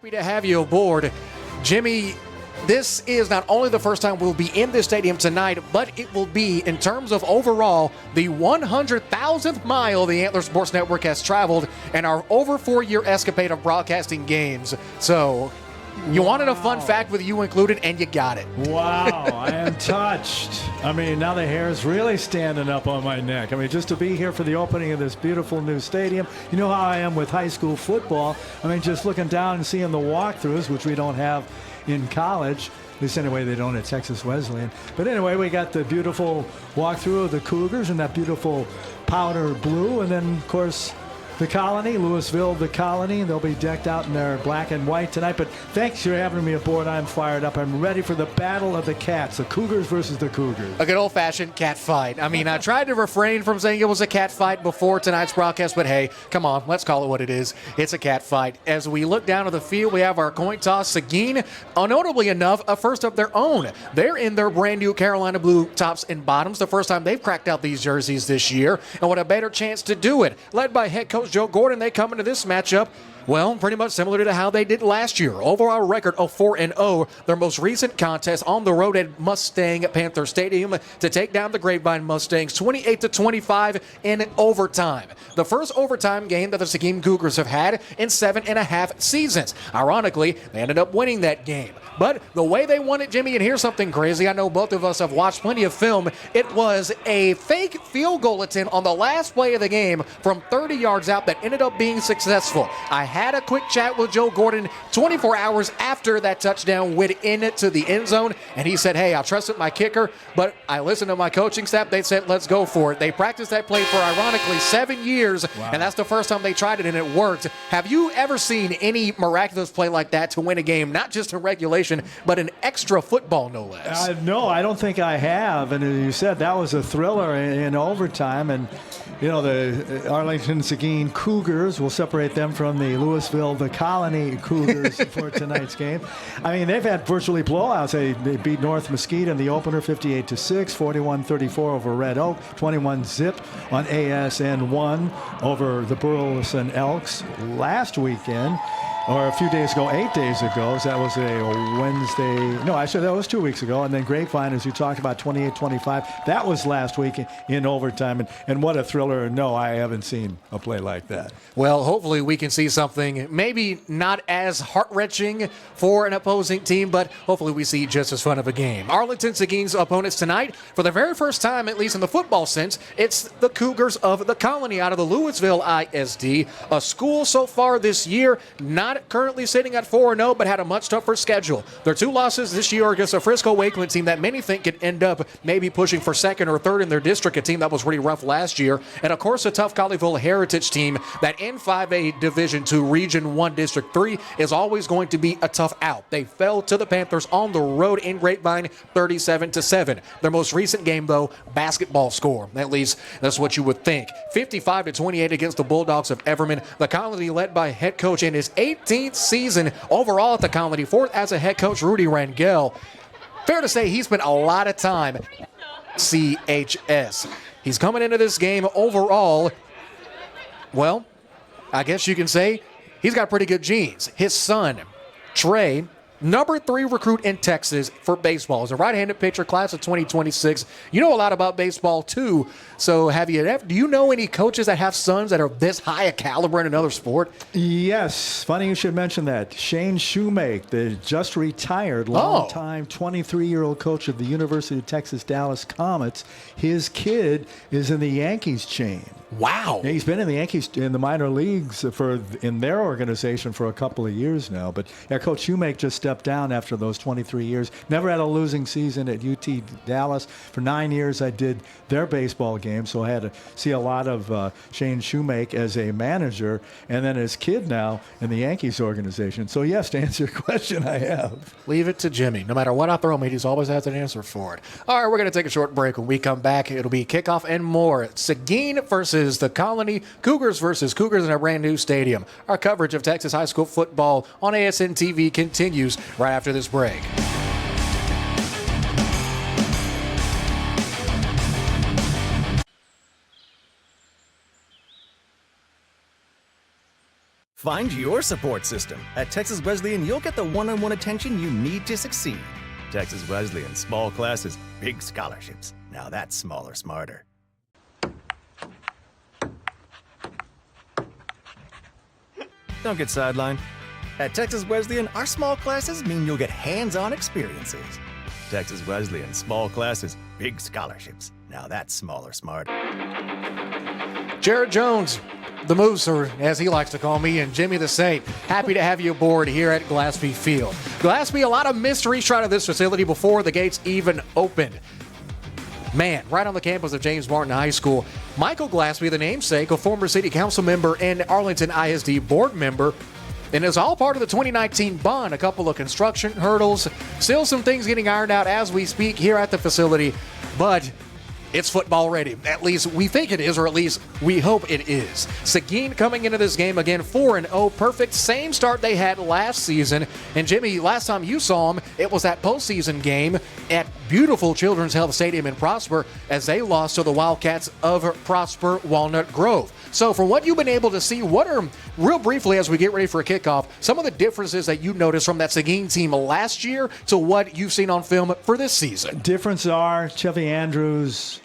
Happy to have you aboard. Jimmy, this is not only the first time we'll be in this stadium tonight, but it will be, in terms of overall, the 100,000th mile the Antler Sports Network has traveled in our over 4-year escapade of broadcasting games. So, you wanted a fun fact with you included, and you got it. Wow, I am touched. I mean, now the hair is really standing up on my neck. I mean, just to be here for the opening of this beautiful new stadium. You know how I am with high school football. I mean, just looking down and seeing the walkthroughs, which we don't have in college. At least anyway, they don't at Texas Wesleyan. But anyway, we got the beautiful walkthrough of the Cougars and that beautiful powder blue. And then, of course, the Colony, Lewisville-The Colony. They'll be decked out in their black and white tonight. But thanks for having me aboard. I'm fired up. I'm ready for the battle of the cats, the Cougars versus the Cougars. A good old-fashioned cat fight. I mean, I tried to refrain from saying it was a cat fight before tonight's broadcast, but hey, come on, let's call it what it is. It's a cat fight. As we look down at the field, we have our coin toss. Seguin, notably enough, a first of their own. They're in their brand new Carolina blue tops and bottoms, the first time they've cracked out these jerseys this year, and what a better chance to do it. Led by head coach Joe Gordon, they come into this matchup, well, pretty much similar to how they did last year. Overall record of 4-0. Their most recent contest on the road at Mustang Panther Stadium to take down the Grapevine Mustangs 28-25 in overtime. The first overtime game that the Seguin Cougars have had in 7.5 seasons. Ironically, they ended up winning that game. But the way they won it, Jimmy, and here's something crazy. I know both of us have watched plenty of film. It was a fake field goal attempt on the last play of the game from 30 yards out that ended up being successful. I had a quick chat with Joe Gordon 24 hours after that touchdown went into the end zone, and he said, hey, I trusted my kicker, but I listened to my coaching staff. They said, let's go for it. They practiced that play for, ironically, 7 years, and that's the first time they tried it, and it worked. Have you ever seen any miraculous play like that to win a game, not just in regulation, but in extra football, no less? No, I don't think I have. And as you said, that was a thriller in overtime. And, you know, the Arlington Seguin Cougars will separate them from the Lewisville-The Colony Cougars for tonight's game. I mean, they've had virtually blowouts. They beat North Mesquite in the opener 58-6, 41-34 over Red Oak, 21-zip on ASN1 over the Burleson Elks last weekend. Or a few days ago, 8 days ago. So that was a Wednesday. No, actually, that was 2 weeks ago. And then Grapevine, as you talked about, 28-25. That was last week in overtime. And what a thriller. No, I haven't seen a play like that. Well, hopefully we can see something maybe not as heart-wrenching for an opposing team, but hopefully we see just as fun of a game. Arlington Seguin's opponents tonight, for the very first time, at least in the football sense, it's the Cougars of the Colony out of the Lewisville ISD. A school so far this year, not currently sitting at 4-0, but had a much tougher schedule. Their 2 losses this year against a Frisco-Wakeland team that many think could end up maybe pushing for second or third in their district, a team that was pretty rough last year. And, of course, a tough Colleyville Heritage team that in 5A Division II Region 1 District 3 is always going to be a tough out. They fell to the Panthers on the road in Grapevine 37-7. Their most recent game, though, basketball score. At least that's what you would think. 55-28 against the Bulldogs of Everman. The Colony led by head coach in his 18th season overall at the Colony, 4th as a head coach, Rudy Rangel. Fair to say he spent a lot of time CHS. He's coming into this game overall, well, I guess you can say he's got pretty good genes. His son, Trey, number 3 recruit in Texas for baseball. He's a right-handed pitcher, class of 2026. You know a lot about baseball, too. So do you know any coaches that have sons that are this high a caliber in another sport? Yes. Funny you should mention that. Shane Shoemake, the just retired, long-time 23-year-old coach of the University of Texas Dallas Comets. His kid is in the Yankees chain. Wow. Yeah, he's been in the Yankees in the minor leagues in their organization for a couple of years now. But yeah, Coach Shoemake just stepped down after those 23 years. Never had a losing season at UT Dallas. For 9 years, I did their baseball game, so I had to see a lot of Shane Shoemake as a manager, and then his kid now in the Yankees organization. So yes, to answer your question, I have. Leave it to Jimmy. No matter what I throw him, he always has an answer for it. All right, we're going to take a short break. When we come back, it'll be kickoff and more. Seguin versus the Colony, Cougars versus Cougars in a brand new stadium. Our coverage of Texas high school football on ASN TV continues right after this break. Find your support system. At Texas Wesleyan, you'll get the one-on-one attention you need to succeed. Texas Wesleyan, small classes, big scholarships. Now that's smaller, smarter. Don't get sidelined. At Texas Wesleyan, our small classes mean you'll get hands-on experiences. Texas Wesleyan, small classes, big scholarships. Now that's smaller, smarter. Jared Jones, the Moose, or as he likes to call me, and Jimmy the Saint, happy to have you aboard here at Glassby Field. Glassby, a lot of mystery shrouded this facility before the gates even opened. Man, right on the campus of James Martin High School, Michael Glassby, the namesake, a former city council member and Arlington ISD board member, and it's all part of the 2019 bond. A couple of construction hurdles, still some things getting ironed out as we speak here at the facility, but it's football ready. At least we think it is, or at least we hope it is. Seguin coming into this game again 4-0, perfect. Same start they had last season. And Jimmy, last time you saw them, it was that postseason game at beautiful Children's Health Stadium in Prosper as they lost to the Wildcats of Prosper Walnut Grove. So from what you've been able to see, what are, real briefly as we get ready for a kickoff, some of the differences that you noticed from that Seguin team last year to what you've seen on film for this season? Differences are Chevy Andrews,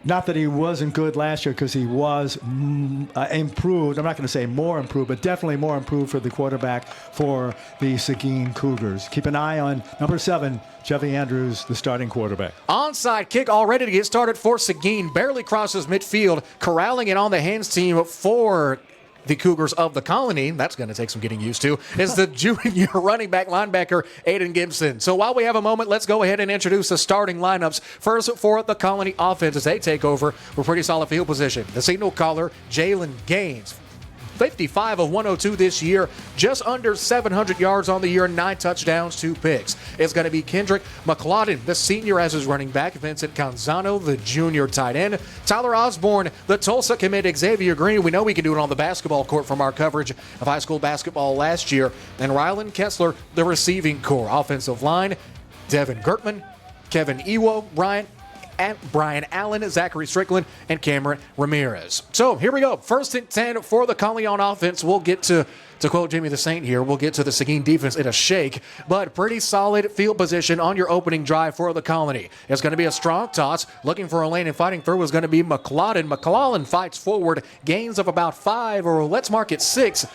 not that he wasn't good last year because he was improved. I'm not going to say more improved, but definitely more improved for the quarterback for the Seguin Cougars. Keep an eye on number 7, Chevy Andrews, the starting quarterback. Onside kick all ready to get started for Seguin. Barely crosses midfield, corralling it on the hands team for the Cougars of the Colony. That's going to take some getting used to, is the junior running back linebacker, Aiden Gibson. So while we have a moment, let's go ahead and introduce the starting lineups. First for the Colony offense as they take over with pretty solid field position. The signal caller, Jalen Gaines. 55 of 102 this year, just under 700 yards on the year, 9 touchdowns, 2 picks. It's going to be Kendrick McLaughlin, the senior, as his running back. Vincent Canzano, the junior tight end. Tyler Osborne, the Tulsa commit. Xavier Green, we know we can do it on the basketball court from our coverage of high school basketball last year. And Rylan Kessler, the receiving core. Offensive line, Devin Gertman, Kevin Iwo, Brian Allen, Zachary Strickland, and Cameron Ramirez. So here we go. First and 10 for the Colony on offense. We'll get to quote Jimmy the Saint here, we'll get to the Seguin defense in a shake, but pretty solid field position on your opening drive for the Colony. It's going to be a strong toss. Looking for a lane and fighting through is going to be McLaughlin. McLaughlin fights forward, gains of about 5, or let's mark it 6.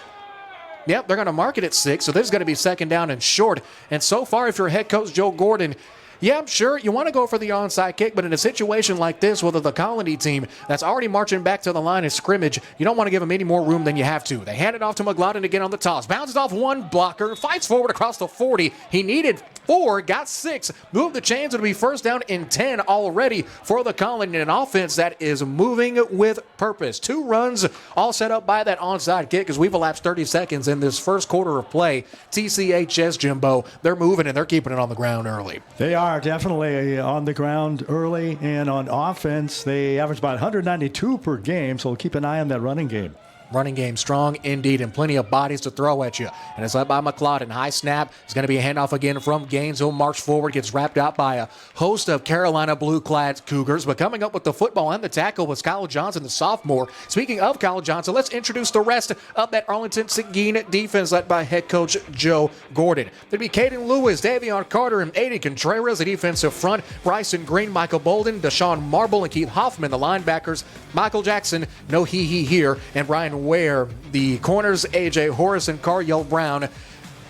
Yep, they're going to mark it at 6, so this is going to be second down and short. And so far, if you're head coach Joe Gordon, yeah, I'm sure you want to go for the onside kick, but in a situation like this with the Colony team that's already marching back to the line of scrimmage, you don't want to give them any more room than you have to. They hand it off to McLaughlin again on the toss. Bounces off one blocker, fights forward across the 40. He needed 4, got 6, moved the chains. It'll be first down and 10 already for the Colony, an offense that is moving with purpose. 2 runs all set up by that onside kick as we've elapsed 30 seconds in this first quarter of play. TCHS, Jimbo, they're moving and they're keeping it on the ground early. They are definitely on the ground early, and on offense, they average about 192 per game, so keep an eye on that running game. Running game strong indeed, and plenty of bodies to throw at you. And it's led by McLaughlin. High snap. It's going to be a handoff again from Gaines. He'll march forward, gets wrapped out by a host of Carolina blue-clad Cougars. But coming up with the football and the tackle was Kyle Johnson, the sophomore. Speaking of Kyle Johnson, let's introduce the rest of that Arlington Seguin defense led by head coach Joe Gordon. There'd be Caden Lewis, Davion Carter, and Aiden Contreras, the defensive front. Bryson Green, Michael Bolden, Deshaun Marble, and Keith Hoffman, the linebackers. Michael Jackson, no he here, and Brian Ware, the corners. AJ Horace and Caryell Brown,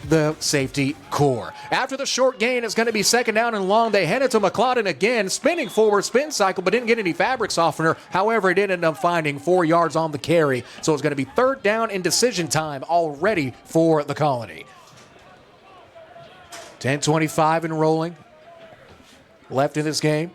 the safety core. After the short gain, it's going to be second down and long. They hand it to McLaughlin again, spinning forward, spin cycle, but didn't get any fabric softener. However, it did end up finding 4 yards on the carry. So it's going to be third down and decision time already for the Colony. 10:25 and rolling left in this game.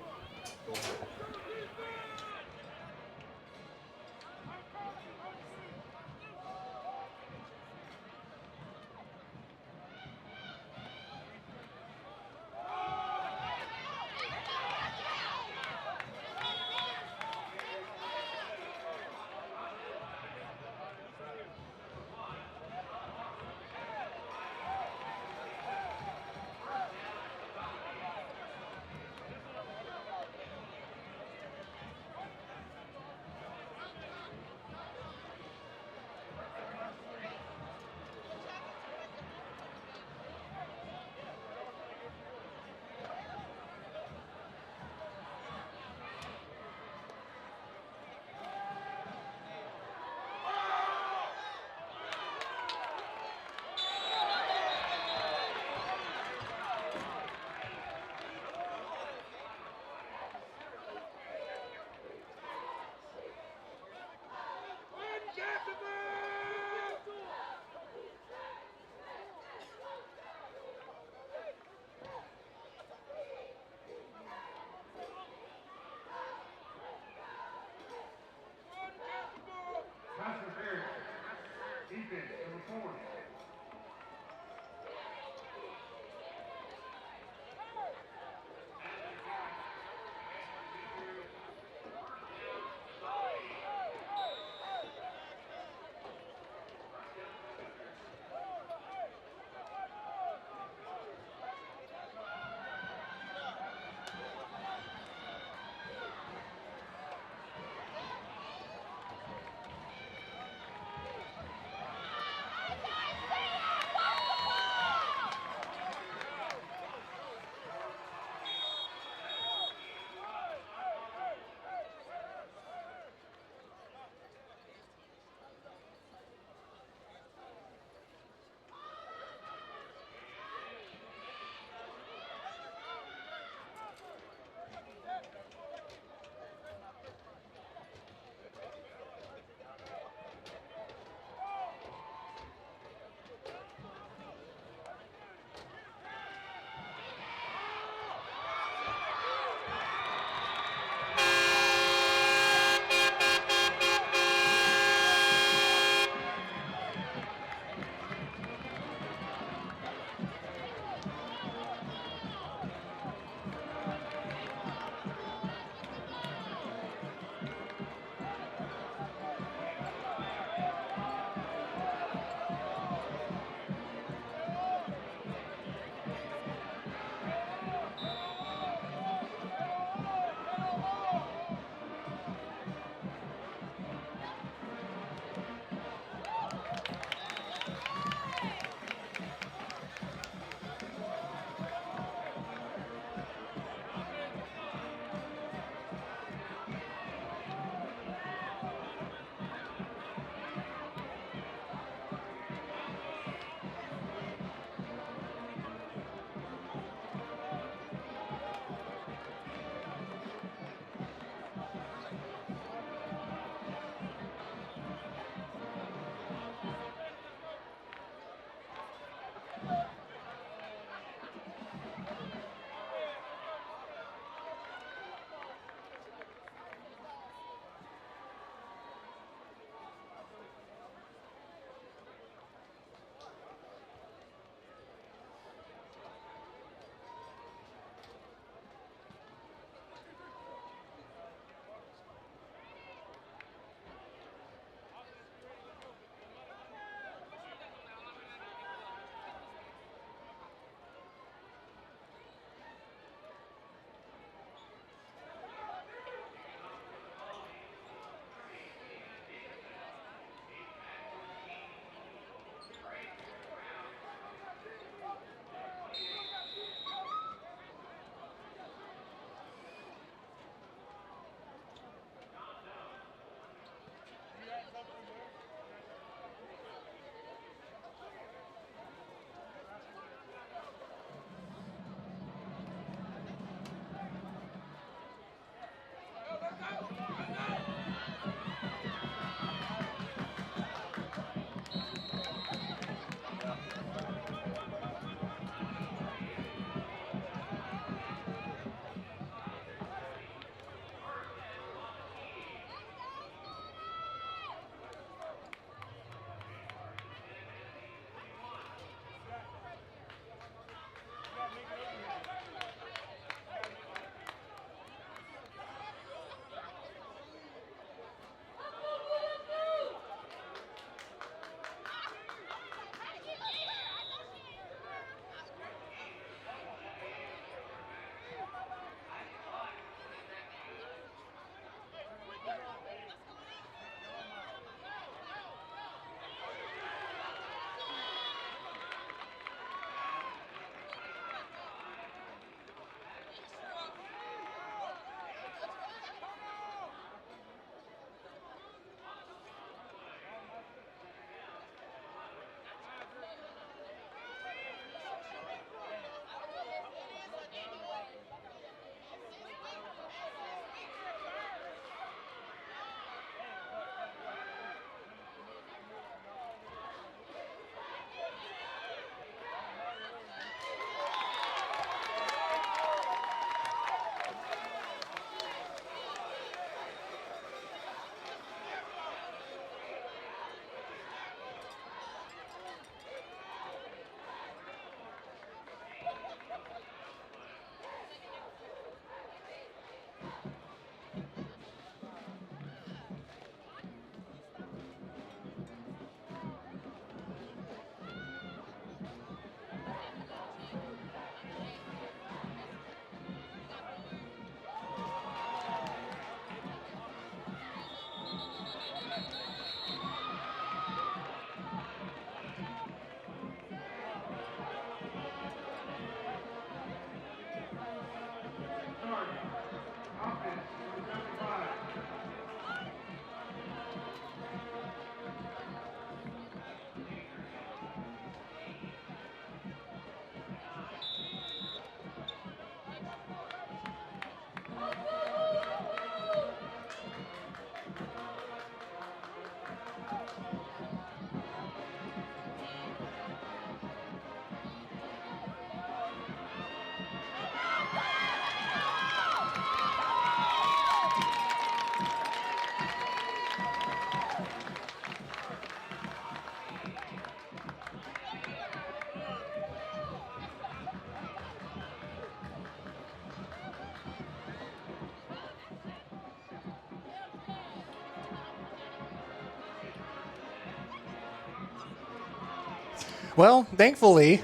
Well, thankfully,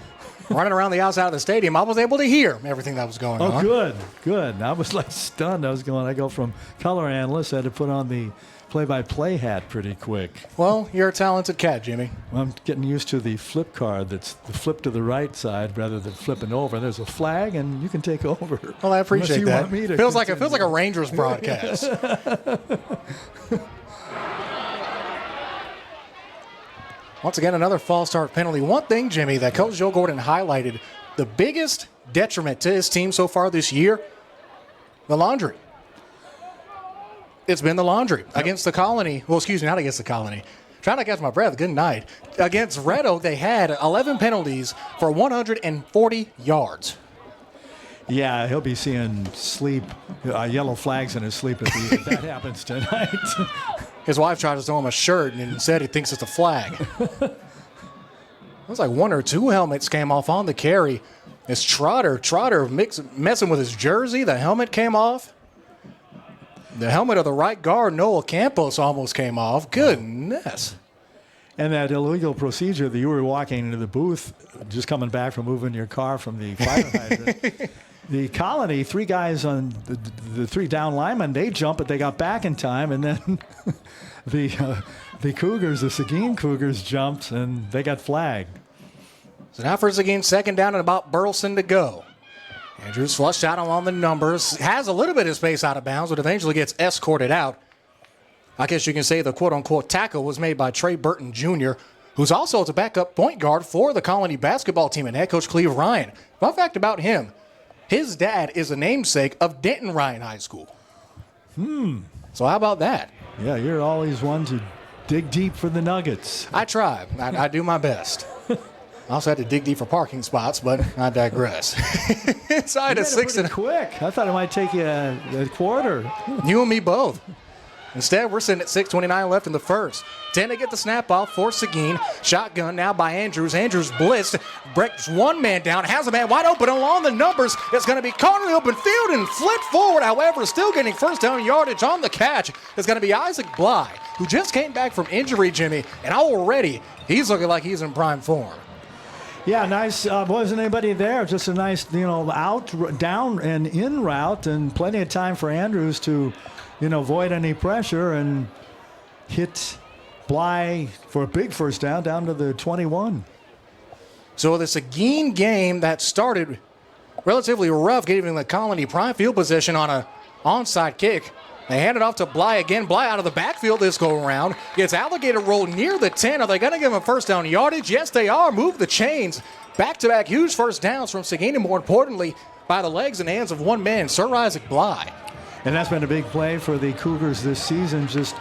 running around the outside of the stadium, I was able to hear everything that was going on. Oh, good. I was like stunned. I go from color analyst, I had to put on the play-by-play hat pretty quick. Well, you're a talented cat, Jimmy. Well, I'm getting used to the flip card that's the flip to the right side rather than flipping over. There's a flag, and you can take over. Well, I appreciate that. Feels like a Rangers Yeah. broadcast. Once again, another false start penalty. One thing, Jimmy, that Coach Joe Gordon highlighted, the biggest detriment to his team so far this year, the laundry. It's been the laundry against the Colony. Well, excuse me, not against the Colony. Trying to catch my breath. Good night. Against Red Oak, they had 11 penalties for 140 yards. Yeah, he'll be seeing yellow flags in his sleep if that happens tonight. His wife tried to throw him a shirt and said he thinks it's a flag. It was like one or two helmets came off on the carry. It's Trotter messing with his jersey. The helmet came off. The helmet of the right guard, Noel Campos, almost came off. Goodness. And that illegal procedure that you were walking into the booth, just coming back from moving your car from the fire hydrant. The Colony, three guys on the three down linemen, they jump, but they got back in time. And then the Cougars, the Seguin Cougars, jumped, and they got flagged. So now for Seguin, second down and about Burleson to go. Andrews flushed out along the numbers, has a little bit of space out of bounds, but eventually gets escorted out. I guess you can say the quote-unquote tackle was made by Trey Burton Jr., who's also the backup point guard for the Colony basketball team and head coach Cleve Ryan. Fun fact about him, his dad is a namesake of Denton Ryan High School. So how about that? Yeah, you're always one to dig deep for the nuggets. I try. I do my best. I also had to dig deep for parking spots, but I digress. Inside of 6 and quick. I thought it might take you a quarter. You and me both. Instead, we're sitting at 6:29 left in the first. 10 to get the snap off for Seguin. Shotgun now by Andrews. Andrews blitzed. Breaks one man down. Has a man wide open along the numbers. It's going to be caught in the open field and flipped forward. However, still getting first down yardage on the catch. It's going to be Isaac Bly, who just came back from injury, Jimmy, and already he's looking like he's in prime form. Yeah, nice. Wasn't anybody there. Just a nice, out, down, and in route, and plenty of time for Andrews to, avoid any pressure and hit Bly for a big first down to the 21. So the Seguin game that started relatively rough, giving the Colony prime field position on a onside kick. They hand it off to Bly again. Bly out of the backfield this go-around. Gets alligator rolled near the 10. Are they going to give him first down yardage? Yes, they are. Move the chains. Back-to-back huge first downs from Seguin, and more importantly, by the legs and hands of one man, Sir Isaac Bly. And that's been a big play for the Cougars this season. Just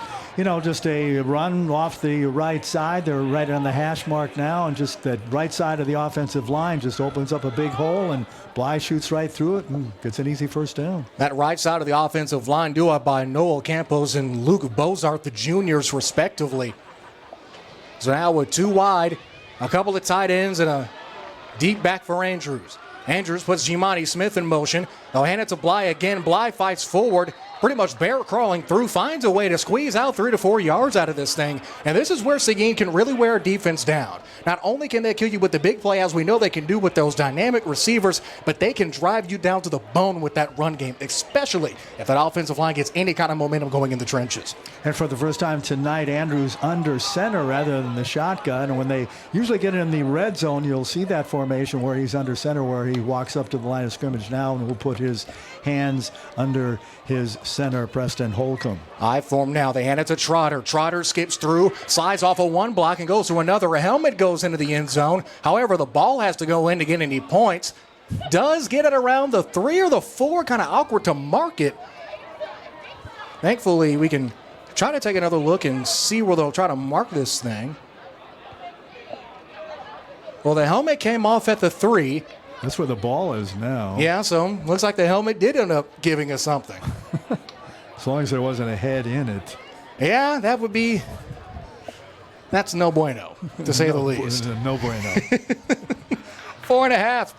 a run off the right side. They're right on the hash mark now, and just that right side of the offensive line just opens up a big hole, and Bly shoots right through it and gets an easy first down. That right side of the offensive line do up by Noel Campos and Luke Bozart, the juniors, respectively. So now with two wide, a couple of tight ends, and a deep back for Andrews. Andrews puts Jimani Smith in motion. They'll hand it to Bly again. Bly fights forward, pretty much bear crawling through, finds a way to squeeze out 3 to 4 yards out of this thing. And this is where Seguin can really wear a defense down. Not only can they kill you with the big play, as we know they can do with those dynamic receivers, but they can drive you down to the bone with that run game, especially if that offensive line gets any kind of momentum going in the trenches. And for the first time tonight, Andrews under center rather than the shotgun. And when they usually get in the red zone, you'll see that formation where he's under center, where he walks up to the line of scrimmage now and will put his hands under his center, Preston Holcomb. I form now. They hand it to Trotter. Trotter skips through, slides off of one block and goes to another. A helmet goes into the end zone. However, the ball has to go in to get any points. Does get it around the 3 or the 4. Kind of awkward to mark it. Thankfully, we can try to take another look and see where they'll try to mark this thing. Well, the helmet came off at the 3. That's where the ball is now. Yeah, so looks like the helmet did end up giving us something. As long as there wasn't a head in it. Yeah, that's no bueno, to say the least. No bueno. 4.5.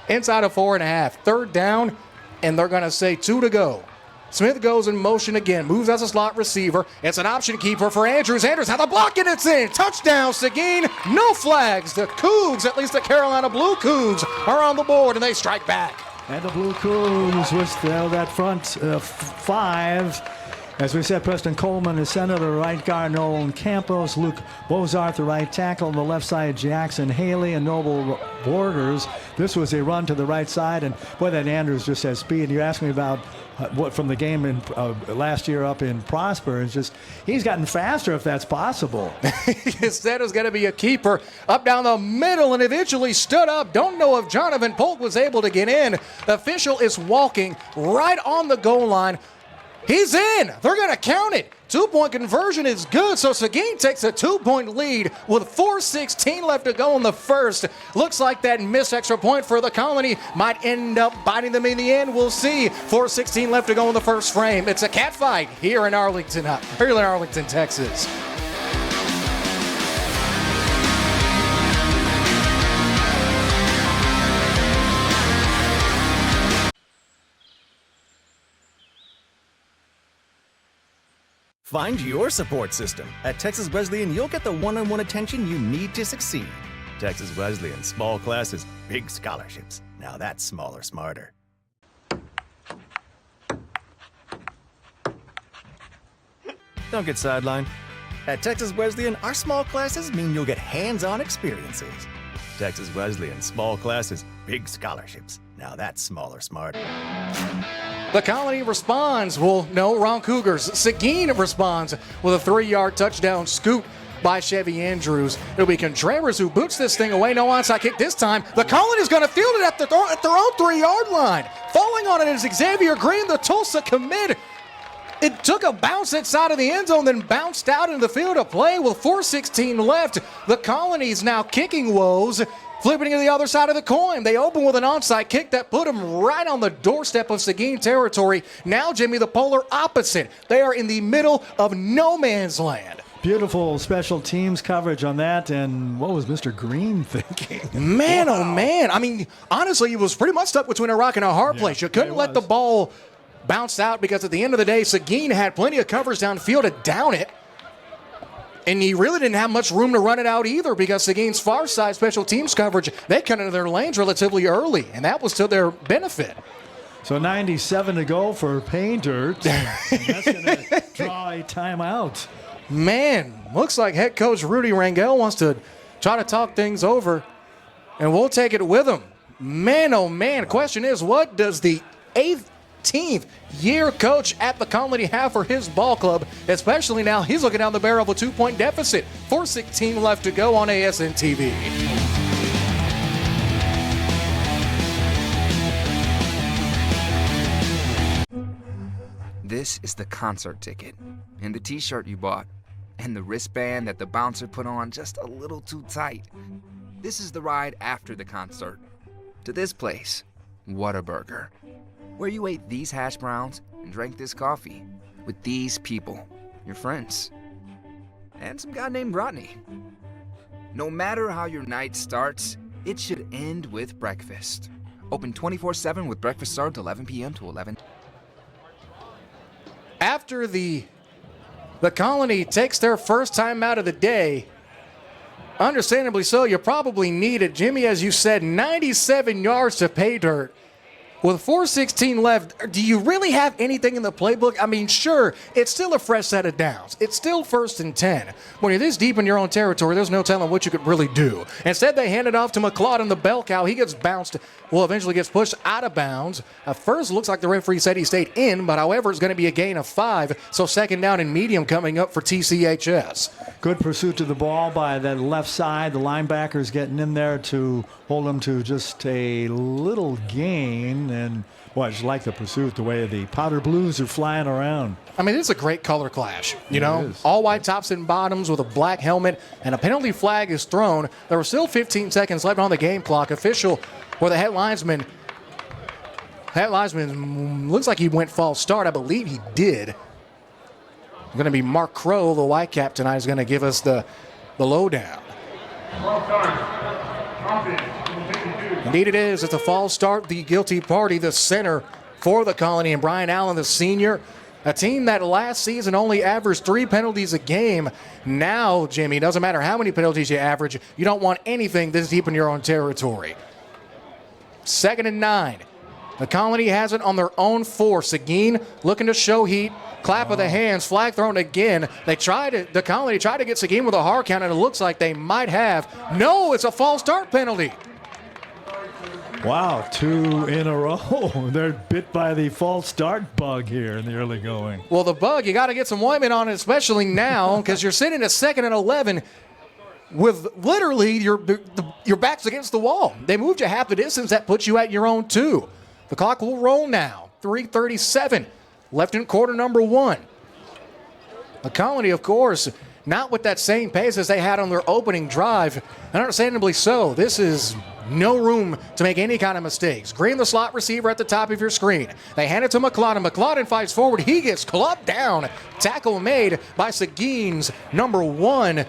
Inside of 4.5. Third down, and they're going to say 2 to go. Smith goes in motion again, moves as a slot receiver. It's an option keeper for Andrews. Andrews has a block and it's in. Touchdown, Seguin. No flags. The Cougs, at least the Carolina Blue Cougs, are on the board and they strike back. And the Blue Cougs with that front five. As we said, Preston Coleman is center, the right guard, Nolan Campos, Luke Bozarth, the right tackle, on the left side, Jackson Haley and Noble Borders. This was a run to the right side, and boy, that Andrews just has speed. You asked me about what from the game in last year up in Prosper. It's just he's gotten faster if that's possible. Instead, it was going to be a keeper up down the middle and eventually stood up. Don't know if Jonathan Polk was able to get in. The official is walking right on the goal line. He's in. They're going to count it. 2-point conversion is good, so Seguin takes a 2-point lead with 4:16 left to go in the first. Looks like that missed extra point for the Colony might end up biting them in the end. We'll see. 4:16 left to go in the first frame. It's a cat fight here in Arlington, Texas. Find your support system. At Texas Wesleyan, you'll get the one-on-one attention you need to succeed. Texas Wesleyan, small classes, big scholarships. Now that's smaller, smarter. Don't get sidelined. At Texas Wesleyan, our small classes mean you'll get hands-on experiences. Texas Wesleyan, small classes, big scholarships. Now that's smaller, smarter. The Colony responds. Well, no, wrong Cougars. Seguin responds with a 3-yard touchdown scoop by Chevy Andrews. It'll be Contreras who boots this thing away. No onside kick this time. The Colony's going to field it at their own 3-yard line. Falling on it is Xavier Green, the Tulsa commit. It took a bounce inside of the end zone, then bounced out into the field of play with 4:16 left. The Colony's now kicking woes. Flipping to the other side of the coin. They open with an onside kick that put them right on the doorstep of Seguin territory. Now, Jimmy, the polar opposite. They are in the middle of no man's land. Beautiful special teams coverage on that. And what was Mr. Green thinking? Man, wow. Oh, man. I mean, honestly, he was pretty much stuck between a rock and a hard place. You couldn't let the ball bounce out because at the end of the day, Seguin had plenty of covers downfield to down it. And he really didn't have much room to run it out either because Seguin's far side special teams coverage, they cut into their lanes relatively early, and that was to their benefit. So 97 to go for Painter. That's going to draw a timeout. Man, looks like head coach Rudy Rangel wants to try to talk things over, and we'll take it with him. Man, oh man, question is, what does the 18th year coach at the Colony have for his ball club, especially now he's looking down the barrel of a 2-point deficit. 4:16 left to go on ASN TV. This is the concert ticket, and the t-shirt you bought, and the wristband that the bouncer put on just a little too tight. This is the ride after the concert. To this place, Whataburger, where you ate these hash browns and drank this coffee with these people, your friends, and some guy named Rodney. No matter how your night starts, it should end with breakfast. Open 24/7 with breakfast served 11 p.m. to 11. After the Colony takes their first time out of the day, understandably so, you probably need it. Jimmy, as you said, 97 yards to pay dirt. With 4:16 left, do you really have anything in the playbook? I mean, sure, it's still a fresh set of downs. It's still 1st and 10. When you're this deep in your own territory, there's no telling what you could really do. Instead, they hand it off to McLeod, the bell cow. He gets bounced, eventually gets pushed out of bounds. At first, looks like the referee said he stayed in, but however, it's going to be a gain of 5. So 2nd down and medium coming up for TCHS. Good pursuit to the ball by that left side. The linebackers getting in there to hold them to just a little gain. And, well, I just like the pursuit, the way the powder blues are flying around. I mean, it's a great color clash, you know. All white tops and bottoms with a black helmet, and a penalty flag is thrown. There were still 15 seconds left on the game clock. Official, where the head linesman looks like he went false start. I believe he did. Going to be Mark Crow, the Whitecap tonight, is going to give us the lowdown. Indeed it is. It's a false start. The guilty party, the center for the Colony. And Brian Allen, the senior, a team that last season only averaged 3 penalties a game. Now, Jimmy, doesn't matter how many penalties you average, you don't want anything this deep in your own territory. 2nd and 9. The Colony has it on their own 4. Seguin looking to show heat. Clap of the hands, flag thrown again. The Colony tried to get Seguin with a hard count, and it looks like they might have. No, it's a false start penalty. Wow, 2 in a row. They're bit by the false start bug here in the early going. Well, the bug, you got to get some ointment on it, especially now, because you're sitting at 2nd and 11 with literally your back's against the wall. They moved you half the distance. That puts you at your own 2. The clock will roll now. 3:37 left in quarter number 1. The Colony, of course, not with that same pace as they had on their opening drive, and understandably so. This is no room to make any kind of mistakes. Green, the slot receiver at the top of your screen. They hand it to McLeod. McLeod fights forward. He gets clubbed down. Tackle made by Seguin's number 1,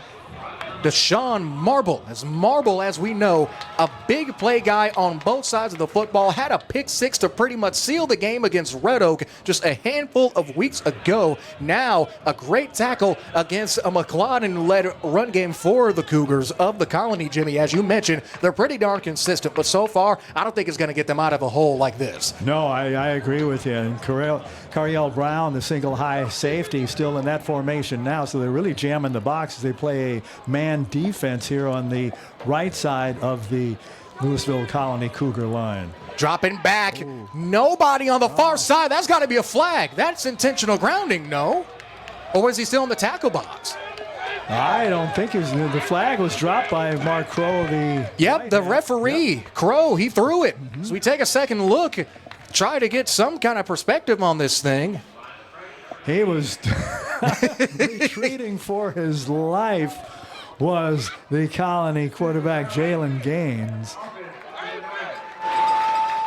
Deshaun Marble. As Marble, as we know, a big play guy on both sides of the football, had a pick 6 to pretty much seal the game against Red Oak just a handful of weeks ago. Now, a great tackle against a McLeod-led run game for the Cougars of the Colony, Jimmy. As you mentioned, they're pretty darn consistent, but so far, I don't think it's going to get them out of a hole like this. No, I agree with you. And Cariel Brown, the single high safety, still in that formation now, so they're really jamming the box as they play a man defense here on the right side of the Lewisville Colony Cougar line. Dropping back. Ooh. Nobody on the far side. That's got to be a flag. That's intentional grounding, no? Or was he still in the tackle box? I don't think the flag was dropped by Mark Crow. The referee, yep. Crow, he threw it. Mm-hmm. So we take a second look, try to get some kind of perspective on this thing. He was retreating for his life. Was the Colony quarterback Jalen Gaines.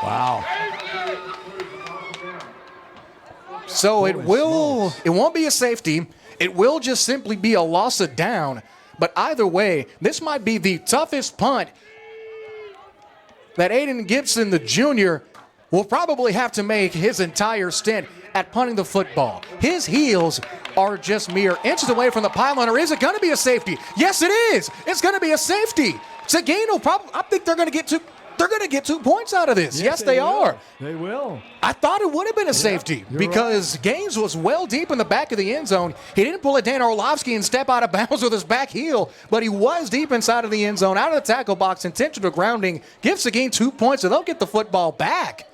Wow. So it won't be a safety. It will just simply be a loss of down. But either way, this might be the toughest punt that Aiden Gibson, the junior, will probably have to make his entire stint at punting the football. His heels are just mere inches away from the pylon. Or is it going to be a safety? Yes, it is. It's going to be a safety. Seguin will I think they're going to get 2. They're going to get 2 points out of this. Yes, they are. They will. I thought it would have been a safety because right. Gaines was well deep in the back of the end zone. He didn't pull a Dan Orlovsky and step out of bounds with his back heel, but he was deep inside of the end zone, out of the tackle box, intentional grounding. Give Seguin 2 points, and they'll get the football back.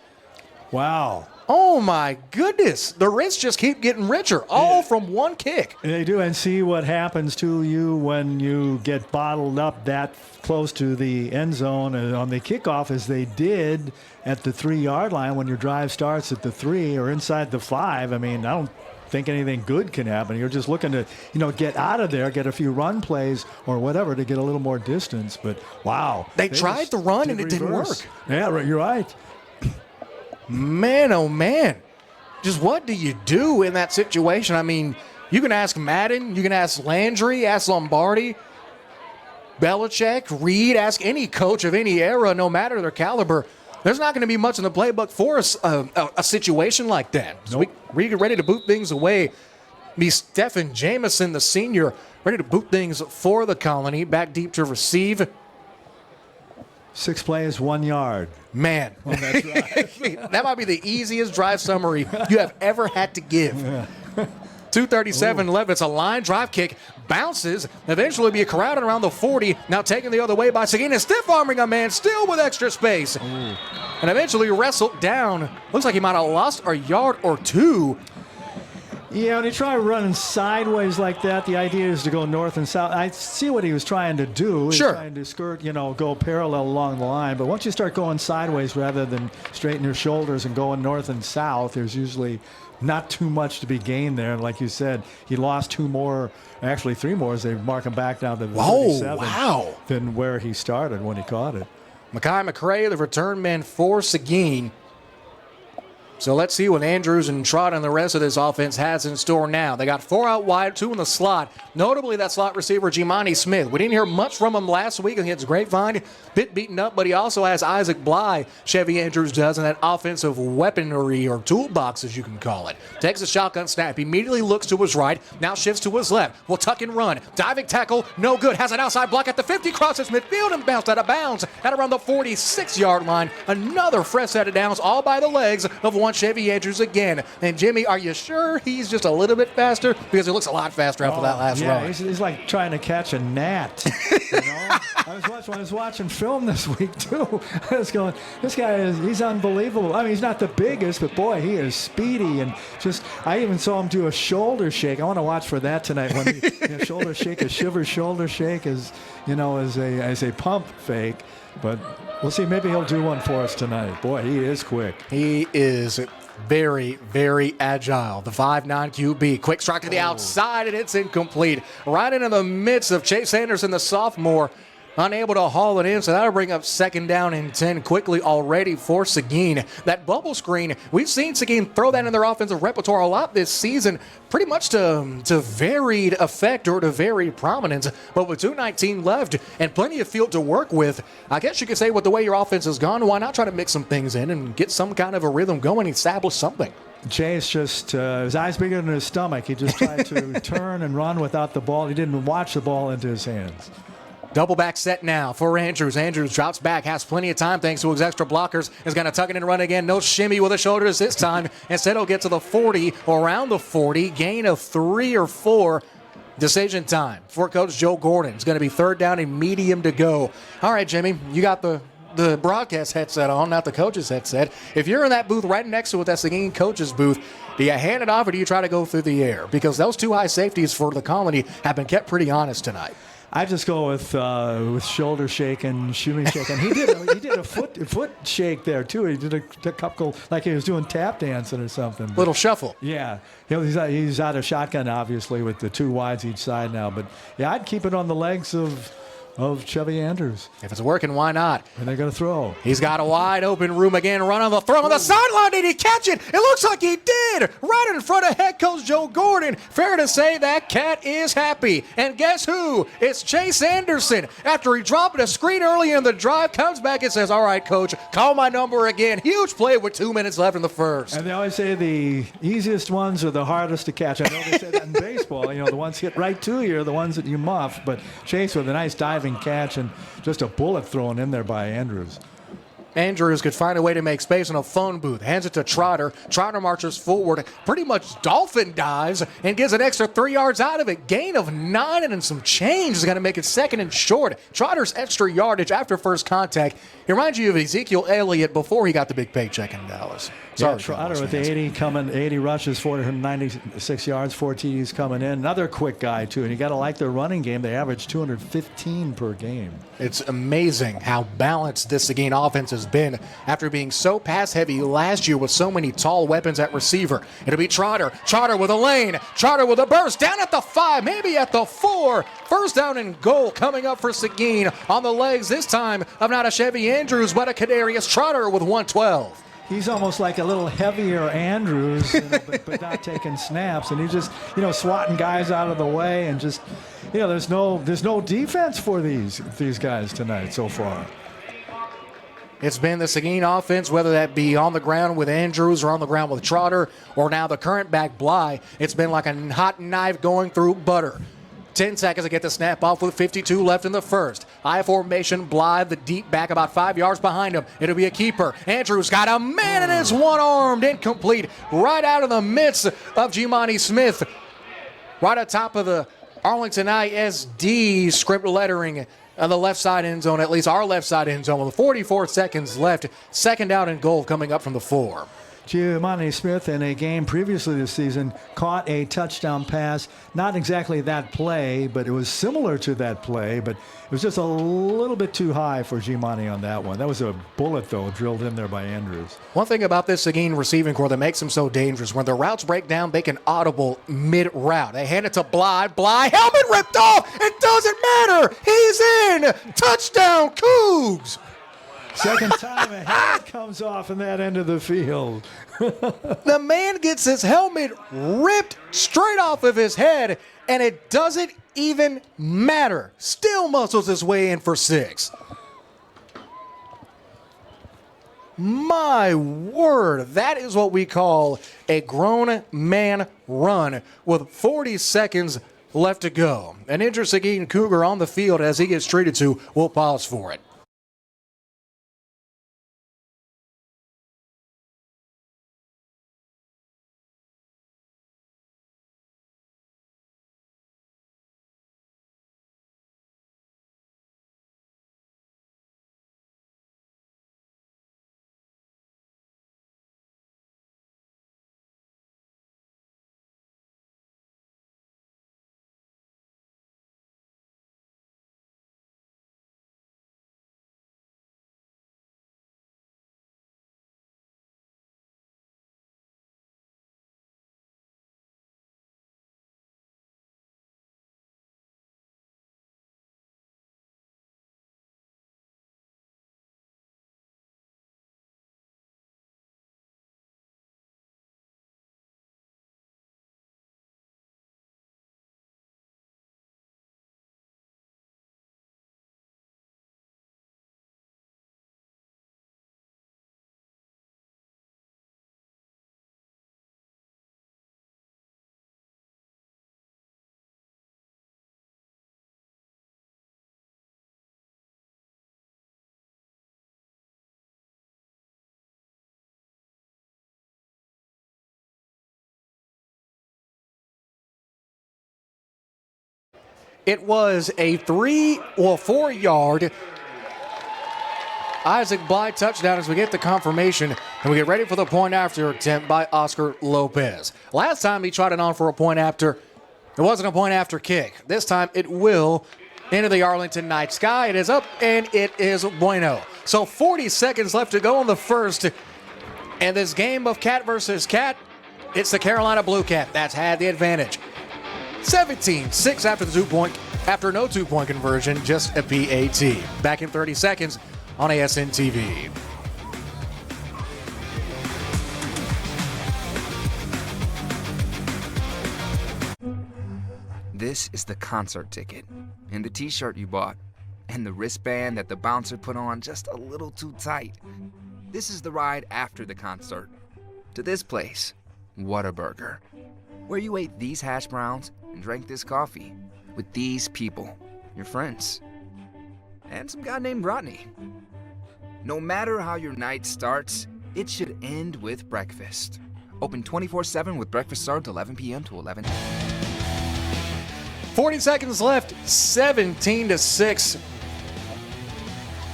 Wow. Oh, my goodness. The risks just keep getting richer, all from one kick. They do, and see what happens to you when you get bottled up that close to the end zone on the kickoff, as they did at the 3-yard line when your drive starts at the 3 or inside the 5. I mean, I don't think anything good can happen. You're just looking to, get out of there, get a few run plays or whatever to get a little more distance. But, wow. They tried to run, and it didn't work. Yeah, you're right. Man, oh, man. Just what do you do in that situation? I mean, you can ask Madden, you can ask Landry, ask Lombardi, Belichick, Reed, ask any coach of any era, no matter their caliber. There's not going to be much in the playbook for a situation like that. So we get ready to boot things away. Be Stephen Jamison, the senior, ready to boot things for the Colony. Back deep to receive. 6 plays, 1 yard. Man, that's right. That might be the easiest drive summary you have ever had to give. 2:37 left. It's a line drive kick. Bounces. Eventually be crowded around the 40. Now taken the other way by Seguin. And stiff-arming a man still with extra space. Ooh. And eventually wrestled down. Looks like he might have lost a yard or 2. Yeah, when you try running sideways like that, the idea is to go north and south. I see what he was trying to do. He's trying to skirt, go parallel along the line. But once you start going sideways rather than straighten your shoulders and going north and south, there's usually not too much to be gained there. And like you said, he lost 2 more, actually 3 more, as they mark him back down to the 37 than where he started when he caught it. Makai McCray, the return man for Seguin. So let's see what Andrews and Trott and the rest of this offense has in store now. They got 4 out wide, 2 in the slot. Notably, that slot receiver, Jimani Smith. We didn't hear much from him last week against Grapevine. Bit beaten up, but he also has Isaac Bly, Chevy Andrews does, in that offensive weaponry or toolbox, as you can call it. Takes a shotgun snap, immediately looks to his right, now shifts to his left. Will tuck and run. Diving tackle, no good. Has an outside block at the 50, crosses midfield and bounced out of bounds at around the 46-yard line. Another fresh set of downs, all by the legs of one Chevy Andrews again. And Jimmy, are you sure he's just a little bit faster? Because he looks a lot faster after that last run. He's like trying to catch a gnat. You know? I was watching film this week too. I was going, this guy he's unbelievable. I mean, he's not the biggest, but boy, he is speedy and just. I even saw him do a shoulder shake. I want to watch for that tonight. When he shoulder shake, a shiver shoulder shake as a pump fake. But we'll see. Maybe he'll do one for us tonight. Boy, he is quick. He is very, very agile. The 5'9" QB. Quick strike to the outside, and it's incomplete. Right into the midst of Chase Anderson, the sophomore. Unable to haul it in, so that'll bring up 2nd down and 10 quickly already for Seguin. That bubble screen, we've seen Seguin throw that in their offensive repertoire a lot this season, pretty much to varied effect or to varied prominence. But with 2:19 left and plenty of field to work with, I guess you could say with the way your offense has gone, why not try to mix some things in and get some kind of a rhythm going, establish something? Chase just, his eyes bigger than his stomach. He just tried to turn and run without the ball. He didn't watch the ball into his hands. Double back set now for Andrews. Andrews drops back, has plenty of time thanks to his extra blockers. Is going to tuck it and run again. No shimmy with the shoulders this time. Instead, he'll get to the 40, around the 40. Gain of 3 or 4. Decision time for Coach Joe Gordon. It's going to be 3rd down and medium to go. All right, Jimmy, you got the broadcast headset on, not the coach's headset. If you're in that booth right next to it, that's the Seguin coach's booth, do you hand it off or do you try to go through the air? Because those 2 high safeties for the Colony have been kept pretty honest tonight. I just go with shoulder shake and shimmy shake, and he did a foot shake there too. He did a couple like he was doing tap dancing or something. But, little shuffle. Yeah, he's out of shotgun obviously with the 2 wides each side now. But yeah, I'd keep it on the legs of Chevy Andrews. If it's working, why not? And they're going to throw. He's got a wide open room again. Run on the throw on the sideline. Did he catch it? It looks like he did. Right in front of head coach Joe Gordon. Fair to say that cat is happy. And guess who? It's Chase Anderson. After he dropped a screen early in the drive, comes back and says, all right, coach, call my number again. Huge play with 2 minutes left in the first. And they always say the easiest ones are the hardest to catch. I know they say that in baseball. The ones hit right to you are the ones that you muff. But Chase with a nice diving catch and just a bullet thrown in there by Andrews. Andrews could find a way to make space in a phone booth. Hands it to Trotter. Trotter marches forward, pretty much dolphin dives, and gets an extra 3 yards out of it. Gain of 9 and some change is going to make it 2nd and short. Trotter's extra yardage after first contact. It reminds you of Ezekiel Elliott before he got the big paycheck in Dallas. Sorry, Trotter with 80 rushes, 496 yards, 4 TDs coming in. Another quick guy, too. And you got to like their running game. They average 215 per game. It's amazing how balanced this Seguin offense has been after being so pass-heavy last year with so many tall weapons at receiver. It'll be Trotter. Trotter with a lane. Trotter with a burst. Down at the 5, maybe at the 4. First down and goal coming up for Seguin on the legs this time of not a Chevy Andrews, but a Kadarius Trotter with 112. He's almost like a little heavier Andrews, but not taking snaps. And he's just, swatting guys out of the way and just, there's no defense for these guys tonight so far. It's been the Seguin offense, whether that be on the ground with Andrews or on the ground with Trotter or now the current back Bly. It's been like a hot knife going through butter. 10 seconds to get the snap off with 52 left in the first. I formation, Bly, the deep back about 5 yards behind him. It'll be a keeper. Andrews got a man and it's one-armed, incomplete, right out of the midst of Jimani Smith. Right atop of the Arlington ISD script lettering on the left side end zone, at least our left side end zone, with 44 seconds left. 2nd down and goal coming up from the 4. Jimani Smith in a game previously this season caught a touchdown pass. Not exactly that play, but it was similar to that play, but it was just a little bit too high for Jimani on that one. That was a bullet, though, drilled in there by Andrews. One thing about this Seguin receiving core that makes them so dangerous, when the routes break down, they can audible mid-route. They hand it to Bly. Bly, helmet ripped off. It doesn't matter. He's in. Touchdown, Cougs. Second time a head comes off in that end of the field. The man gets his helmet ripped straight off of his head, and it doesn't even matter. Still muscles his way in for 6. My word, that is what we call a grown man run with 40 seconds left to go. An injured Seguin Cougar on the field as he gets treated to. We'll pause for it. It was a 4-yard Isaac Bly touchdown as we get the confirmation and we get ready for the point after attempt by Oscar Lopez. Last time he tried it on for a point after. It wasn't a point after kick. This time it will into the Arlington night sky. It is up and it is bueno. So 40 seconds left to go in the first. And this game of cat versus cat, it's the Carolina Blue Cat that's had the advantage. 17-6 after no 2-point conversion, just a PAT. Back in 30 seconds on ASN TV. This is the concert ticket, and the t-shirt you bought, and the wristband that the bouncer put on just a little too tight. This is the ride after the concert. To this place, Whataburger, where you ate these hash browns and drank this coffee with these people, your friends, and some guy named Rodney. No matter how your night starts, it should end with breakfast. Open 24/7 with breakfast served 11 p.m. to 11 a.m. 40 seconds left, 17-6.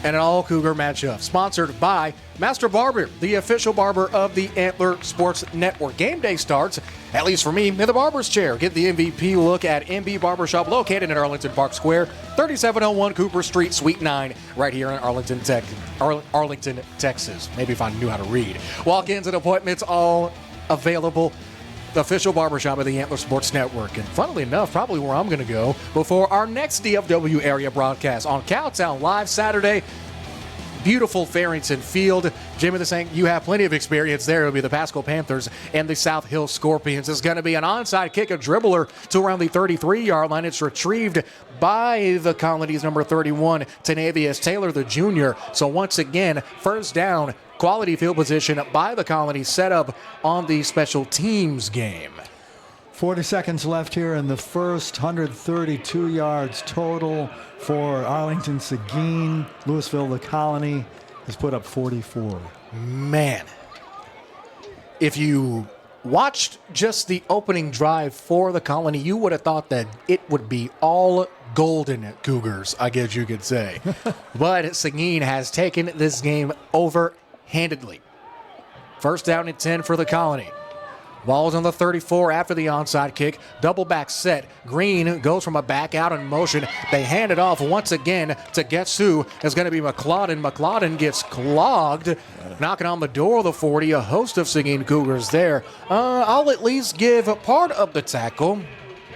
And an all-Cougar matchup sponsored by Master Barber, the official barber of the Antler Sports Network. Game day starts, at least for me, in the barber's chair. Get the MVP look at MB Barbershop, located in Arlington Park Square, 3701 Cooper Street, Suite 9, right here in Arlington, Texas. Maybe if I knew how to read. Walk-ins and appointments all available. The official barbershop of the Antler Sports Network. And funnily enough, probably where I'm going to go before our next DFW area broadcast on Cowtown Live Saturday. Beautiful Farrington Field. Jimmy the Saint, you have plenty of experience there. It'll be the Pasco Panthers and the South Hill Scorpions. It's going to be an onside kick, a dribbler to around the 33-yard line. It's retrieved by the Colony's number 31, Tanavius Taylor, the junior. So once again, first down, quality field position by the Colony, set up on the special teams game. 40 seconds left here in the first, 132 yards total for Arlington Seguin. Lewisville-The Colony has put up 44. Man, if you watched just the opening drive for the Colony, you would have thought that it would be all golden Cougars, I guess you could say. But Seguin has taken this game over handedly. First down and 10 for the Colony. Ball's on the 34 after the onside kick. Double back set. Green goes from a back out in motion. They hand it off once again to guess who is going to be McLeodin. McLeodin gets clogged, knocking on the door of the 40. A host of Seguin Cougars there. I'll at least give part of the tackle.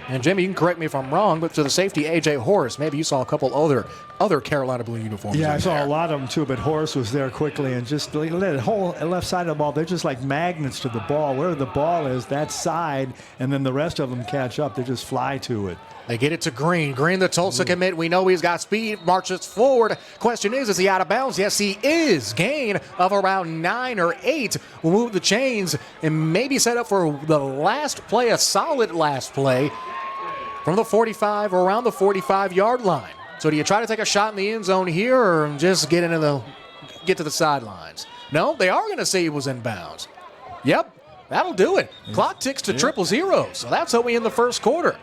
And Jimmy, you can correct me if I'm wrong, but to the safety, A.J. Horace. Maybe you saw a couple other other Carolina blue uniforms. Yeah, I saw there. a lot of them too, but Horace was there quickly and just let the whole left side of the ball. They're just like magnets to the ball. Wherever the ball is, that side, and then the rest of them catch up. They just fly to it. They get it to Green. Green, the Tulsa commit. We know he's got speed, marches forward. Question is he out of bounds? Yes, he is. Gain of around 9 or 8. Will move the chains and maybe set up for the last play, a solid last play from the 45 or around the 45-yard line. So do you try to take a shot in the end zone here or just get to the sidelines? No, they are going to say he was in bounds. Yep, that'll do it. Clock ticks to 0-0, so that's how we end the first quarter.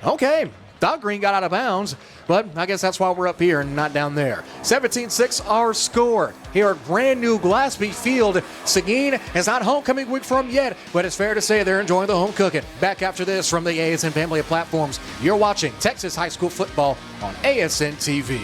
Okay, thought Green got out of bounds, but I guess that's why we're up here and not down there. 17-6 our score here at brand new Glassby Field. Seguin is not homecoming week from yet, but it's fair to say they're enjoying the home cooking. Back after this from the ASN family of platforms, you're watching Texas High School football on ASN TV.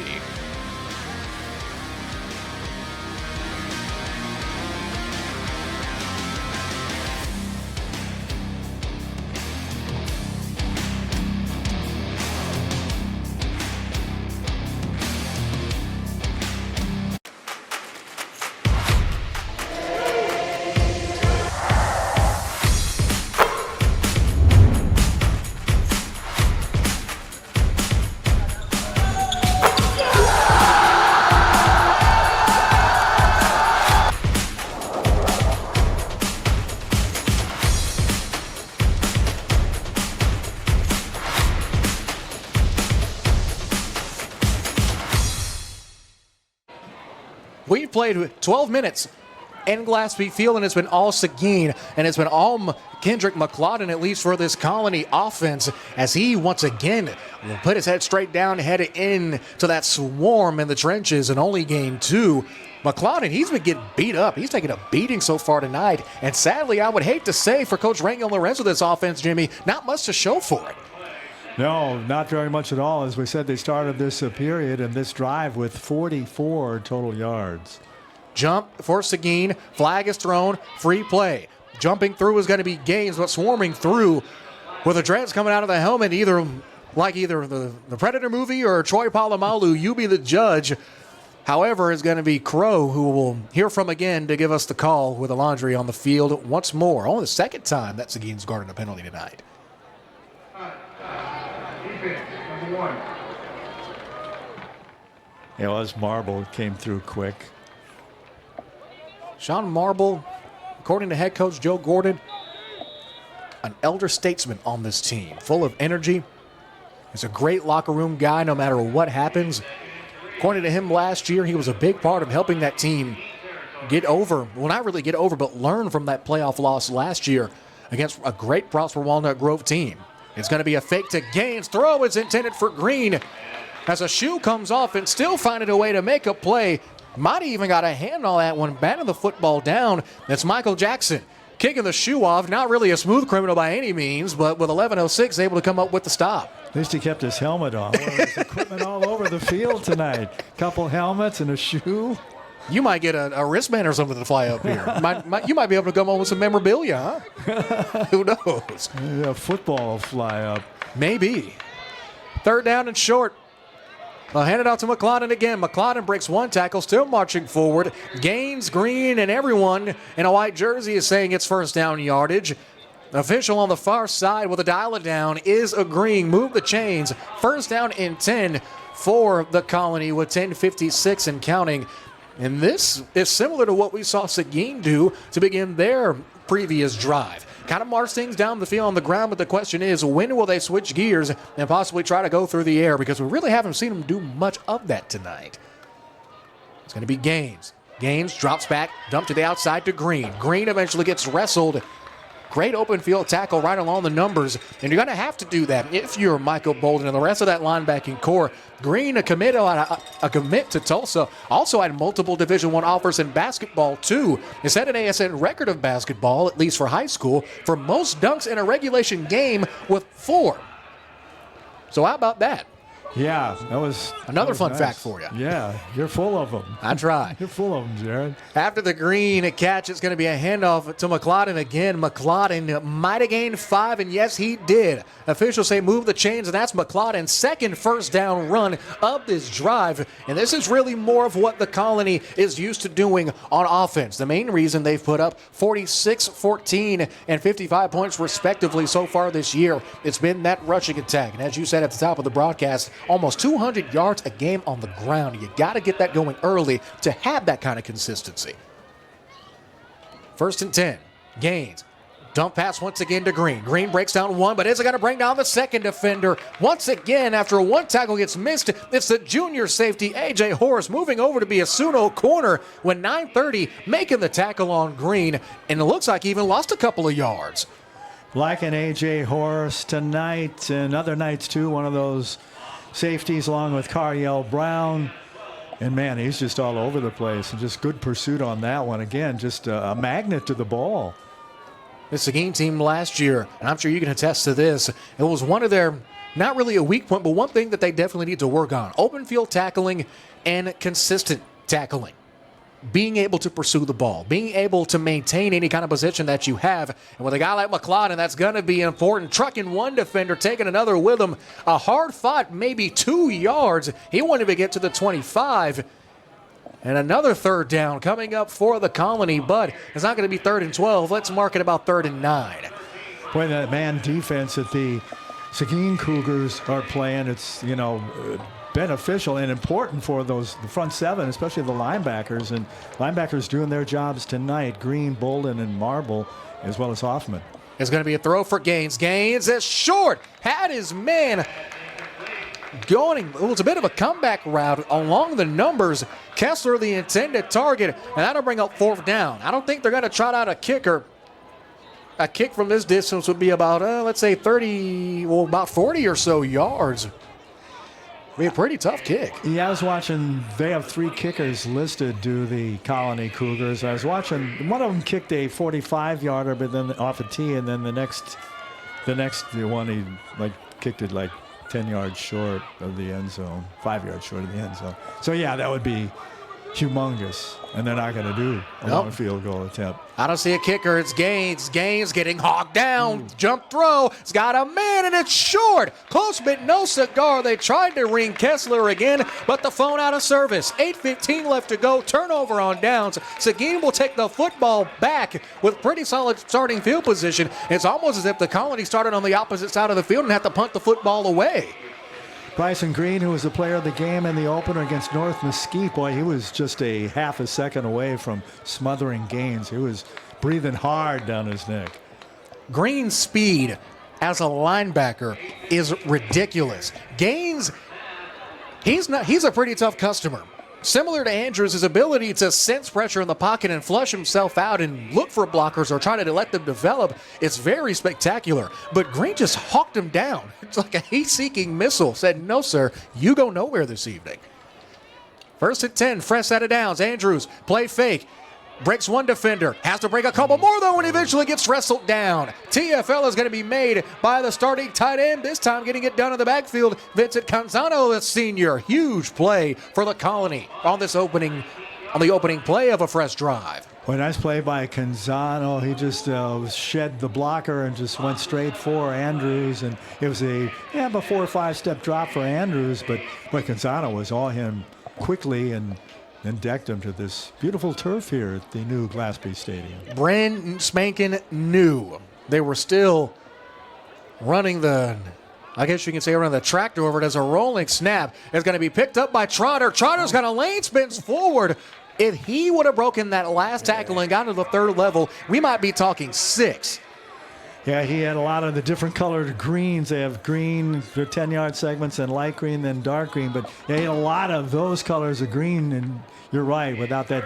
We've played 12 minutes in Glassby Field, and it's been all Seguin, and it's been all Kendrick McLaughlin, at least for this Colony offense, as he once again will put his head straight down, headed in to that swarm in the trenches, and only gained 2. McLaughlin, he's been getting beat up. He's taken a beating so far tonight, and sadly, I would hate to say for Coach Rangel Lorenzo, this offense, Jimmy, not much to show for it. No, not very much at all. As we said, they started this period and this drive with 44 total yards. Jump for Seguin. Flag is thrown. Free play. Jumping through is going to be Gaines, but swarming through with the dreads coming out of the helmet, either the Predator movie or Troy Polamalu. You be the judge. However, it's going to be Crow who will hear from again to give us the call with Alondre on the field once more. Only the second time that Seguin's guarded a penalty tonight. It was Marble, came through quick. Sean Marble, according to head coach Joe Gordon, an elder statesman on this team, full of energy. He's a great locker room guy no matter what happens. According to him last year, he was a big part of helping that team get over, well, not really get over, but learn from that playoff loss last year against a great Prosper Walnut Grove team. It's going to be a fake to Gaines. Throw is intended for Green as a shoe comes off and still finding a way to make a play. Might have even got a hand on that one, batting the football down. That's Michael Jackson kicking the shoe off. Not really a smooth criminal by any means, but with 11:06 able to come up with the stop. At least he kept his helmet on. Well, there's equipment all over the field tonight. Couple helmets and a shoe. You might get a wristband or something to fly up here. You might be able to come home with some memorabilia, huh? Who knows? A football will fly up. Maybe. Third down and short. I'll hand it out to McLaughlin again. McLaughlin breaks one tackle, still marching forward. Gaines, Green, and everyone in a white jersey is saying it's first down yardage. Official on the far side with a dial it down is agreeing. Move the chains. First down and 10 for the Colony with 10:56 and counting. And this is similar to what we saw Seguin do to begin their previous drive. Kind of march things down the field on the ground, but the question is, when will they switch gears and possibly try to go through the air? Because we really haven't seen them do much of that tonight. It's going to be Gaines. Gaines drops back, dumped to the outside to Green. Green eventually gets wrestled. Great open field tackle right along the numbers. And you're going to have to do that if you're Michael Bolden and the rest of that linebacking core. Green, a commit to Tulsa, also had multiple Division I offers in basketball, too. He set an ASN record of basketball, at least for high school, for most dunks in a regulation game with 4. So how about that? Yeah, that was Another fun nice. fact for you. Yeah, you're full of them. I try. You're full of them, Jared. After the green catch, it's going to be a handoff to McLaughlin again. McLaughlin might have gained 5, and yes, he did. Officials say move the chains, and that's McLaughlin's second first down run of this drive. And this is really more of what the Colony is used to doing on offense. The main reason they've put up 46, 14, and 55 points respectively so far this year, it's been that rushing attack. And as you said at the top of the broadcast, almost 200 yards a game on the ground. You got to get that going early to have that kind of consistency. 1st and 10. Gaines. Dump pass once again to Green. Green breaks down one, but isn't going to bring down the second defender. Once again, after one tackle gets missed, it's the junior safety, A.J. Horace, moving over to be a Suno corner when 9:30 making the tackle on Green, and it looks like he even lost a couple of yards. Like an A.J. Horace tonight and other nights too, one of those safeties along with Cariel Brown. And, man, he's just all over the place. And just good pursuit on that one. Again, just a magnet to the ball. The Seguin team last year, and I'm sure you can attest to this, it was one of their, not really a weak point, but one thing that they definitely need to work on. Open field tackling and consistent tackling. Being able to pursue the ball, being able to maintain any kind of position that you have. And with a guy like McLaughlin, that's going to be important. Trucking one defender, taking another with him. A hard fought, maybe 2 yards. He wanted to get to the 25. And another third down coming up for the Colony, but it's not going to be 3rd and 12. Let's mark it about 3rd and 9. Boy, that man defense that the Seguin Cougars are playing, it's, beneficial and important for the front seven, especially the linebackers. And linebackers doing their jobs tonight. Green, Bolden, and Marble, as well as Hoffman. It's going to be a throw for Gaines. Gaines is short. Had his man going. It was a bit of a comeback route along the numbers. Kessler, the intended target, and that'll bring up 4th down. I don't think they're going to trot out a kicker. A kick from this distance would be about, let's say, about 40 or so yards. Be a pretty tough kick. Yeah, I was watching. They have 3 kickers listed, do the Colony Cougars. I was watching. One of them kicked a 45-yarder, but then off a tee, and then the next one he kicked it 10 yards short of the end zone, 5 yards short of the end zone. So yeah, that would be humongous, and they're not going to do a long field goal attempt. I don't see a kicker. It's Gaines. Gaines getting hogged down. Jump throw. It's got a man, and it's short. Close, but no cigar. They tried to ring Kessler again, but the phone out of service. 8:15 left to go. Turnover on downs. Seguin will take the football back with pretty solid starting field position. It's almost as if the Colony started on the opposite side of the field and had to punt the football away. Bryson Green, who was the player of the game in the opener against North Mesquite, boy, he was just a half a second away from smothering Gaines. He was breathing hard down his neck. Green's speed as a linebacker is ridiculous. Gaines, he's a pretty tough customer. Similar to Andrews, his ability to sense pressure in the pocket and flush himself out and look for blockers or try to let them develop is very spectacular. But Green just hawked him down. It's like a heat-seeking missile. Said, no, sir, you go nowhere this evening. 1st and 10, fresh set of downs. Andrews, play fake. Breaks one defender. Has to break a couple more, though, and eventually gets wrestled down. TFL is going to be made by the starting tight end, this time getting it done in the backfield. Vincent Canzano, the senior. Huge play for the Colony on the opening play of a fresh drive. Well, nice play by Canzano. He just shed the blocker and just went straight for Andrews. And it was a 4 or 5 step drop for Andrews, but Canzano was all him quickly and decked him to this beautiful turf here at the new Glaspie Stadium. Brand spanking new. They were still running the tractor over it as a rolling snap. It's going to be picked up by Trotter. Trotter's got a lane, spins forward. If he would have broken that last tackle and got to the 3rd level, we might be talking 6. Yeah, he had a lot of the different colored greens. They have green for 10-yard segments and light green, then dark green. But he had a lot of those colors of green, and you're right, without that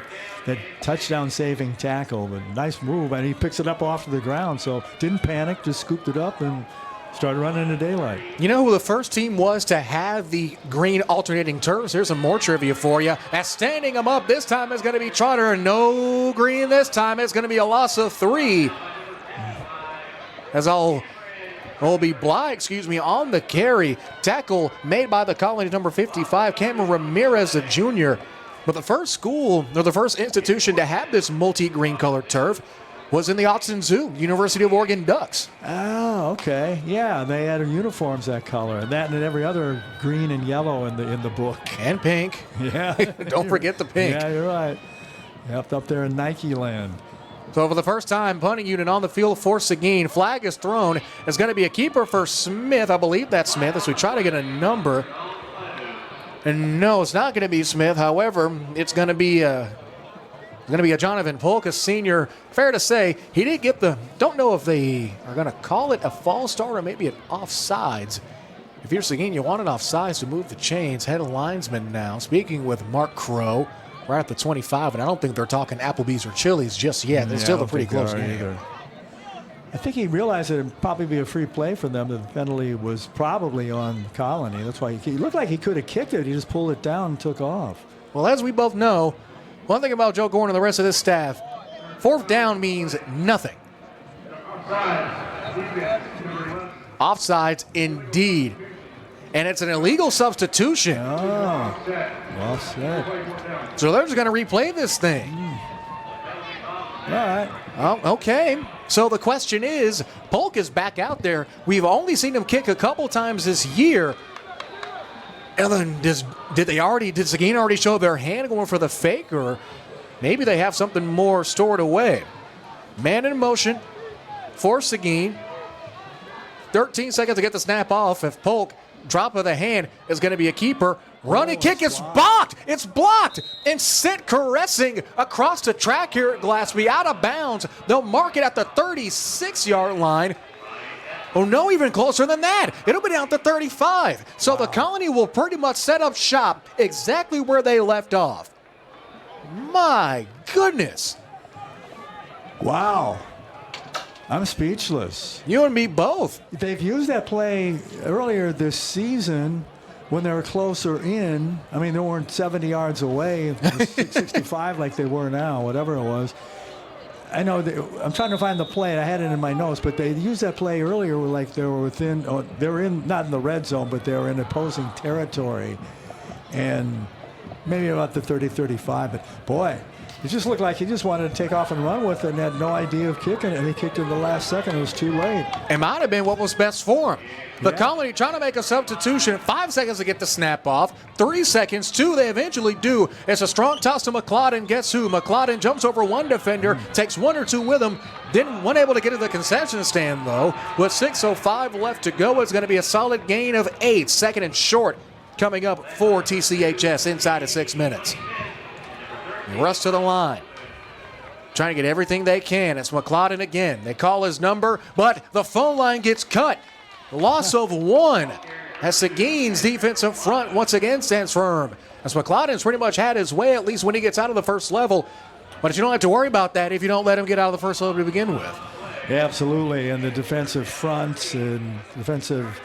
touchdown-saving tackle. But nice move, and he picks it up off the ground. So didn't panic, just scooped it up and started running into daylight. You know who the first team was to have the green alternating turfs? Here's some more trivia for you. As standing them up this time is going to be Trotter. No green this time. It's going to be a loss of 3. As I'll will be Bly, on the carry. Tackle made by the Colony number 55, Cameron Ramirez, a junior. But the first institution to have this multi-green colored turf was in the Autzen Zoo, University of Oregon Ducks. Oh, okay. Yeah, they had uniforms that color, and that and every other green and yellow in the book. And pink. Yeah. Don't forget the pink. Yeah, you're right. Up there in Nike land. So for the first time, punting unit on the field for Seguin. Flag is thrown. It's going to be a keeper for Smith. I believe that's Smith as we try to get a number. And no, it's not going to be Smith. However, it's going to be a Jonathan Polk, a senior. Fair to say, he didn't get don't know if they are going to call it a false start or maybe an offsides. If you're Seguin, you want an offsides to move the chains. Head linesman now, speaking with Mark Crow, right at the 25, and I don't think they're talking Applebee's or Chili's just yet. It's still a pretty close game. Either. I think he realized that it would probably be a free play for them. The penalty was probably on Colony. That's why he looked like he could have kicked it. He just pulled it down and took off. Well, as we both know, one thing about Joe Gordon and the rest of this staff, fourth down means nothing. Offsides, indeed. And it's an illegal substitution. Oh, well said. So they're just going to replay this thing. All right. Oh, okay. So the question is, Polk is back out there. We've only seen him kick a couple times this year. And then did Seguin already show their hand going for the fake, or maybe they have something more stored away? Man in motion for Seguin. 13 seconds to get the snap off. If Polk, drop of the hand, is going to be a keeper. Running kick is blocked. It's blocked and sent caressing across the track here at Glassby, out of bounds. They'll mark it at the 36-yard line. Oh, no, even closer than that. It'll be down to 35. So the Colony will pretty much set up shop exactly where they left off. My goodness. Wow. I'm speechless. You and me both. They've used that play earlier this season when they were closer in. I mean, they weren't 70 yards away, 65 like they were now, whatever it was. I know I'm trying to find the play. I had it in my notes, but they used that play earlier like they were not in the red zone, but they were in opposing territory. And maybe about the 30-35. But boy, it just looked like he just wanted to take off and run with it and had no idea of kicking it. And he kicked it in the last second. It was too late. It might have been what was best for him. The Colony trying to make a substitution. 5 seconds to get the snap off. 3 seconds. 2 they eventually do. It's a strong toss to McLeod. Guess who? McLeod jumps over one defender, takes 1 or 2 with him. Then unable to get to the concession stand, though. With 6:05 left to go, it's going to be a solid gain of 8. Second and short coming up for TCHS inside of 6 minutes. Rush to the line. Trying to get everything they can. It's McLeod again. They call his number, but the phone line gets cut. Loss of 1 as Seguin's defensive front once again stands firm. As McLeod's pretty much had his way, at least when he gets out of the first level. But you don't have to worry about that if you don't let him get out of the first level to begin with. Yeah, absolutely. And the defensive front and defensive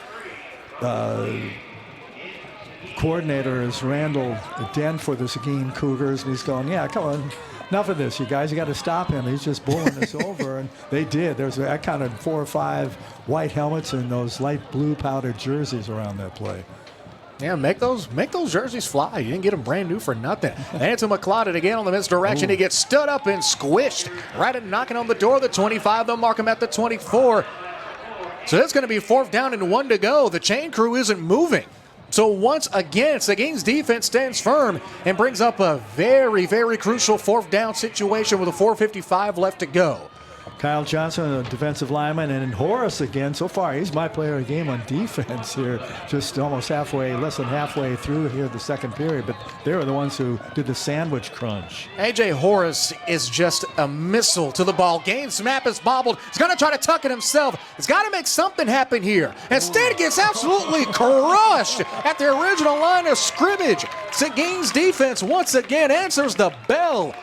coordinator is Randall Dent for the Seguin Cougars. And he's going, yeah, come on. Enough of this, you guys. You got to stop him. He's just bullying us over. And they did. I counted 4 or 5 white helmets and those light blue powdered jerseys around that play. Yeah, make those jerseys fly. You didn't get them brand new for nothing. And to McLeod again on the misdirection. He gets stood up and squished. Right at knocking on the door of the 25. They'll mark him at the 24. So it's going to be 4th down and 1 to go. The chain crew isn't moving. So once again, Seguin's defense stands firm and brings up a very, very crucial 4th down situation with a 4:55 left to go. Kyle Johnson, a defensive lineman, and Horace again. So far, he's my player of the game on defense here. Just almost less than halfway through here the second period. But they were the ones who did the sandwich crunch. A.J. Horace is just a missile to the ball. Game snap is bobbled. He's going to try to tuck it himself. He's got to make something happen here. Instead, gets absolutely crushed at the original line of scrimmage. Seguin's defense once again answers the bell.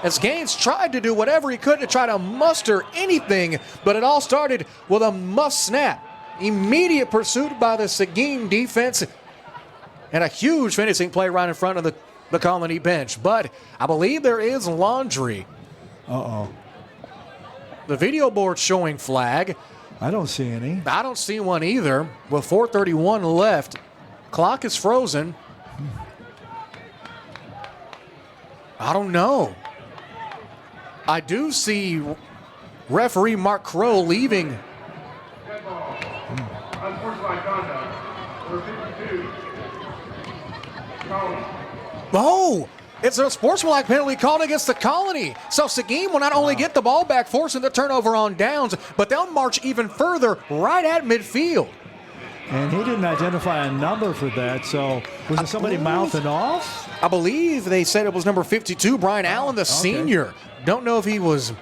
As Gaines tried to do whatever he could to try to muster anything, but it all started with a must snap. Immediate pursuit by the Seguin defense and a huge finishing play right in front of the Colony bench. But I believe there is laundry. Uh-oh. The video board showing flag. I don't see any. I don't see one either. With 4:31 left, clock is frozen. I don't know. I do see referee Mark Crow leaving. Oh, it's a sportsmanlike penalty called against the Colony. So Seguin will not only get the ball back, forcing the turnover on downs, but they'll march even further right at midfield. And he didn't identify a number for that, so was it somebody mouthing off? I believe they said it was number 52, Brian Allen, the senior. Don't know if he was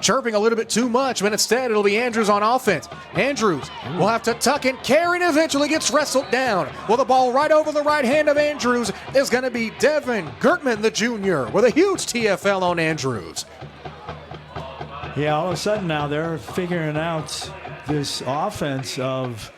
chirping a little bit too much, but instead it'll be Andrews on offense. Andrews will have to tuck and carry and eventually gets wrestled down. Well, the ball right over the right hand of Andrews is going to be Devin Gertman, the junior, with a huge TFL on Andrews. Yeah, all of a sudden now they're figuring out this offense of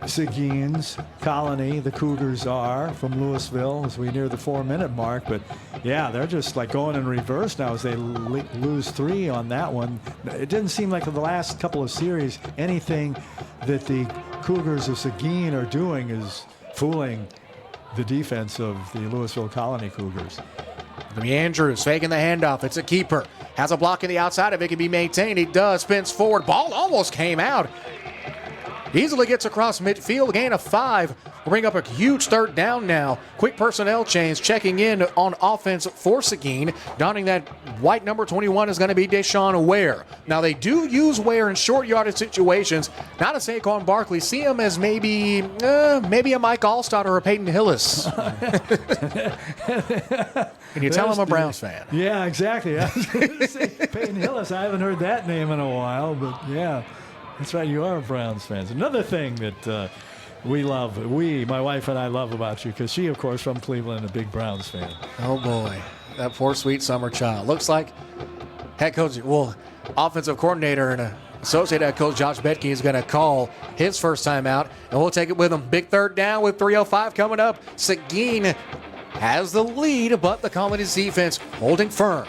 Seguin's Colony. The Cougars are from Lewisville as we near the 4-minute mark. But yeah, they're just like going in reverse now as they lose 3 on that one. It didn't seem like in the last couple of series anything that the Cougars of Seguin are doing is fooling the defense of the Lewisville Colony Cougars. Andrews faking the handoff. It's a keeper. Has a block in the outside. If it can be maintained, he does. Spins forward. Ball almost came out. Easily gets across midfield. Gain of 5. We'll bring up a huge third down now. Quick personnel change. Checking in on offense for Seguin. Donning that white number 21 is going to be Deshaun Ware. Now, they do use Ware in short yardage situations. Not a Saquon Barkley. See him as maybe a Mike Allstott or a Peyton Hillis. Can you tell I'm a Browns fan? Yeah, exactly. I was going to say Peyton Hillis. I haven't heard that name in a while, but yeah. That's right, you are Browns fans. Another thing that my wife and I love about you, because she, of course, from Cleveland, a big Browns fan. Oh, boy. That poor, sweet summer child. Looks like offensive coordinator and associate head coach Josh Betke is going to call his first time out, and we'll take it with him. Big third down with 3:05 coming up. Seguin has the lead, but the Colony's defense holding firm.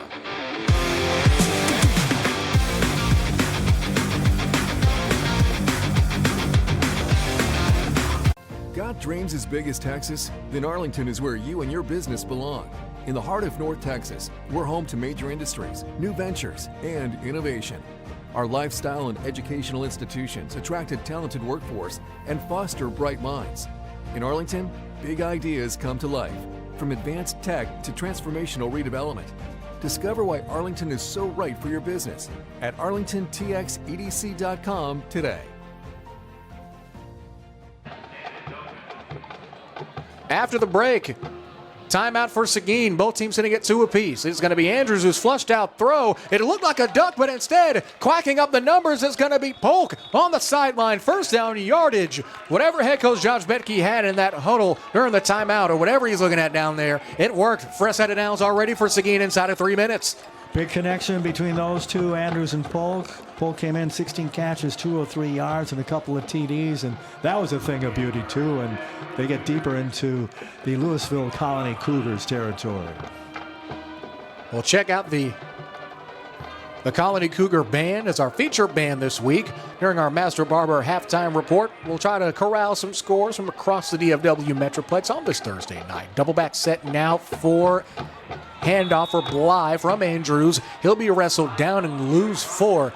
Got dreams as big as Texas? Then Arlington is where you and your business belong. In the heart of North Texas, we're home to major industries, new ventures, and innovation. Our lifestyle and educational institutions attract a talented workforce and foster bright minds. In Arlington, big ideas come to life, from advanced tech to transformational redevelopment. Discover why Arlington is so right for your business at arlingtontxedc.com today. After the break, timeout for Seguin. Both teams sitting at 2 apiece. It's going to be Andrews who's flushed out throw. It looked like a duck, but instead, quacking up the numbers is going to be Polk on the sideline. First down yardage. Whatever head coach Josh Betke had in that huddle during the timeout or whatever he's looking at down there, it worked. Fresh set of downs already for Seguin inside of 3 minutes. Big connection between those two, Andrews and Polk. Polk came in 16 catches, 203 yards, and a couple of TDs, and that was a thing of beauty, too. And they get deeper into the Lewisville Colony Cougars territory. We'll check out the Colony Cougar Band as our feature band this week. During our Master Barber halftime report, we'll try to corral some scores from across the DFW Metroplex on this Thursday night. Double back set now for handoff for Bly from Andrews. He'll be wrestled down and lose 4.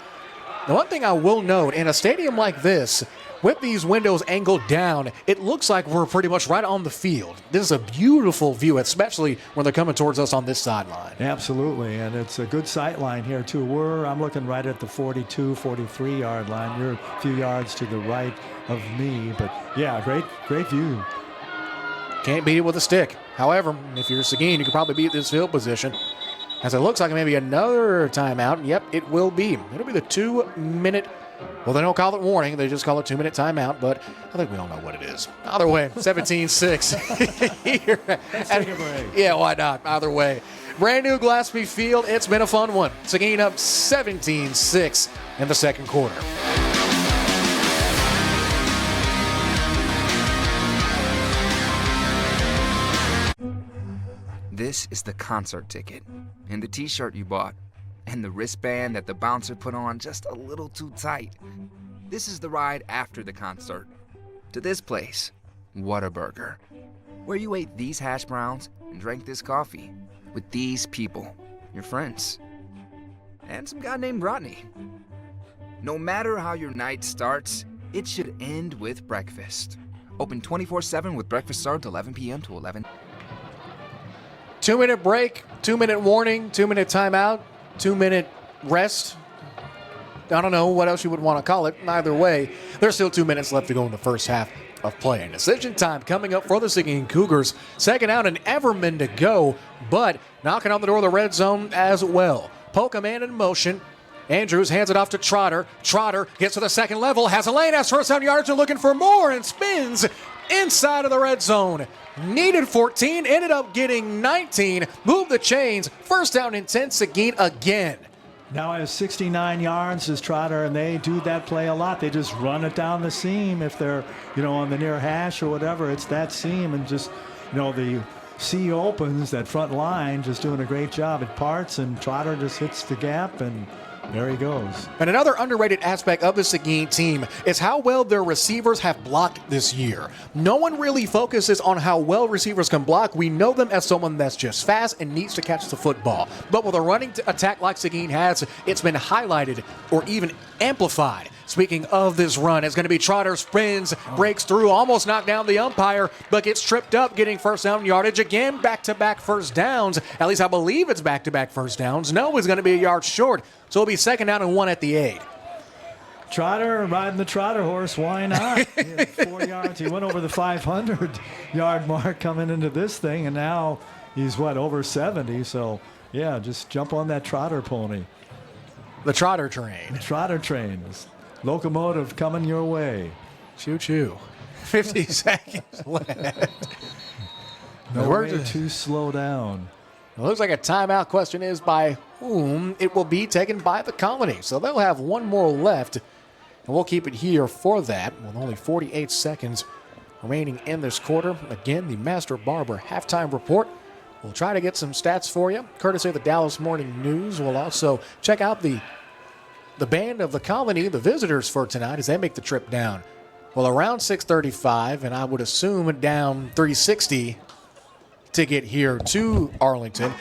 The one thing I will note, in a stadium like this, with these windows angled down, it looks like we're pretty much right on the field. This is a beautiful view, especially when they're coming towards us on this sideline. Absolutely, and it's a good sight line here, too. I'm looking right at the 42, 43-yard line. You're a few yards to the right of me, but yeah, great view. Can't beat it with a stick. However, if you're Seguin, you could probably beat this field position. As it looks like maybe another timeout. Yep, it will be. It'll be the 2-minute. Well, they don't call it warning. They just call it 2-minute timeout, but I think we all know what it is. Either way, 17-6 here. Let's take a break. Yeah, why not? Either way. Brand new Glaspie Field. It's been a fun one. Seguin up 17-6 in the second quarter. This is the concert ticket, and the t-shirt you bought, and the wristband that the bouncer put on just a little too tight. This is the ride after the concert. To this place, Whataburger, where you ate these hash browns and drank this coffee with these people, your friends, and some guy named Rodney. No matter how your night starts, it should end with breakfast. Open 24/7 with breakfast served 11 p.m. to 11. 2-minute break, 2-minute warning, 2-minute timeout, 2-minute rest. I don't know what else you would want to call it. Either way, there's still 2 minutes left to go in the first half of play. And decision time coming up for the Seguin Cougars. Second out and Everman to go, but knocking on the door of the red zone as well. Polka man in motion. Andrews hands it off to Trotter. Trotter gets to the second level, has a lane, has first down yards, and looking for more, and spins inside of the red zone. Needed 14, ended up getting 19. Moved the chains. First down and 10, Seguin again. Now has 69 yards as Trotter, and they do that play a lot. They just run it down the seam if they're, on the near hash or whatever. It's that seam, and just, the C opens, that front line, just doing a great job. It parts, and Trotter just hits the gap, and there he goes. And another underrated aspect of the Seguin team is how well their receivers have blocked this year. No one really focuses on how well receivers can block. We know them as someone that's just fast and needs to catch the football. But with a running attack like Seguin has, it's been highlighted or even amplified. Speaking of this run, it's going to be Trotter spins, breaks through, almost knocked down the umpire, but gets tripped up, getting first down yardage. Again, back-to-back first downs. At least I believe it's back-to-back first downs. No, it's going to be a yard short. So it'll be second down and 1 at the 8. Trotter riding the Trotter horse. Why not? He had 4 yards. He went over the 500-yard mark coming into this thing, and now he's, over 70. So, yeah, just jump on that Trotter pony. The Trotter train. The Trotter train. Locomotive coming your way. Choo-choo. 50 seconds left. No way to slow down. It looks like a timeout. Question is by whom. It will be taken by the Colony. So they'll have one more left. And we'll keep it here for that with only 48 seconds remaining in this quarter. Again, the Master Barber halftime report. We'll try to get some stats for you, courtesy of the Dallas Morning News. We'll also check out the band of the Colony, the visitors for tonight, as they make the trip down. Well, around 6:35, and I would assume down 360 to get here to Arlington.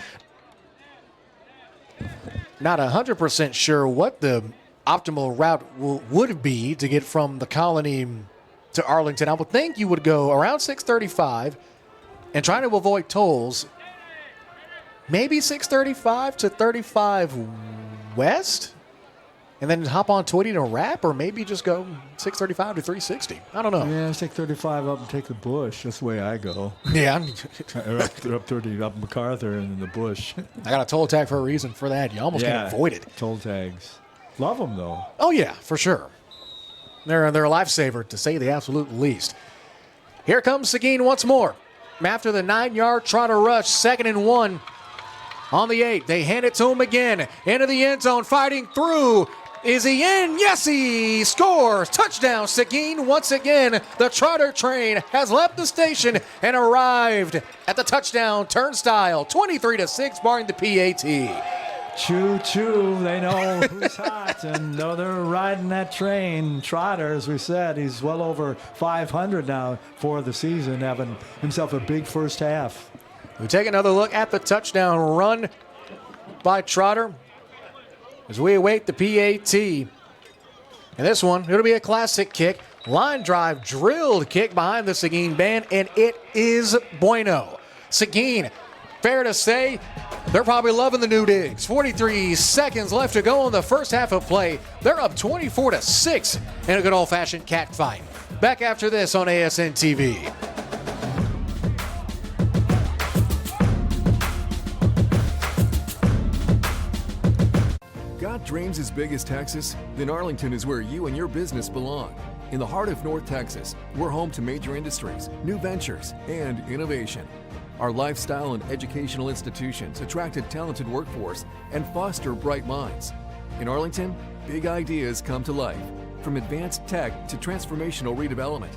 Not 100% sure what the optimal route would be to get from the Colony to Arlington. I would think you would go around 6:35 and try to avoid tolls. Maybe 6:35 to 35 west, and then hop on Twitty to wrap, or maybe just go 6:35 to 360. I don't know. Yeah, let's take 35 up and take the bush. That's the way I go. Yeah. up 30 up MacArthur and then the bush. I got a toll tag for a reason for that. You almost can't avoid it. Toll tags. Love them, though. Oh, yeah, for sure. They're a lifesaver, to say the absolute least. Here comes Seguin once more. After the 9-yard Trotter rush, 2nd and 1 on the 8. They hand it to him again. Into the end zone, fighting through. Is he in? Yes, he scores. Touchdown, Seguin. Once again, the Trotter train has left the station and arrived at the touchdown turnstile. 23-6, barring the PAT. Choo-choo. They know who's hot, and they're riding that train. Trotter, as we said, he's well over 500 now for the season, having himself a big first half. We take another look at the touchdown run by Trotter as we await the PAT. And this one, it'll be a classic kick. Line drive, drilled kick behind the Seguin band, and it is bueno. Seguin, fair to say, they're probably loving the new digs. 43 seconds left to go in the first half of play. They're up 24-6 in a good old-fashioned cat fight. Back after this on ASN TV. Got dreams as big as Texas? Then Arlington is where you and your business belong. In the heart of North Texas, we're home to major industries, new ventures, and innovation. Our lifestyle and educational institutions attract a talented workforce and foster bright minds. In Arlington, big ideas come to life, from advanced tech to transformational redevelopment.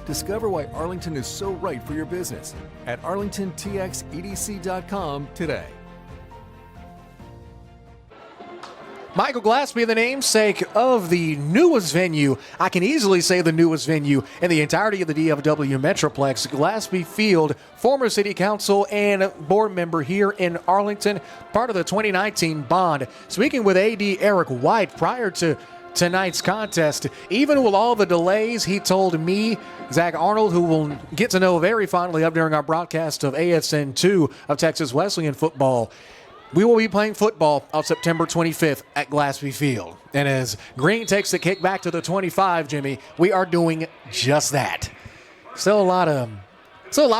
Discover why Arlington is so right for your business at arlingtontxedc.com today. Michael Glassby, the namesake of the newest venue. I can easily say the newest venue in the entirety of the DFW Metroplex. Glassby Field, former city council and board member here in Arlington, part of the 2019 bond. Speaking with AD Eric White prior to tonight's contest, even with all the delays, he told me, Zach Arnold, who we'll get to know very fondly up during our broadcast of ASN2 of Texas Wesleyan football, we will be playing football on September 25th at Glassby Field. And as Green takes the kick back to the 25, Jimmy, we are doing just that. Still a lot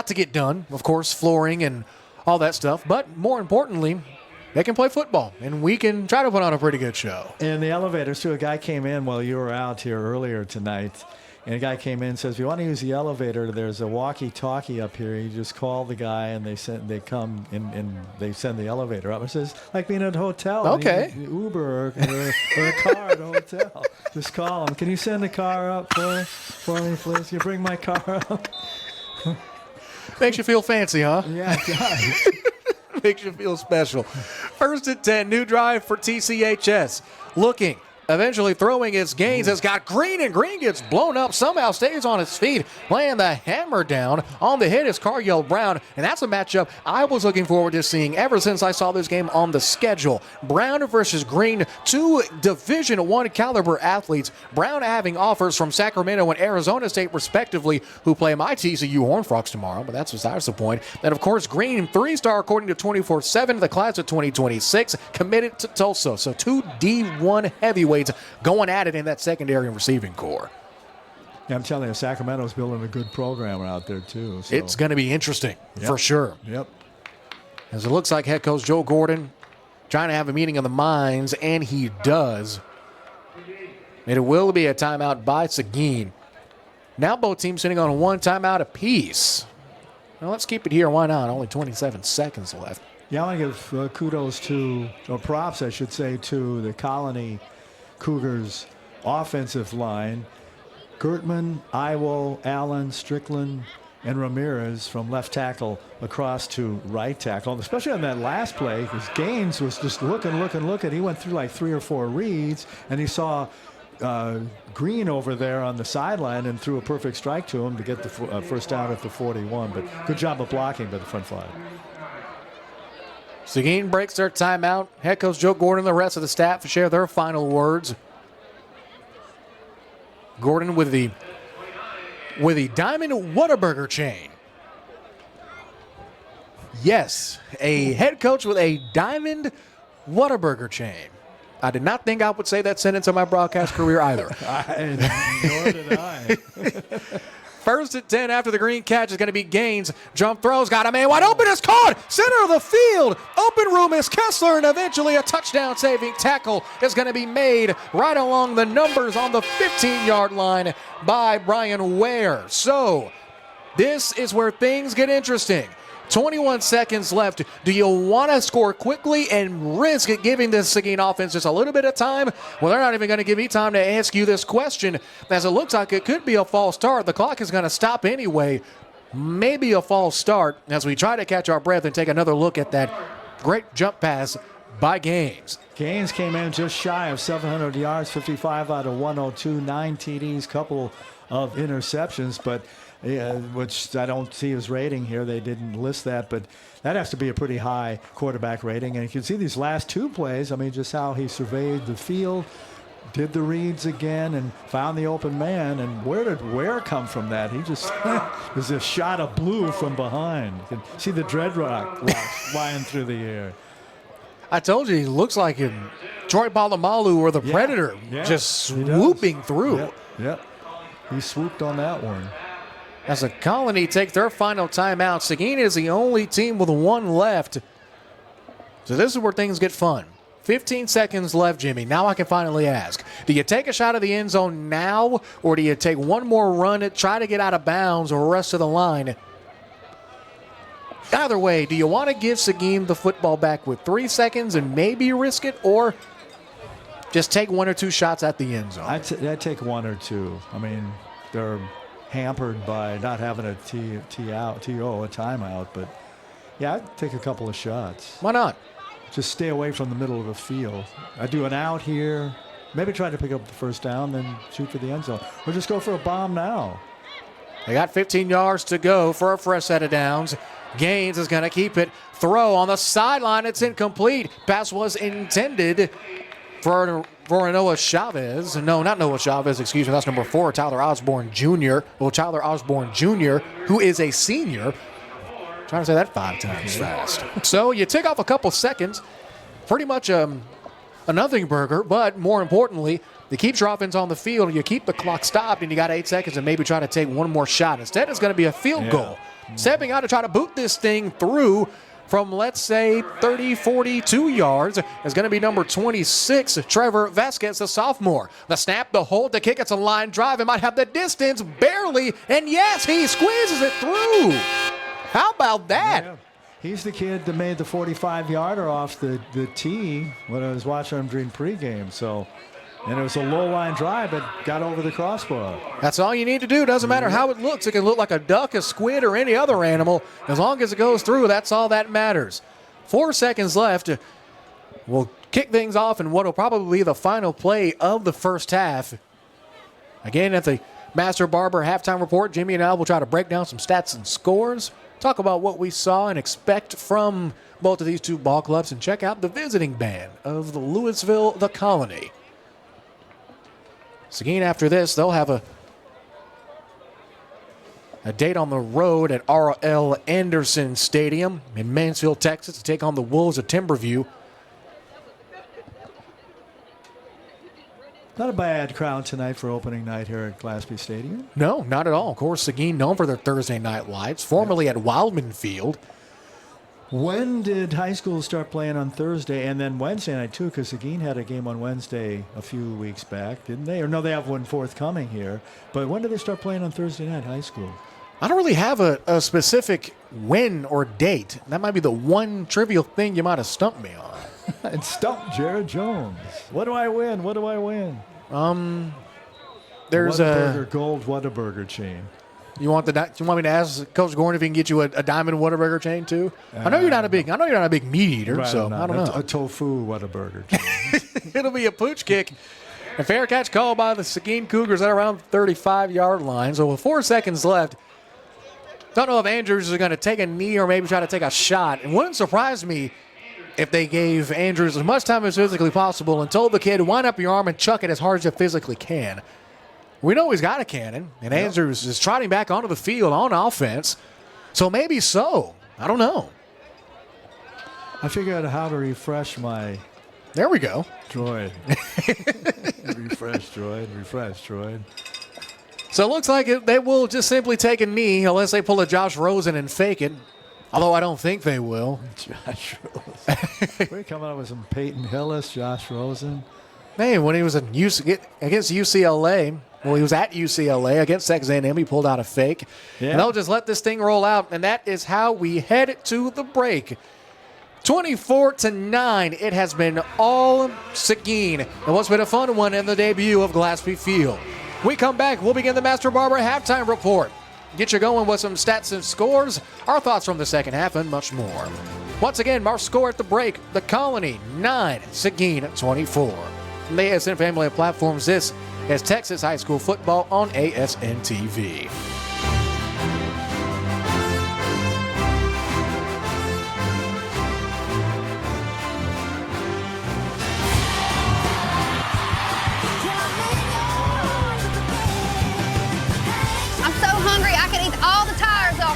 to get done, of course, flooring and all that stuff. But more importantly, they can play football, and we can try to put on a pretty good show. In the elevators, too, a guy came in while you were out here earlier tonight. And a guy came in and says, if you want to use the elevator, there's a walkie-talkie up here. You just call the guy, and they come and they send the elevator up. It says, like being at a hotel. Okay. Uber or a car at a hotel. Just call them. Can you send the car up for me, please? Can you bring my car up? Makes you feel fancy, huh? Yeah, it does. Makes you feel special. First and 10, new drive for TCHS. Looking, eventually throwing its gains, has got Green, and Green gets blown up, somehow stays on his feet, laying the hammer down. On the hit is Caryell Brown, and that's a matchup I was looking forward to seeing ever since I saw this game on the schedule. Brown versus Green, two Division I caliber athletes. Brown having offers from Sacramento and Arizona State respectively, who play my TCU Horned Frogs tomorrow, but that's besides the point. And of course, Green, 3-star according to 24/7, the class of 2026, committed to Tulsa. So two D1 heavyweights going at it in that secondary and receiving core. Yeah, I'm telling you, Sacramento's building a good program out there, too. So. It's going to be interesting, for sure. Yep. As it looks like head coach Joe Gordon trying to have a meeting of the minds, and he does. And it will be a timeout by Seguin. Now both teams sitting on one timeout apiece. Well, let's keep it here. Why not? Only 27 seconds left. Yeah, I want to give kudos to, or props, I should say, to the Colony Cougars offensive line. Gertman, Iwo, Allen, Strickland, and Ramirez from left tackle across to right tackle. Especially on that last play, because Gaines was just looking. He went through like 3 or 4 reads, and he saw Green over there on the sideline and threw a perfect strike to him to get the first down at the 41. But good job of blocking by the front five. Seguin breaks their timeout. Head coach Joe Gordon and the rest of the staff share their final words. Gordon with the Diamond Whataburger chain. Yes, a head coach with a Diamond Whataburger chain. I did not think I would say that sentence in my broadcast career either. Nor did I. First and 10 after the Green catch is going to be Gaines. Jump throws, got a man wide open, is caught. Center of the field. Open room is Kessler, and eventually a touchdown saving tackle is going to be made right along the numbers on the 15-yard line by Brian Ware. So this is where things get interesting. 21 seconds left. Do you want to score quickly and risk giving this Seguin offense just a little bit of time? Well, they're not even going to give me time to ask you this question, as it looks like it could be a false start. The clock is going to stop anyway. Maybe a false start as we try to catch our breath and take another look at that great jump pass by Gaines. Gaines came in just shy of 700 yards, 55 out of 102, 9 TDs, couple of interceptions, but which I don't see his rating here. They didn't list that, but that has to be a pretty high quarterback rating. And you can see these last 2 plays, I mean, just how he surveyed the field, did the reads again, and found the open man. And where did Ware come from that? He just, there's a shot of blue from behind. You can see the dreadlock flying through the air. I told you, he looks like him. Troy Polamalu or the Predator, just swooping through. Yep. He swooped on that one. As the Colony takes their final timeout, Seguin is the only team with 1 left. So this is where things get fun. 15 seconds left, Jimmy. Now I can finally ask. Do you take a shot at the end zone now, or do you take one more run and try to get out of bounds or rest of the line? Either way, do you want to give Seguin the football back with 3 seconds and maybe risk it, or just take 1 or 2 shots at the end zone? I'd take 1 or 2. I mean, they're hampered by not having a timeout, but yeah, I'd take a couple of shots. Why not? just stay away from the middle of the field. I do an out here, maybe try to pick up the first down, then shoot for the end zone. Or just go for a bomb now. They got 15 yards to go for a fresh set of downs. Gaines is going to keep it. Throw on the sideline. It's incomplete. Pass was intended for Noah Chavez. No, not Noah Chavez. Excuse me. That's number 4, Tyler Osborne Jr. Well, Tyler Osborne Jr., who is a senior. Trying to say that 5 times fast. So you take off a couple seconds. Pretty much a nothing burger, but more importantly, you keep your offense on the field, you keep the clock stopped, and you got 8 seconds and maybe try to take one more shot. Instead, it's going to be a field goal. Stepping out to try to boot this thing through from, let's say, 30, 42 yards is going to be number 26, Trevor Vasquez, the sophomore. The snap, the hold, the kick, it's a line drive. It might have the distance, barely, and yes, he squeezes it through. How about that? Yeah. He's the kid that made the 45-yarder off the tee when I was watching him during pregame. And it was a low-line drive that got over the crossbar. That's all you need to do. Doesn't matter how it looks. It can look like a duck, a squid, or any other animal. As long as it goes through, that's all that matters. 4 seconds left. We'll kick things off in what will probably be the final play of the first half. Again, at the Master Barber halftime report, Jimmy and I will try to break down some stats and scores, talk about what we saw and expect from both of these two ball clubs, and check out the visiting band of the Lewisville-The Colony. Seguin, after this, they'll have a date on the road at R.L. Anderson Stadium in Mansfield, Texas, to take on the Wolves of Timberview. Not a bad crowd tonight for opening night here at Gillespie Stadium. No, not at all. Of course, Seguin known for their Thursday night lights, formerly at Wildman Field. When did high school start playing on Thursday and then Wednesday night too? Because Seguin had a game on Wednesday a few weeks back, didn't they? Or no, they have one forthcoming here. But when did they start playing on Thursday night high school? I don't really have a specific when or date. That might be the one trivial thing you might have stumped me on. And stumped Jared Jones. What do I win? What do I win? There's Whataburger Gold Whataburger chain. You want me to ask Coach Gordon if he can get you a diamond Whataburger chain too? I know you're not a big meat eater, right, so I don't know. A tofu Whataburger chain. It'll be a pooch kick. A fair catch called by the Seguin Cougars at around the 35-yard line. So with 4 seconds left, don't know if Andrews is going to take a knee or maybe try to take a shot. It wouldn't surprise me if they gave Andrews as much time as physically possible and told the kid, wind up your arm and chuck it as hard as you physically can. We know he's got a cannon, and Andrews is trotting back onto the field on offense. So maybe so. I don't know. I figured out how to refresh my... There we go. Droid. Refresh, droid. So it looks like they will just simply take a knee unless they pull a Josh Rosen and fake it. Although I don't think they will. Josh Rosen. We're coming up with some Peyton Hillis, Josh Rosen. Man, when he was against UCLA, well, he was at UCLA against Texas A&M. He pulled out a fake. Yeah. And they'll just let this thing roll out, and that is how we head to the break. 24-9. It has been all Seguin. And what's been a fun one in the debut of Gillespie Field. We come back, we'll begin the Master Barber halftime report. Get you going with some stats and scores, our thoughts from the second half, and much more. Once again, our score at the break, the Colony 9, Seguin 24. From the ASN family of platforms, this is Texas High School football on ASN TV.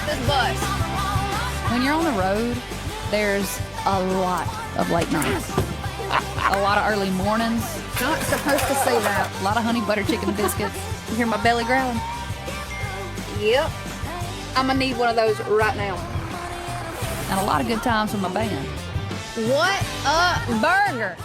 This bus. When you're on the road, there's a lot of late nights. A lot of early mornings. Not supposed to say that. A lot of honey butter chicken biscuits. You hear my belly growling? Yep. I'm gonna need one of those right now. And a lot of good times with my band. What a burger!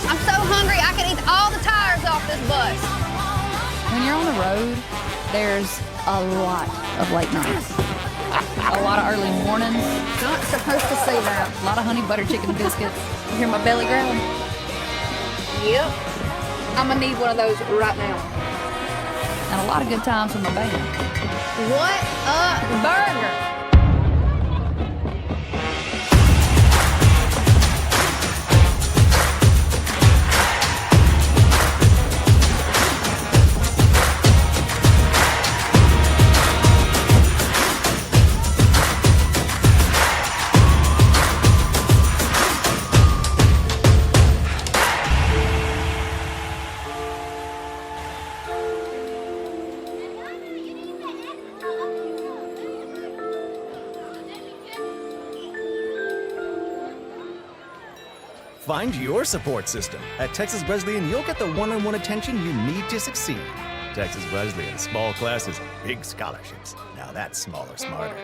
I'm so hungry I could eat all the tires off this bus. When you're on the road, there's a lot of late nights. A lot of early mornings. Not supposed to say that. A lot of honey butter chicken biscuits. You hear my belly growling? Yep. I'm gonna need one of those right now. And a lot of good times with my band. What a burger! Find your support system. At Texas Wesleyan, you'll get the one-on-one attention you need to succeed. Texas Wesleyan, small classes, big scholarships. Now that's smaller, smarter.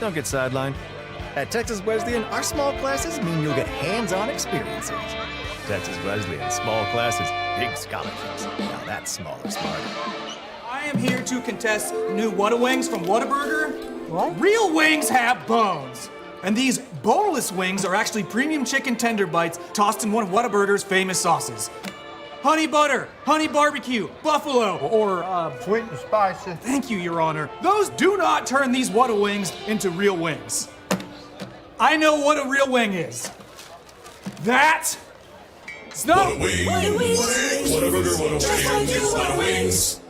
Don't get sidelined. At Texas Wesleyan, our small classes mean you'll get hands-on experiences. Texas Wesleyan, small classes, big scholarships. Now that's smaller, smarter. I am here to contest new Whataburger from Whataburger. What? Real wings have bones. And these boneless wings are actually premium chicken tender bites tossed in one of Whataburger's famous sauces. Honey butter, honey barbecue, buffalo, or sweet and spicy. Thank you, Your Honor. Those do not turn these Whata wings into real wings. I know what a real wing is. That. Snow. Whataburger, Whata wings.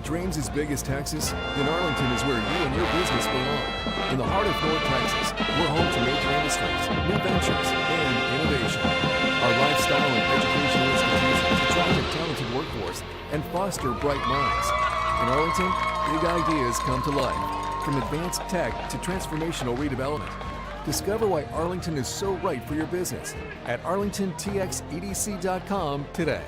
Dreams as big as Texas? Then Arlington is where you and your business belong. In the heart of North Texas, we're home to major industries, new ventures, and innovation. Our lifestyle and educational institutions attract a talented workforce and foster bright minds. In Arlington, big ideas come to life, from advanced tech to transformational redevelopment. Discover why Arlington is so right for your business at arlingtontxedc.com today.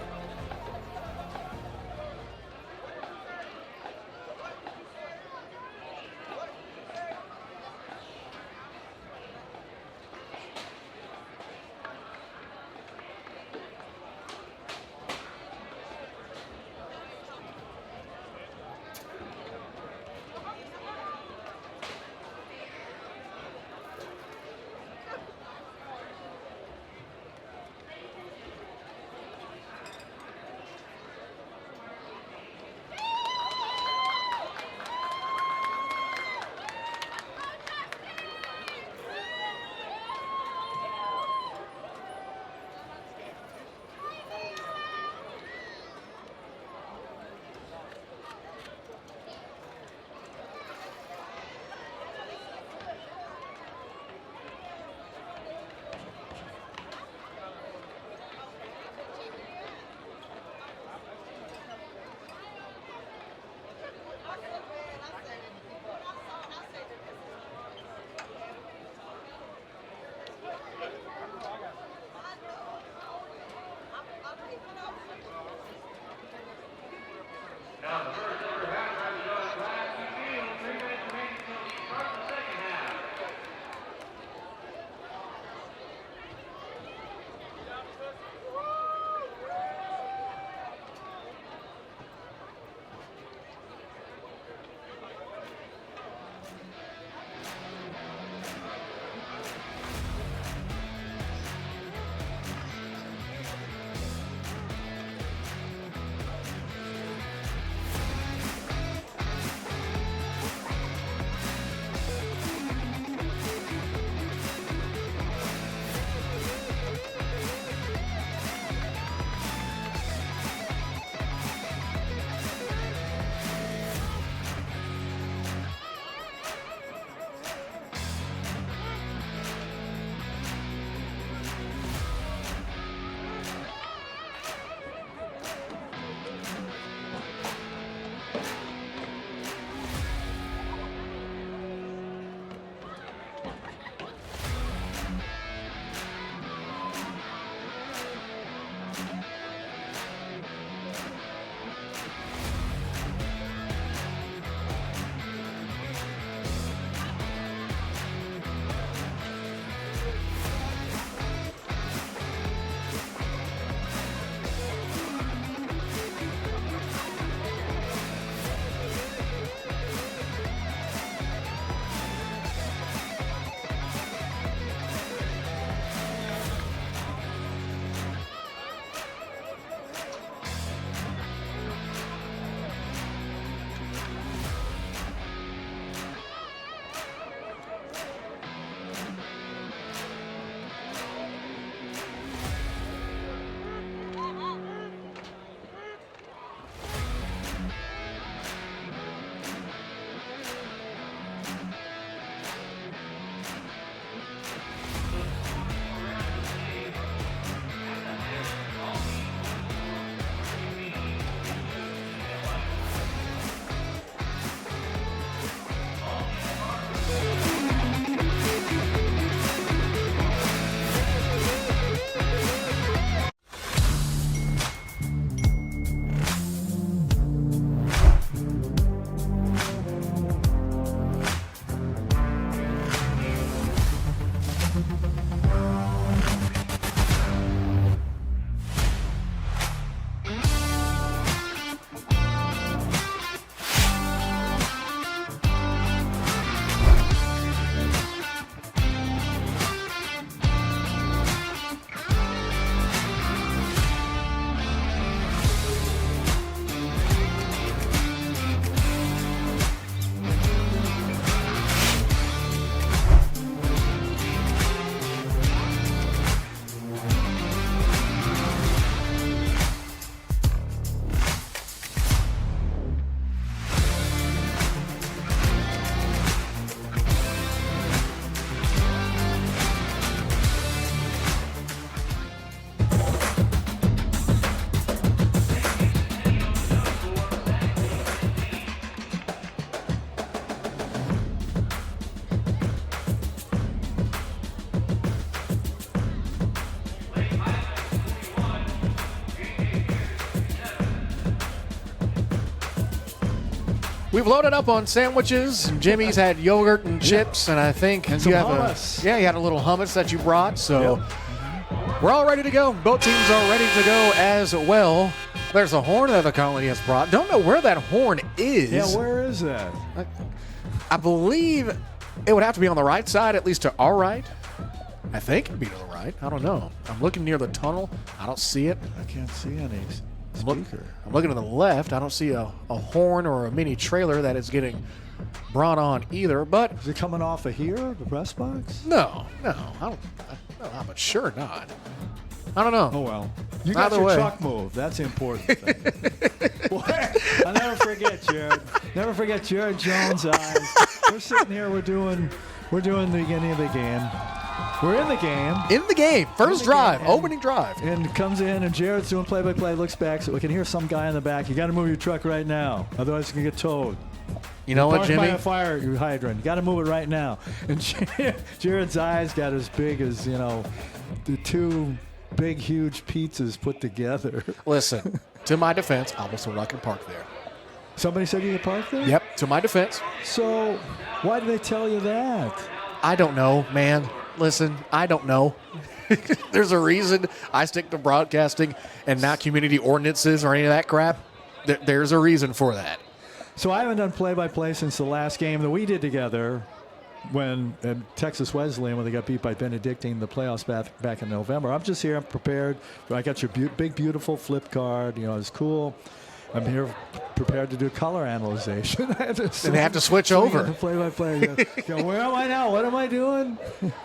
We've loaded up on sandwiches. Jimmy's had yogurt and chips, and I think And you some have hummus. you had a little hummus that you brought. So we're all ready to go. Both teams are ready to go as well. There's a horn that the Colony has brought. Don't know where that horn is. Yeah, where is that? I believe it would have to be on the right side, at least to our right. I think it'd be to the right. I don't know. I'm looking near the tunnel. I don't see it. I can't see any speaker. I'm looking to the left. I don't see a horn or a mini trailer that is getting brought on either. But Is it coming off of here, the press box? no, I'm sure not. I don't know. Oh, well. You got Either your way. truck moved. That's the important thing. Boy, I'll never forget, Jared. Never forget Jared Jones' eyes. We're sitting here. We're doing the beginning of the game. We're in the game. In the game. First drive. game. Opening drive. And comes in, and Jared's doing play-by-play, looks back, so we can hear some guy in the back. You got to move your truck right now, otherwise you can get towed. You know what, Parked by Jimmy? a fire hydrant. You got to move it right now. And Jared's eyes got as big as, the two big, huge pizzas put together. Listen, to my defense, I was told I could park there. Somebody said you could park there? Yep, to my defense. So why did they tell you that? I don't know, man. Listen, I don't know. There's a reason I stick to broadcasting and not community ordinances or any of that crap. There's a reason for that. So I haven't done play-by-play since the last game that we did together when Texas Wesleyan, when they got beat by Benedictine in the playoffs back in November. I'm just here. I'm prepared. I got your big, beautiful flip card. It's cool. I'm here prepared to do color analyzation. And they have to switch over. Play-by-play. Where am I now? What am I doing?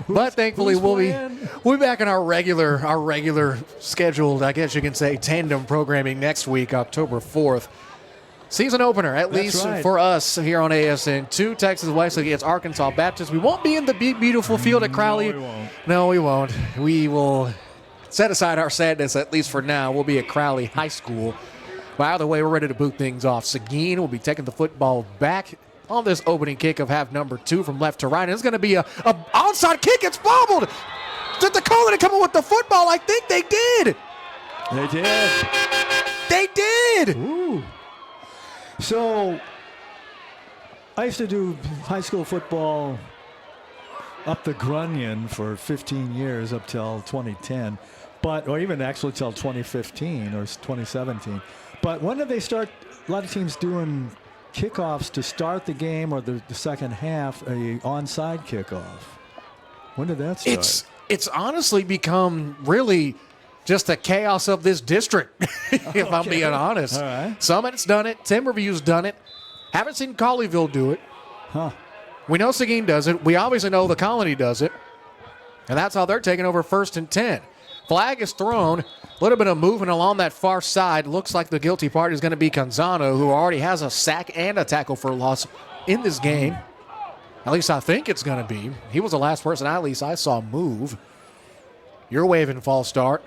But thankfully, who's we'll playing? be back in our regular scheduled, I guess you can say, tandem programming next week, October 4th. Season opener, at least right. for us here on ASN 2. Texas Wesleyan against Arkansas Baptist. We won't be in the big, beautiful field at Crowley. No, we won't. No, we won't. We will set aside our sadness, at least for now. We'll be at Crowley High School. By either way, we're ready to boot things off. Seguin will be taking the football back on this opening kick of half number 2 from left to right. And it's going to be a onside kick. It's bobbled. Did the Colony come up with the football? I think they did. They did. They did. Ooh. So I used to do high school football up the Grunion for 15 years up till 2010, or even actually till 2015 or 2017. But when did they start, a lot of teams doing kickoffs to start the game or the second half, a onside kickoff? When did that start? It's honestly become really just the chaos of this district, if I'm being honest. All right. Summit's done it. Timberview's done it. Haven't seen Colleyville do it. Huh. We know Seguin does it. We obviously know the Colony does it. And that's how they're taking over 1st and 10. Flag is thrown. A little bit of movement along that far side. Looks like the guilty party is going to be Canzano, who already has a sack and a tackle for loss in this game. At least I think it's going to be. He was the last person at least I saw move. You're waving false start.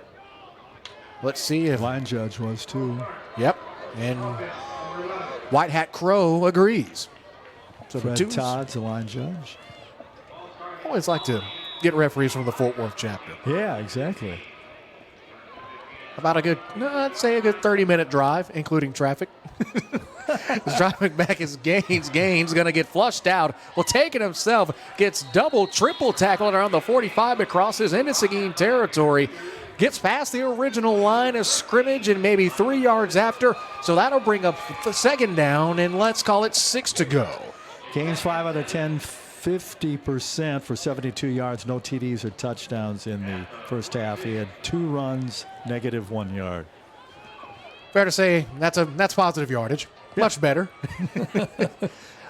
Let's see if... Line judge was too. Yep. And White Hat Crow agrees. So Fred the Todd's the line judge. I always like to get referees from the Fort Worth chapter. Yeah, exactly. About I'd say a good 30-minute drive, including traffic. He's driving back as Gaines. Gaines going to get flushed out. Well, taking himself, gets triple tackled around the 45, but crosses into Seguin territory. Gets past the original line of scrimmage and maybe 3 yards after. So that'll bring up the second down, and let's call it 6 to go. Gaines 5 out of 10, 50% for 72 yards. No TDs or touchdowns in the first half. He had 2 runs, -1 yard. Fair to say that's positive yardage. Much better.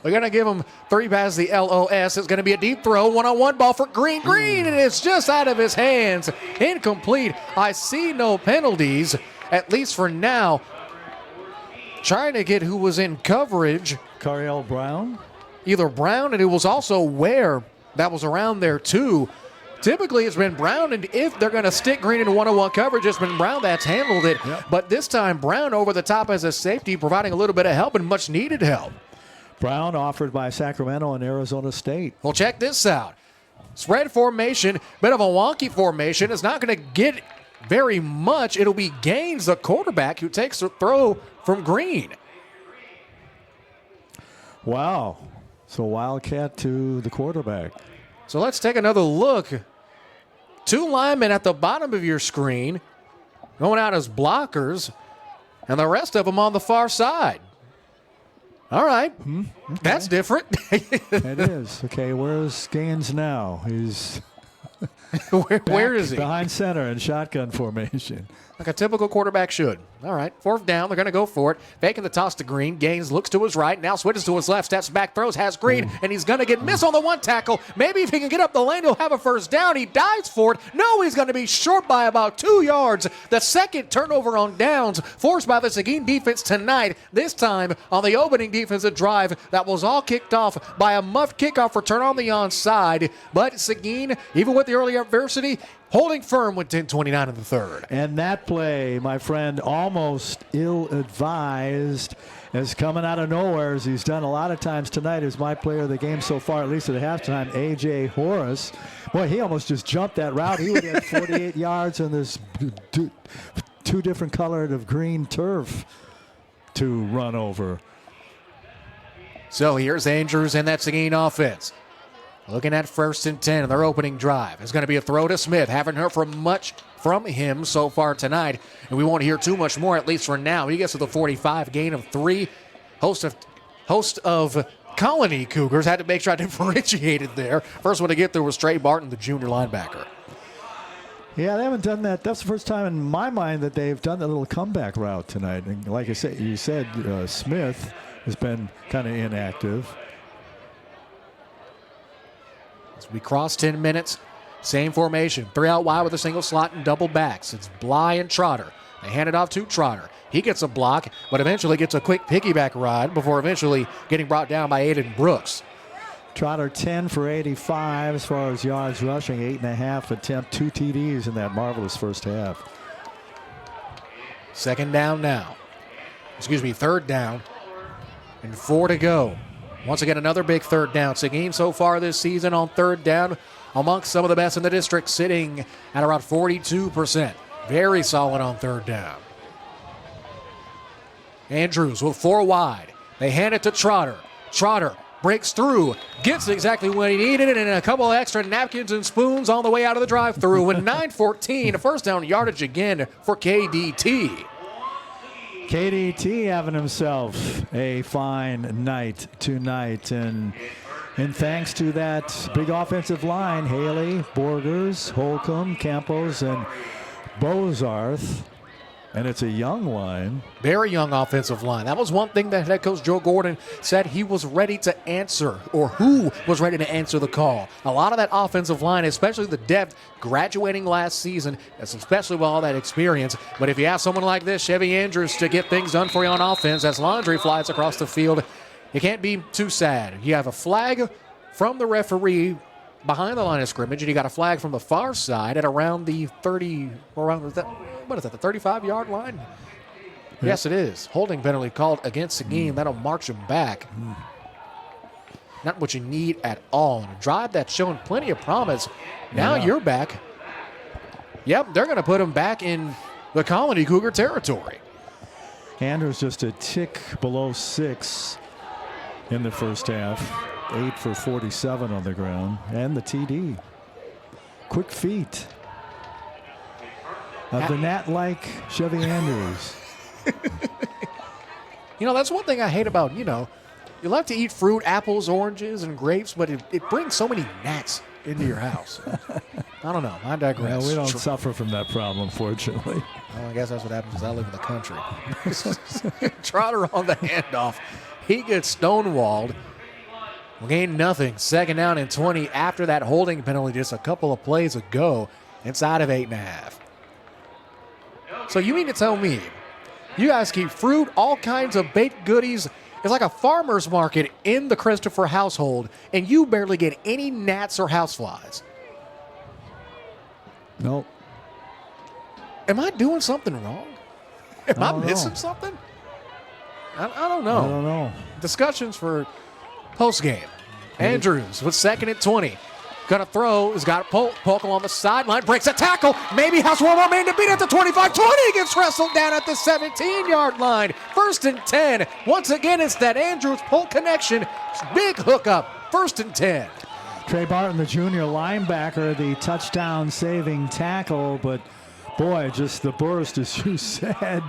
We're going to give him 3 passes the LOS. It's going to be a deep throw, one-on-one ball for Green. Green, and it's just out of his hands. Incomplete. I see no penalties, at least for now. Trying to get who was in coverage. Cariel Brown. Either Brown, and it was also Ware that was around there too. Typically, it's been Brown, and if they're going to stick Green in one-on-one coverage, it's been Brown that's handled it. Yep. But this time, Brown over the top as a safety, providing a little bit of help and much-needed help. Brown offered by Sacramento and Arizona State. Well, check this out. Spread formation, bit of a wonky formation. It's not going to get very much. It'll be Gaines, the quarterback, who takes the throw from Green. Wow. So Wildcat to the quarterback. So let's take another look. 2 linemen at the bottom of your screen going out as blockers, and the rest of them on the far side. All right. Okay. That's different. It is. Okay, where's Gaines now? He's Where is he? behind center in shotgun formation. Like a typical quarterback should. All right, 4th down. They're going to go for it. Faking the toss to Green. Gaines looks to his right. Now switches to his left. Steps back. Throws. Has Green. And he's going to get missed on the 1 tackle. Maybe if he can get up the lane, he'll have a 1st down. He dives for it. No, he's going to be short by about 2 yards. The 2nd turnover on downs forced by the Seguin defense tonight. This time on the opening defensive drive that was all kicked off by a muffed kickoff return on the onside. But Seguin, even with the early adversity, holding firm with 10:29 in the 3rd. And that play, my friend, almost ill-advised, is coming out of nowhere, as he's done a lot of times tonight, is my player of the game so far, at least at halftime, A.J. Horace. Boy, he almost just jumped that route. He would have 48 yards on this 2 different colored of green turf to run over. So here's Andrews and that Seguin offense. Looking at 1st and 10 in their opening drive. It's going to be a throw to Smith. Haven't heard much from him so far tonight, and we won't hear too much more, at least for now. He gets to the 45, gain of 3. Host of Colony Cougars had to make sure I differentiated there. First one to get there was Trey Barton, the junior linebacker. Yeah, they haven't done that. That's the first time in my mind that they've done that little comeback route tonight. And like I said, Smith has been kind of inactive. As we cross 10 minutes, same formation. 3 out wide with a single slot and double backs. It's Bly and Trotter. They hand it off to Trotter. He gets a block, but eventually gets a quick piggyback ride before eventually getting brought down by Aiden Brooks. Trotter 10 for 85 as far as yards rushing, 8.5 attempt, 2 TDs in that marvelous first half. 2nd down now. 3rd down and 4 to go. Once again, another big 3rd down. Seguin so far this season on 3rd down amongst some of the best in the district, sitting at around 42%. Very solid on 3rd down. Andrews with 4 wide. They hand it to Trotter. Trotter breaks through, gets exactly what he needed, and a couple of extra napkins and spoons on the way out of the drive-through. With 9:14, a 1st down yardage again for KDT. KDT having himself a fine night tonight, and thanks to that big offensive line, Haley, Borgers, Holcomb, Campos, and Bozarth, and it's a young line. Very young offensive line. That was one thing that head coach Joe Gordon said he was ready to answer, or who was ready to answer the call. A lot of that offensive line, especially the depth, graduating last season, especially with all that experience. But if you ask someone like this, Chevy Andrews, to get things done for you on offense as laundry flies across the field, you can't be too sad. You have a flag from the referee behind the line of scrimmage, and you got a flag from the far side at around the 30, the 35-yard line? Yeah. Yes, it is. Holding penalty called against Seguin. That'll march him back. Not what you need at all. And a drive that's shown plenty of promise. Now you're back. Yep, they're going to put him back in the Colony Cougar territory. Andrews just a tick below 6 in the first half. 8 for 47 on the ground. And the TD. Quick feet of the gnat-like Chevy Andrews. That's one thing I hate about, you love to eat fruit, apples, oranges, and grapes, but it brings so many gnats into your house. I don't know. I digress. Well, we don't suffer from that problem, fortunately. Well, I guess that's what happens because I live in the country. Trotter on the handoff. He gets stonewalled. We gain nothing. 2nd down and 20 after that holding penalty just a couple of plays ago inside of 8.5. So you mean to tell me you guys keep fruit, all kinds of baked goodies. It's like a farmer's market in the Christopher household, and you barely get any gnats or houseflies. Nope. Am I doing something wrong? Am I missing something? I don't know. I don't know. Discussions for post-game. Andrews with 2nd and 20. Gonna throw. Has got Polk on the sideline. Breaks a tackle. Maybe has one more man to beat at the 25-20. Gets wrestled down at the 17-yard line. First and 10. Once again, it's that Andrews-Polk connection. Big hookup. First and 10. Trey Barton, the junior linebacker, the touchdown-saving tackle, but boy, just the burst, as you said,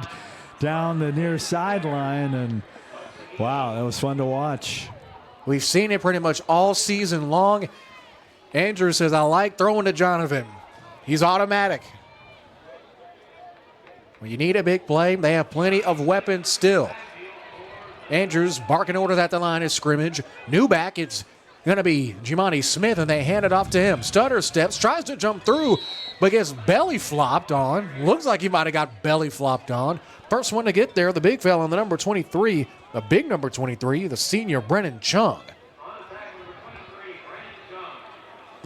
down the near sideline, and wow, that was fun to watch. We've seen it pretty much all season long. Andrews says, I like throwing to Jonathan. He's automatic. When you need a big play, they have plenty of weapons still. Andrews barking orders at the line of scrimmage. New back, it's going to be Jimani Smith, and they hand it off to him. Stutter steps, tries to jump through, but gets belly flopped on. Looks like he might have got belly flopped on. First one to get there, the big fella on the number 23, the big number 23, the senior Brennan Chung.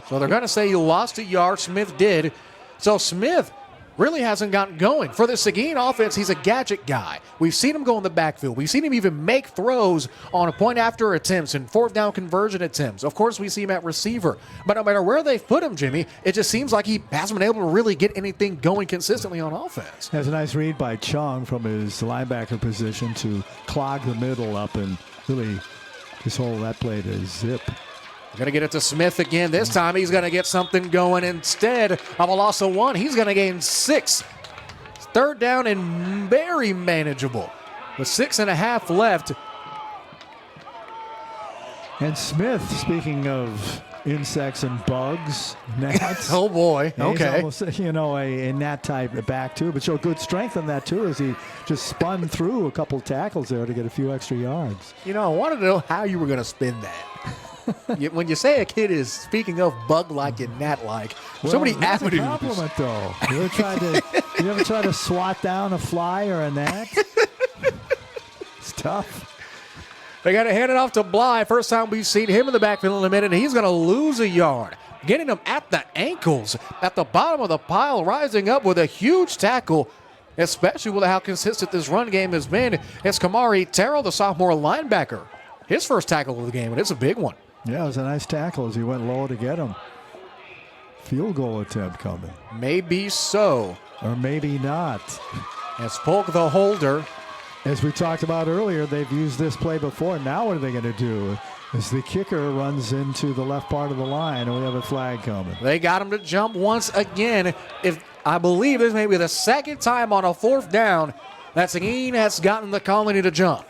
So they're going to say he lost a yard. Smith did. So Smith really hasn't gotten going. For the Seguin offense, he's a gadget guy. We've seen him go in the backfield. We've seen him even make throws on a point-after attempts and fourth down conversion attempts. Of course, we see him at receiver. But no matter where they've put him, Jimmy, it just seems like he hasn't been able to really get anything going consistently on offense. That's a nice read by Chung from his linebacker position to clog the middle up and really just hold that play to zip. Going to get it to Smith again. This time he's going to get something going. Instead of a loss of 1, he's going to gain 6. Third down and very manageable. With 6.5 left. And Smith, speaking of insects and bugs, gnats. Oh boy, okay. He's almost, a gnat type back too, but showed good strength in that too as he just spun through a couple tackles there to get a few extra yards. I wanted to know how you were going to spin that. When you say a kid is, speaking of bug-like and gnat-like, so many avenues. That's a compliment, though. You ever try to swat down a fly or a gnat? It's tough. They got to hand it off to Bly. First time we've seen him in the backfield in a minute. He's going to lose a yard. Getting him at the ankles, at the bottom of the pile, rising up with a huge tackle, especially with how consistent this run game has been. It's Kamari Terrell, the sophomore linebacker. His first tackle of the game, and it's a big one. Yeah, it was a nice tackle as he went low to get him. Field goal attempt coming. Maybe so. Or maybe not. As Polk, the holder. As we talked about earlier, they've used this play before. Now what are they going to do? As the kicker runs into the left part of the line, and we have a flag coming. They got him to jump once again. I believe this may be the second time on a fourth down that Seguin has gotten the Colony to jump.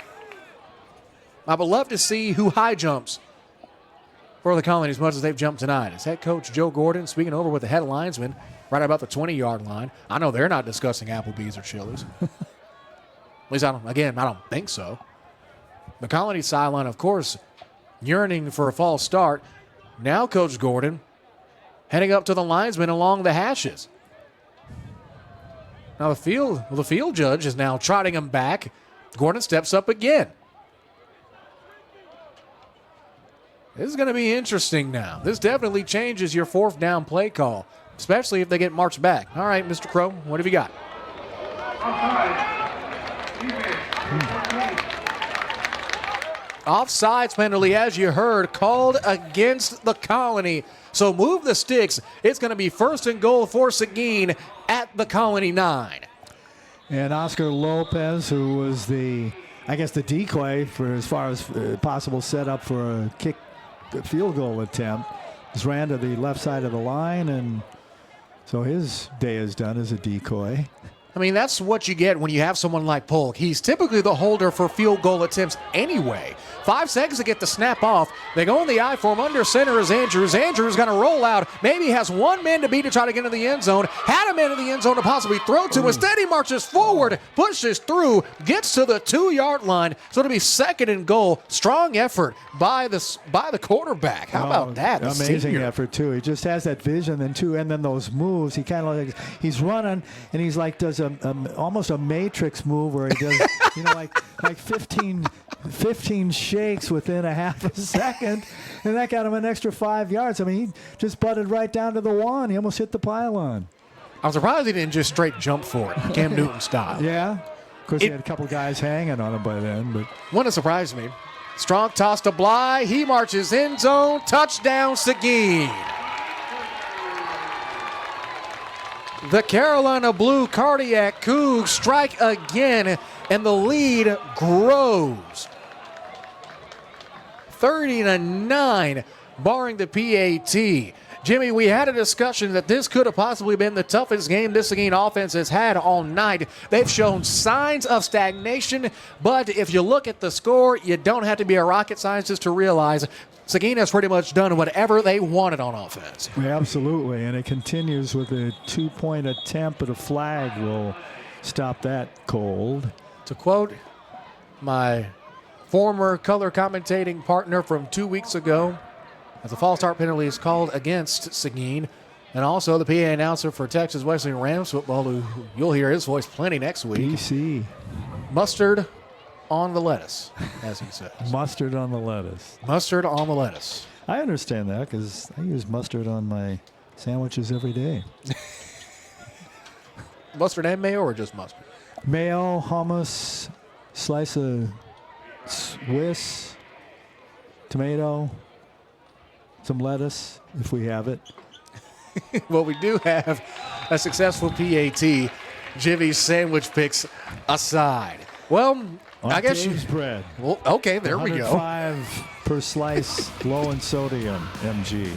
I would love to see who high jumps for the Colony as much as they've jumped tonight. It's head coach Joe Gordon speaking over with the head linesman right about the 20-yard line. I know they're not discussing Applebee's or Chili's. At least I don't think so. The Colony sideline, of course, yearning for a false start. Now Coach Gordon heading up to the linesman along the hashes. Now the field judge is now trotting him back. Gordon steps up again. This is going to be interesting now. This definitely changes your fourth down play call, especially if they get marched back. All right, Mr. Crow, what have you got? Offsides penalty, as you heard, called against the Colony. So move the sticks. It's going to be first and goal for Seguin at the Colony 9. And Oscar Lopez, who was the decoy for as far as possible setup for a kick field goal attempt, just ran to the left side of the line, and so his day is done as a decoy. I mean, that's what you get when you have someone like Polk. He's typically the holder for field goal attempts anyway. 5 seconds to get the snap off. They go in the I form. Under center is Andrews. Andrews going to roll out. Maybe has one man to beat to try to get into the end zone. Had a man in the end zone to possibly throw to. Instead, he marches forward, pushes through, gets to the 2-yard line. So it'll be second and goal. Strong effort by the quarterback. How about that? Amazing effort, too. He just has that vision and then those moves. He kind of he's running, and he's like does almost a Matrix move where he does, like 15 shakes within a half a second, and that got him an extra 5 yards. I mean, he just butted right down to the one. He almost hit the pylon. I'm surprised he didn't just straight jump for it, Cam Newton style. Yeah. Of course, he had a couple guys hanging on him by then. But wouldn't surprise me. Strong toss to Bly. He marches end zone. Touchdown, Seguin. The Carolina Blue Cardiac Cougs strike again and the lead grows. 30-9, barring the PAT. Jimmy, we had a discussion that this could have possibly been the toughest game this Seguin offense has had all night. They've shown signs of stagnation, but if you look at the score, you don't have to be a rocket scientist to realize Seguin has pretty much done whatever they wanted on offense. Yeah, absolutely, and it continues with a 2-point attempt, but a flag will stop that cold. To quote my former color commentating partner from 2 weeks ago, as a false start penalty is called against Seguin, and also the PA announcer for Texas Wesleyan Rams football, who you'll hear his voice plenty next week. BC. Mustard on the lettuce, as he says. Mustard on the lettuce. Mustard on the lettuce. I understand that because I use mustard on my sandwiches every day. Mustard and mayo or just mustard? Mayo, hummus, slice of Swiss, tomato, some lettuce, if we have it. Well, we do have a successful PAT. Jimmy's sandwich picks aside. Well, I guess Dave's bread. Well, okay, there we go. 105 per slice, low in sodium, mg.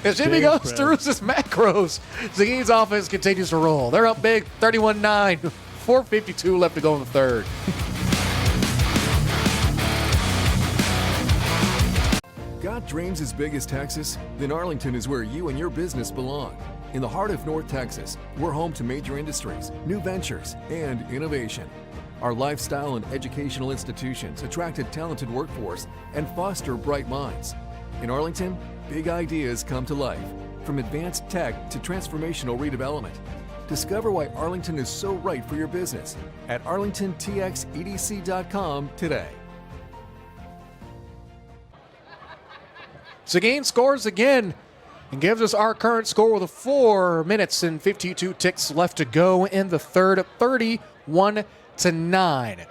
As Jimmy Dave's goes bread. through his macros, Seguin's offense continues to roll. They're up big, 31-9, 4:52 left to go in the third. Got dreams as big as Texas? Then Arlington is where you and your business belong. In the heart of North Texas, we're home to major industries, new ventures, and innovation. Our lifestyle and educational institutions attract a talented workforce and foster bright minds. In Arlington, big ideas come to life, from advanced tech to transformational redevelopment. Discover why Arlington is so right for your business at arlingtontxedc.com today. Seguin scores again and gives us our current score with 4 minutes and 52 ticks left to go in the third, 31-9.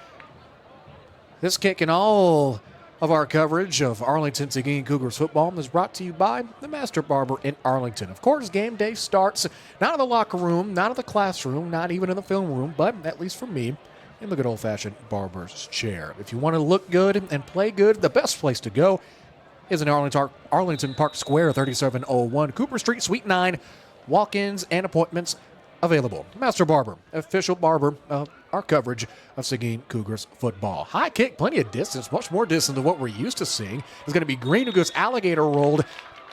This kick and all of our coverage of Arlington Seguin Cougars football is brought to you by the Master Barber in Arlington. Of course, game day starts not in the locker room, not in the classroom, not even in the film room, but at least for me, in the good old-fashioned barber's chair. If you want to look good and play good, the best place to go is in Arlington Park Square, 3701 Cooper Street, Suite 9. Walk-ins and appointments available. Master Barber, official barber of our coverage of Seguin Cougars football. High kick, plenty of distance, much more distance than what we're used to seeing. It's going to be Green, who goes alligator rolled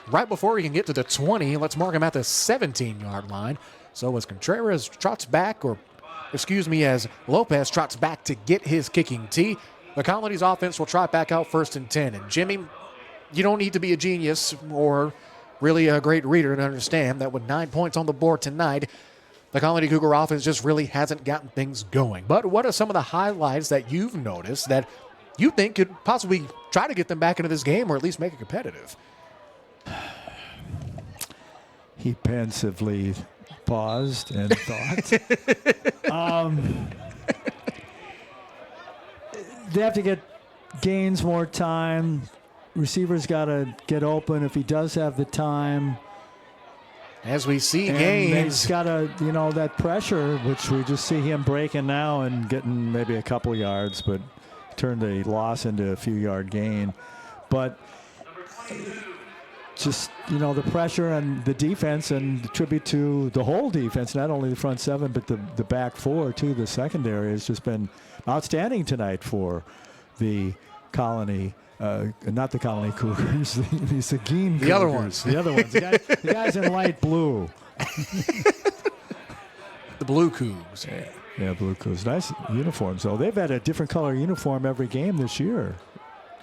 right before he can get to the 20. Let's mark him at the 17-yard line. So as Contreras trots back, as Lopez trots back to get his kicking tee, the Colony's offense will trot back out 1st and 10. And Jimmy, you don't need to be a genius or really a great reader to understand that with 9 points on the board tonight, the Colony Cougar offense just really hasn't gotten things going. But what are some of the highlights that you've noticed that you think could possibly try to get them back into this game or at least make it competitive? He pensively paused and thought. They have to get Gaines more time. Receivers got to get open if he does have the time. As we see And Gaines. he's got to, that pressure, which we just see him breaking now and getting maybe a couple yards, but turned a loss into a few-yard gain. But just, the pressure and the defense, and tribute to the whole defense, not only the front seven, but the back four, too. The secondary has just been outstanding tonight for the Colony. Not the Colony Cougars, the Seguin Cougars. The other ones. The other ones. The guys in light blue. The Blue Cougs. Yeah, Blue Cougs. Nice uniforms, though. They've had a different color uniform every game this year,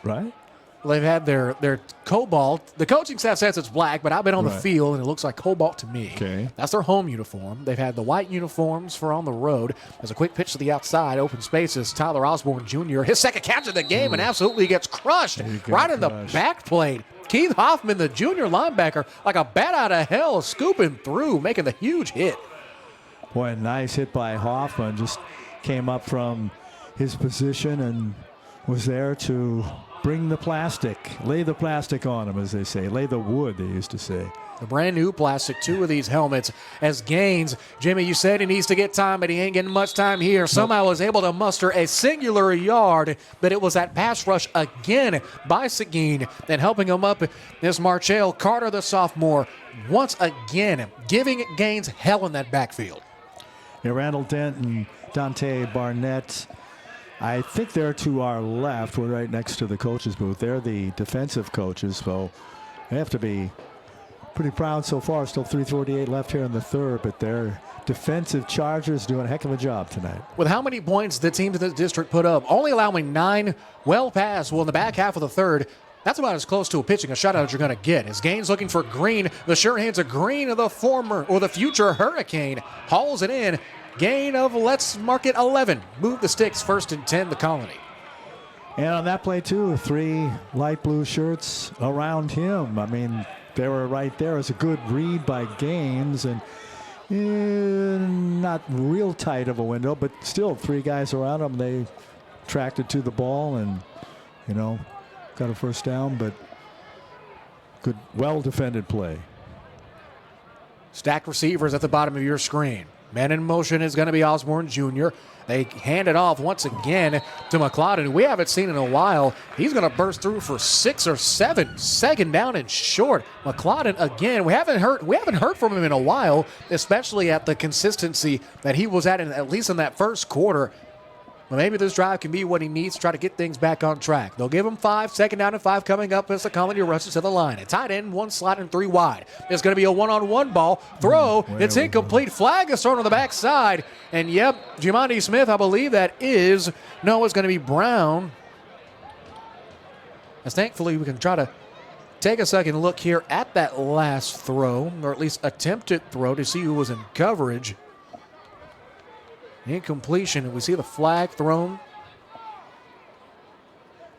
right? Well, they've had their cobalt. The coaching staff says it's black, but I've been on the Right. field, and it looks like cobalt to me. Okay. That's their home uniform. They've had the white uniforms for on the road. There's a quick pitch to the outside, open spaces. Tyler Osborne Jr., his second catch of the game, and absolutely gets crushed right in the back plate. Keith Hoffman, the junior linebacker, like a bat out of hell, scooping through, making the huge hit. Boy, a nice hit by Hoffman. Just came up from his position and was there to bring the plastic, lay the plastic on them, as they say, lay the wood, they used to say. The brand new plastic, 2 of these helmets. As Gaines, Jimmy, you said he needs to get time, but he ain't getting much time here. Somehow was able to muster a singular yard, but it was that pass rush again by Seguin and helping him up is Marchell Carter, the sophomore, once again giving Gaines hell in that backfield. Yeah, Randall Dent and Dante Barnett, I think they're to our left. We're right next to the coach's booth. They're the defensive coaches, so they have to be pretty proud so far. Still 3:48 left here in the third, but their defensive Chargers doing a heck of a job tonight. With how many points the teams in the district put up, only allowing 9 well past. Well, in the back half of the third, that's about as close to a pitching a shutout as you're going to get. As Gaines looking for Green, the sure hands of Green of the former or the future Hurricane hauls it in. Gain of, let's mark it, 11. Move the sticks, 1st and 10, the Colony. And on that play, too, 3 light blue shirts around him. I mean, they were right there. It's a good read by Gaines, and not real tight of a window, but still 3 guys around him. They tracked it to the ball and, got a first down, but good, well-defended play. Stacked receivers at the bottom of your screen. Man in motion is going to be Osborne Jr. They hand it off once again to McLeod. We haven't seen in a while. He's going to burst through for 6 or 7. Second down and short. McLeod again. We haven't heard from him in a while, especially at the consistency that he was at least in that first quarter. But maybe this drive can be what he needs to try to get things back on track. They'll give him 5, 2nd down and 5 coming up as the Colony rushes to the line. A tight end, 1 slot and 3 wide. It's going to be a one-on-one ball. Throw. It's incomplete. Flag is thrown on the backside. And yep, Giamatti Smith, I believe that is. No, it's going to be Brown. As thankfully we can try to take a second look here at that last throw, or at least attempted throw, to see who was in coverage. Incompletion, and we see the flag thrown.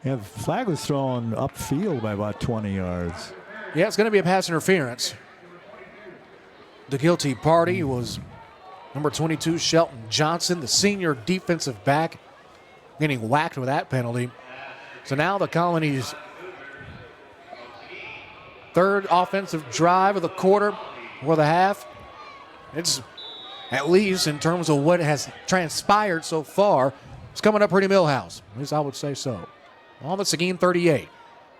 Yeah, the flag was thrown upfield by about 20 yards. Yeah, it's going to be a pass interference. The guilty party was number 22, Shelton Johnson, the senior defensive back, getting whacked with that penalty. So now the Colony's 3rd offensive drive of the quarter or the half. It's, at least in terms of what has transpired so far, it's coming up pretty Millhouse. At least I would say so. On the Seguin 38.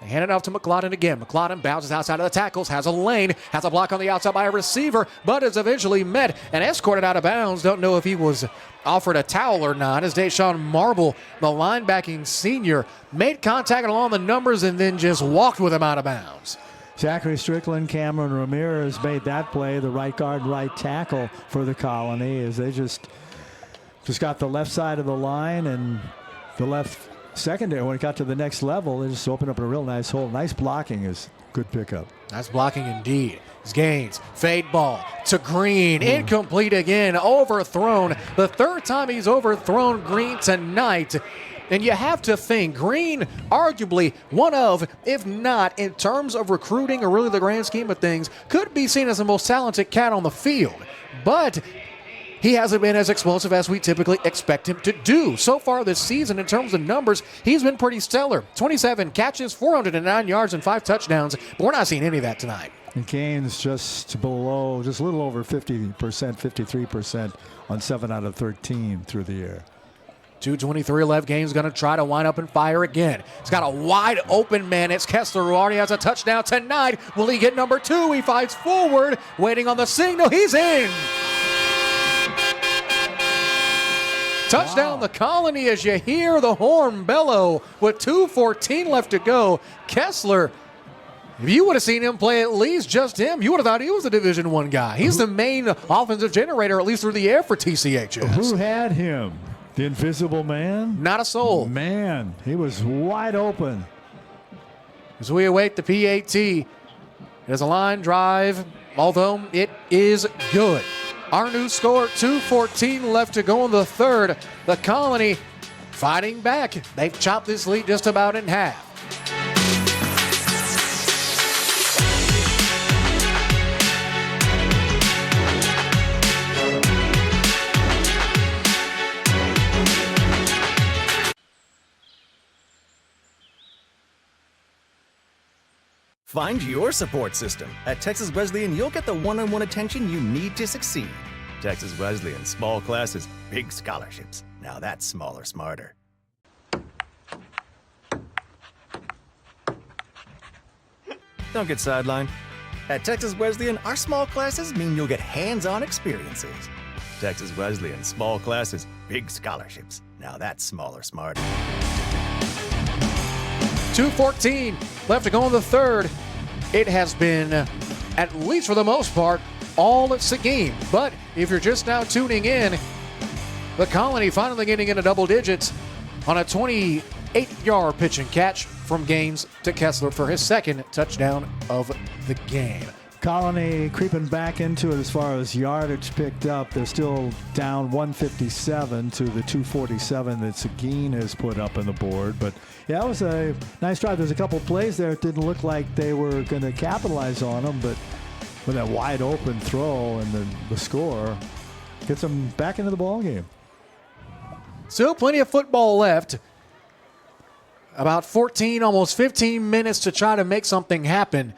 They hand it off to McLeod again. McLeod bounces outside of the tackles, has a lane, has a block on the outside by a receiver, but is eventually met and escorted out of bounds. Don't know if he was offered a towel or not, as Deshaun Marble, the linebacking senior, made contact along the numbers and then just walked with him out of bounds. Zachary Strickland, Cameron Ramirez made that play, the right guard, right tackle for the Colony, as they just got the left side of the line and the left secondary. When it got to the next level, they just opened up a real nice hole. Nice blocking is good pickup. Nice blocking indeed. It's Gaines, fade ball to Green, incomplete again, overthrown. The 3rd time he's overthrown Green tonight. And you have to think, Green, arguably one of, if not in terms of recruiting or really the grand scheme of things, could be seen as the most talented cat on the field. But he hasn't been as explosive as we typically expect him to do. So far this season, in terms of numbers, he's been pretty stellar. 27 catches, 409 yards, and 5 touchdowns. But we're not seeing any of that tonight. And Gaines just a little over 50%, 53% on 7 out of 13 through the air. 2:23 left. Gaines going to try to wind up and fire again. He's got a wide open man. It's Kessler, who already has a touchdown tonight. Will he get number 2? He fights forward, waiting on the signal. He's in. Touchdown the Colony as you hear the horn bellow with 2:14 left to go. Kessler, if you would have seen him play at least just him, you would have thought he was a Division I guy. He's the main offensive generator, at least through the air for TCHS. Who had him? The Invisible Man? Not a soul. Man, he was wide open. As we await the PAT, it is a line drive, although it is good. Our new score, 2:14 left to go in the third. The Colony fighting back. They've chopped this lead just about in half. Find your support system. At Texas Wesleyan, you'll get the one-on-one attention you need to succeed. Texas Wesleyan, small classes, big scholarships. Now that's smaller, smarter. Don't get sidelined. At Texas Wesleyan, our small classes mean you'll get hands-on experiences. Texas Wesleyan, small classes, big scholarships. Now that's smaller, smarter. 2:14 left to go in the third. It has been, at least for the most part, all at Seguin. But if you're just now tuning in, the Colony finally getting into double digits on a 28-yard pitch and catch from Gaines to Kessler for his second touchdown of the game. Colony creeping back into it as far as yardage picked up. They're still down 157 to the 247 that Seguin has put up on the board. But yeah, it was a nice drive. There's a couple plays there. It didn't look like they were going to capitalize on them, but with that wide open throw and the score gets them back into the ball game. Still plenty of football left. About 14, almost 15 minutes to try to make something happen.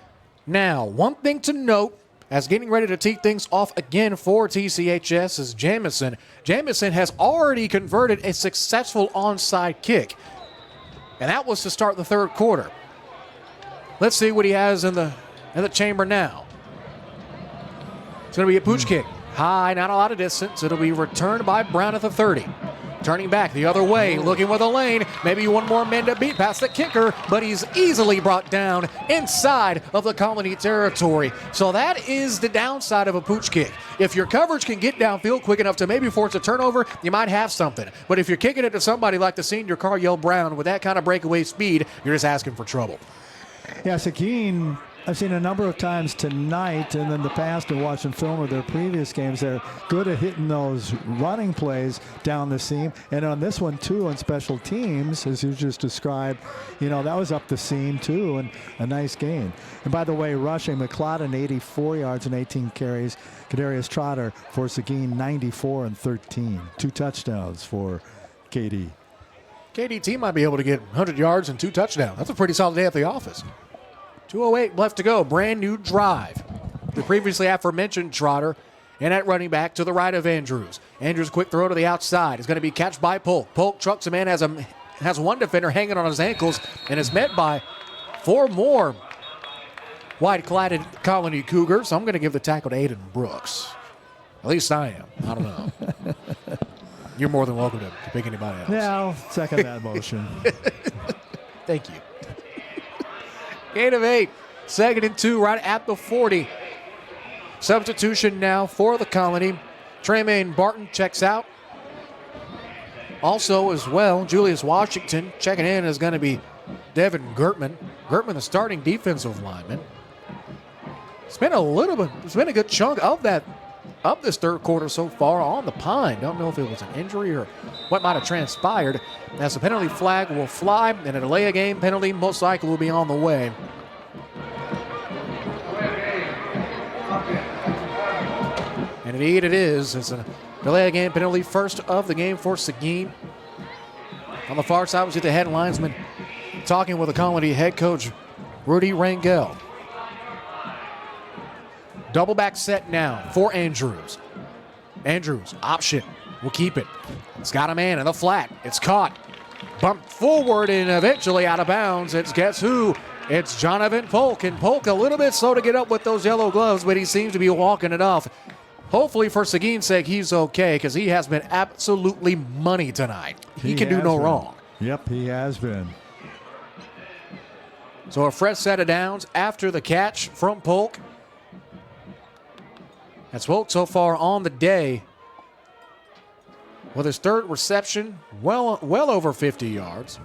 Now, one thing to note, as getting ready to tee things off again for TCHS is Jamison. Jamison has already converted a successful onside kick, and that was to start the third quarter. Let's see what he has in the chamber now. It's going to be a pooch kick. High, not a lot of distance. It'll be returned by Brown at the 30. Turning back the other way, looking with a lane. Maybe one more man to beat past the kicker, but he's easily brought down inside of the Colony territory. So that is the downside of a pooch kick. If your coverage can get downfield quick enough to maybe force a turnover, you might have something. But if you're kicking it to somebody like the senior Caryell Brown with that kind of breakaway speed, you're just asking for trouble. Yeah, Seguin, I've seen a number of times tonight and in the past and watching film of their previous games, they're good at hitting those running plays down the seam. And on this one, too, on special teams, as you just described, that was up the seam, too, and a nice gain. And by the way, rushing, McCloudon, 84 yards and 18 carries. Kadarius Trotter for Seguin, 94 and 13. 2 touchdowns for KD. KDT might be able to get 100 yards and 2 touchdowns. That's a pretty solid day at the office. 2:08 left to go. Brand new drive. The previously aforementioned Trotter and at running back to the right of Andrews. Andrews' quick throw to the outside is going to be catched by Polk. Polk trucks him in, has one defender hanging on his ankles and is met by 4 more white-cladded Colony Cougars. So I'm going to give the tackle to Aiden Brooks. At least I am. I don't know. You're more than welcome to pick anybody else. Yeah, I'll second that motion. Thank you. Gain of 8. 2nd and 2 right at the 40. Substitution now for the Colony. Tremaine Barton checks out. Also as well, Julius Washington checking in is going to be Devin Gertman. Gertman, the starting defensive lineman. It's been a good chunk of this third quarter so far on the pine. Don't know if it was an injury or what might have transpired. As the penalty flag will fly and a delay of game penalty most likely will be on the way. And indeed it is. It's a delay of game penalty, first of the game for Seguin. On the far side, we see the head linesman talking with the Colony head coach, Rudy Rangel. Double back set now for Andrews. Andrews, option, will keep it. It's got a man in the flat. It's caught. Bumped forward and eventually out of bounds. It's guess who? It's Jonathan Polk. And Polk a little bit slow to get up with those yellow gloves, but he seems to be walking it off. Hopefully for Seguin's sake, he's okay because he has been absolutely money tonight. He can do no wrong. Yep, he has been. So a fresh set of downs after the catch from Polk. That's Polk so far on the day with his third reception, well over 50 yards.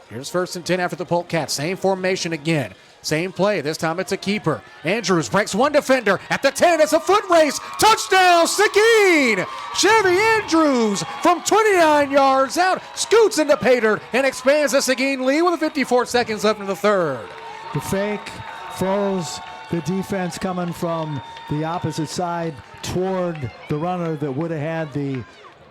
Here's 1st and 10 after the Polk catch. Same formation again. Same play. This time it's a keeper. Andrews breaks one defender at the 10. It's a foot race. Touchdown, Seguin! Chevy Andrews from 29 yards out scoots into Pater and expands the Seguin lead with 54 seconds left in the third. The fake throws the defense coming from the opposite side toward the runner that would have had the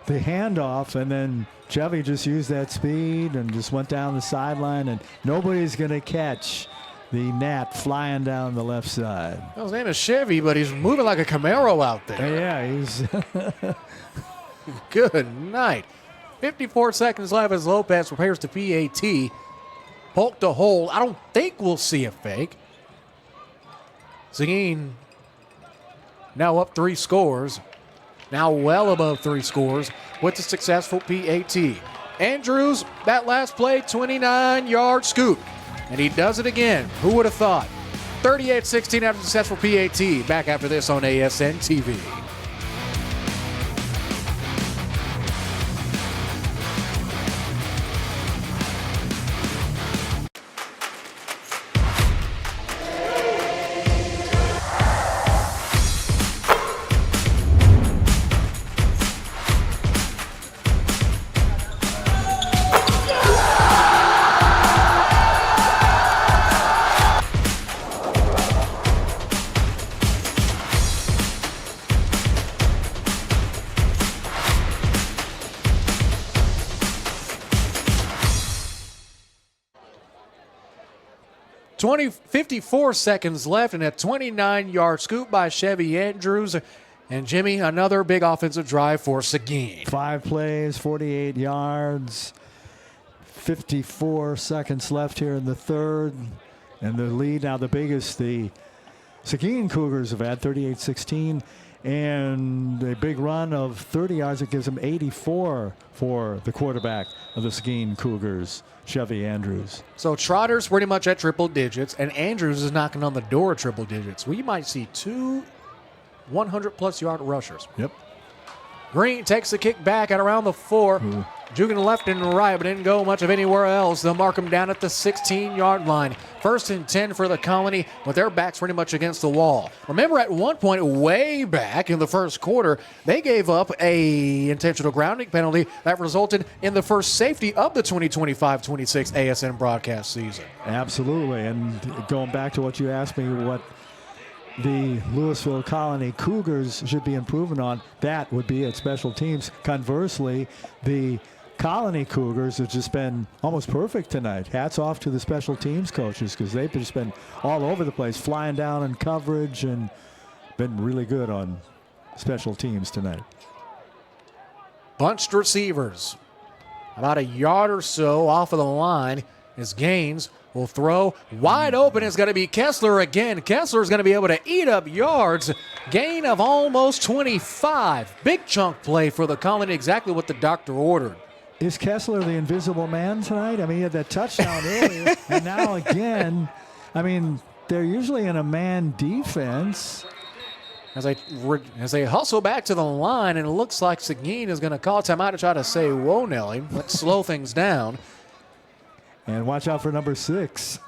the handoff, and then Chevy just used that speed and just went down the sideline, and nobody's going to catch the gnat flying down the left side. Well, his name is Chevy, but he's moving like a Camaro out there. Yeah, he's Good night. 54 seconds left as Lopez prepares to PAT. Poked a hole. I don't think we'll see a fake. Seguin now up 3 scores. Now well above 3 scores with the successful PAT. Andrews, that last play, 29-yard scoop. And he does it again. Who would have thought? 38-16 after successful PAT. Back after this on ASN TV. Twenty 54 seconds left, and a 29-yard scoop by Chevy Andrews. And Jimmy, another big offensive drive for Seguin. 5 plays, 48 yards, 54 seconds left here in the third. And the lead now the biggest the Seguin Cougars have had, 38-16. And a big run of 30 yards that gives them 84 for the quarterback of the Seguin Cougars, Chevy Andrews. So Trotter's pretty much at triple digits, and Andrews is knocking on the door of triple digits. We might see 2 100-plus yard rushers. Yep. Green takes the kick back at around the 4. Juking left and right, but didn't go much of anywhere else. They'll mark him down at the 16-yard line. 1st and 10 for the Colony, with their backs pretty much against the wall. Remember, at one point way back in the first quarter, they gave up a intentional grounding penalty that resulted in the first safety of the 2025-26 ASN broadcast season. Absolutely. And going back to what you asked me, what the Lewisville Colony Cougars should be improving on, that would be at special teams. Conversely, the Colony Cougars have just been almost perfect tonight. Hats off to the special teams coaches, because they've just been all over the place, flying down in coverage, and been really good on special teams tonight. Bunched receivers, about a yard or so off of the line, as Gaines will throw. Wide open is going to be Kessler again. Kessler is going to be able to eat up yards. Gain of almost 25. Big chunk play for the Colony, exactly what the doctor ordered. Is Kessler the invisible man tonight? I mean, he had that touchdown earlier, and now again. I mean, they're usually in a man defense. As they hustle back to the line, and it looks like Seguin is going to call timeout to try to say, whoa, Nelly, let's slow things down. And watch out for number 6.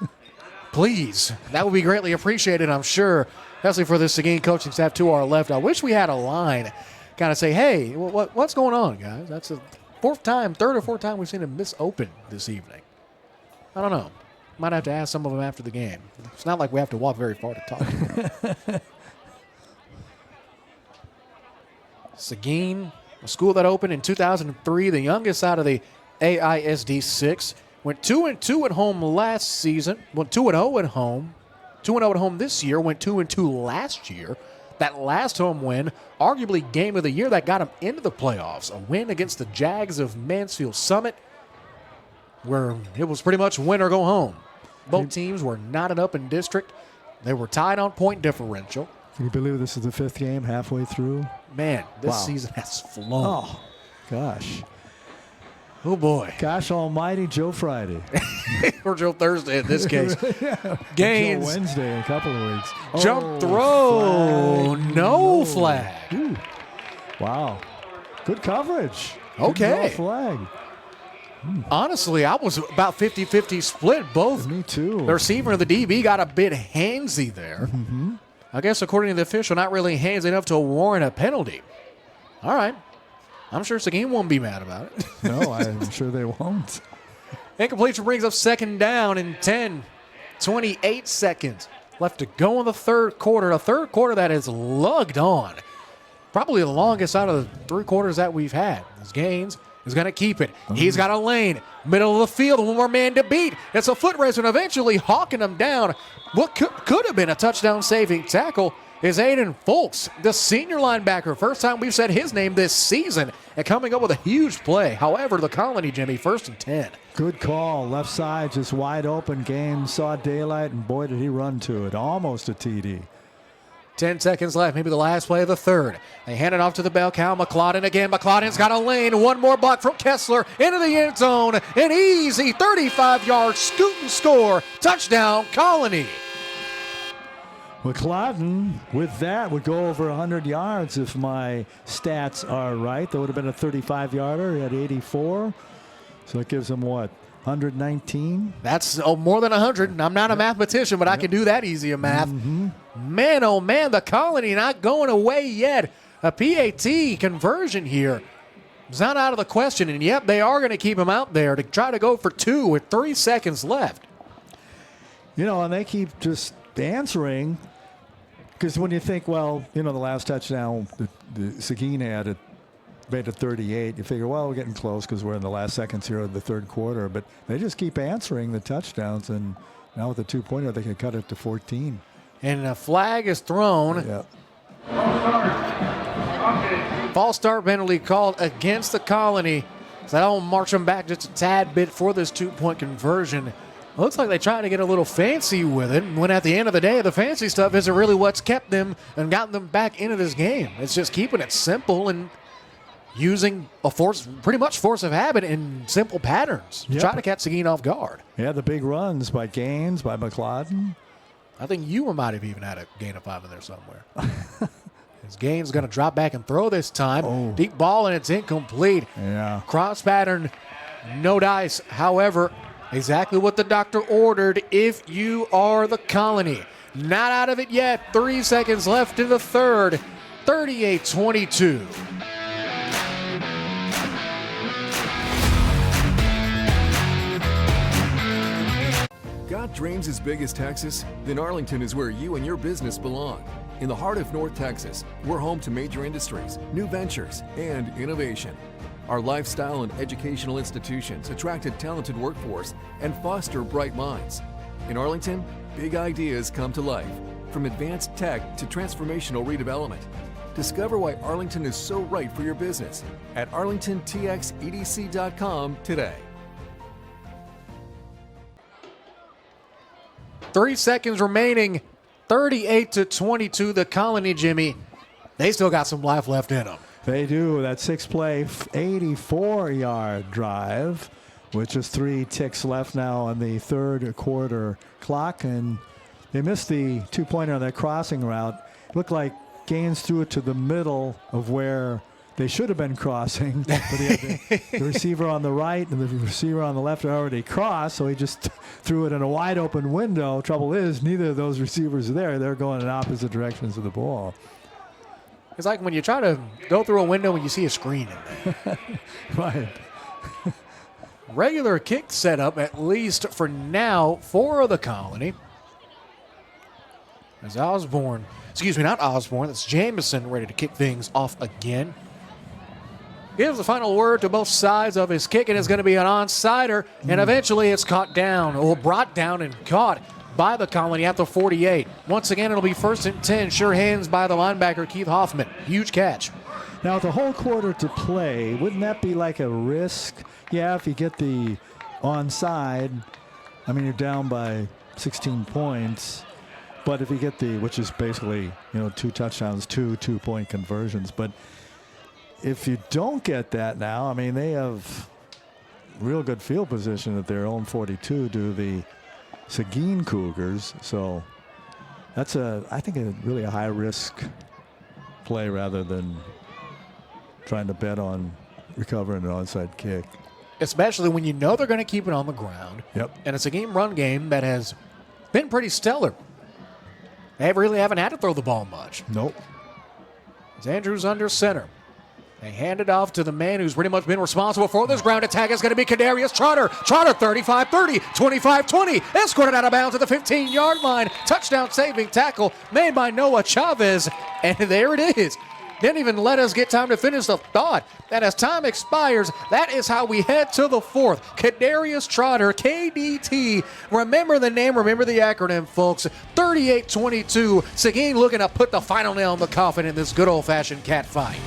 Please. That would be greatly appreciated, I'm sure, especially for the Seguin coaching staff to our left. I wish we had a line kind of say, hey, what's going on, guys? That's the third or fourth time we've seen him miss open this evening. I don't know. Might have to ask some of them after the game. It's not like we have to walk very far to talk to them. Seguin, a school that opened in 2003, the youngest out of the AISD 6. Went 2-2 at home last season. Went 2-0 at home. 2-0 at home this year. Went 2-2 last year. That last home win, arguably game of the year, that got them into the playoffs. A win against the Jags of Mansfield Summit, where it was pretty much win or go home. Both teams were knotted up in district. They were tied on point differential. Can you believe this is the 5th game halfway through? Man, this season has flown. Oh, gosh. Oh, boy. Gosh almighty, Joe Friday. Or Joe Thursday in this case. Yeah. Gaines. Joe Wednesday in a couple of weeks. Jump throw. Flag. No flag. Ooh. Wow. Good coverage. Okay. Good flag. Honestly, I was about 50-50 split. Both. Me too. The receiver and the DB got a bit handsy there. Mm-hmm. I guess according to the official, not really handsy enough to warrant a penalty. All right. I'm sure Seguin won't be mad about it. No, I'm sure they won't. Incompletion brings up 2nd down in 10. 28 seconds left to go in the third quarter. A third quarter that is lugged on probably the longest out of the 3 quarters that we've had. His Gaines is going to keep it. He's got a lane, middle of the field, one more man to beat. It's a foot race and eventually hawking him down. What could have been a touchdown-saving tackle is Aiden Folks, the senior linebacker. First time we've said his name this season, and coming up with a huge play. However, the Colony, Jimmy, 1st and 10. Good call. Left side just wide open. Gaines saw daylight, and boy, did he run to it. Almost a TD. 10 seconds left, maybe the last play of the 3rd. They hand it off to the bell cow. McLaughlin again. McLaughlin's got a lane. One more block from Kessler into the end zone. An easy 35-yard scoot and score. Touchdown, Colony. McLaughlin, with that, would go over 100 yards if my stats are right. That would have been a 35-yarder. He had 84. So that gives him what? 119? That's more than 100. I'm not a mathematician, but I can do that easy of math. Man, oh man, the Colony not going away yet. A PAT conversion here is not out of the question. And yep, they are going to keep him out there to try to go for 2 with 3 seconds left. You know, and they keep just answering. Because when you think, well, you know, the last touchdown the Seguin had it made it 38, you figure, well, we're getting close because we're in the last seconds here of the 3rd quarter. But they just keep answering the touchdowns, and now with the 2-pointer, they can cut it to 14. And a flag is thrown. Yeah. False start penalty called against the Colony. So that'll march them back just a tad bit for this 2-point conversion. Looks like they tried to get a little fancy with it, when at the end of the day, the fancy stuff isn't really what's kept them and gotten them back into this game. It's just keeping it simple and using pretty much force of habit in simple patterns. Yep. Try to catch Seguin off guard. Yeah, the big runs by Gaines, by McLaughlin. I think you might have even had a gain of 5 in there somewhere. His Gaines going to drop back and throw this time. Oh. Deep ball, and it's incomplete. Yeah. Cross pattern, no dice. However, exactly what the doctor ordered if you are the Colony. Not out of it yet. 3 seconds left in the 3rd. 38-22. Got dreams as big as Texas? Then Arlington is where you and your business belong. In the heart of North Texas, we're home to major industries, new ventures, and innovation. Our lifestyle and educational institutions attract a talented workforce and foster bright minds. In Arlington, big ideas come to life, from advanced tech to transformational redevelopment. Discover why Arlington is so right for your business at arlingtontxedc.com today. 3 seconds remaining. 38-22. The Colony, Jimmy, they still got some life left in them. They do. That 6-play, 84-yard drive, with just 3 ticks left now on the 3rd quarter clock. And they missed the 2-pointer on that crossing route. Looked like Gaines threw it to the middle of where they should have been crossing. But he had the receiver on the right and the receiver on the left already crossed, so he just threw it in a wide open window. Trouble is, neither of those receivers are there. They're going in opposite directions of the ball. It's like when you try to go through a window and you see a screen in there. Right. Regular kick setup, at least for now, for the Colony. As not Osborne, that's Jamison ready to kick things off again. Gives the final word to both sides of his kick, and it's going to be an onside-er, and eventually it's brought down and caught by the Colony at the 48. Once again, it'll be 1st and 10. Sure hands by the linebacker, Keith Hoffman. Huge catch. Now, with the whole quarter to play, wouldn't that be like a risk? Yeah, if you get the onside, I mean, you're down by 16 points. But if you get which is basically, 2 touchdowns, 2 2-point conversions. But if you don't get that now, I mean, they have real good field position at their own 42 to the Seguin Cougars. So that's I think really a high-risk play rather than trying to bet on recovering an onside kick. Especially when you know they're going to keep it on the ground. Yep. And it's a game run game that has been pretty stellar. They really haven't had to throw the ball much. Nope. As Andrews under center. They hand it off to the man who's pretty much been responsible for this ground attack. Is going to be Kadarius Trotter. Trotter 35-30, 25-20. Escorted out of bounds at the 15-yard line. Touchdown saving tackle made by Noah Chavez. And there it is. Didn't even let us get time to finish the thought. And as time expires, that is how we head to the fourth. Kadarius Trotter, KDT. Remember the name, remember the acronym, folks. 38-22. Seguin looking to put the final nail in the coffin in this good old-fashioned cat fight.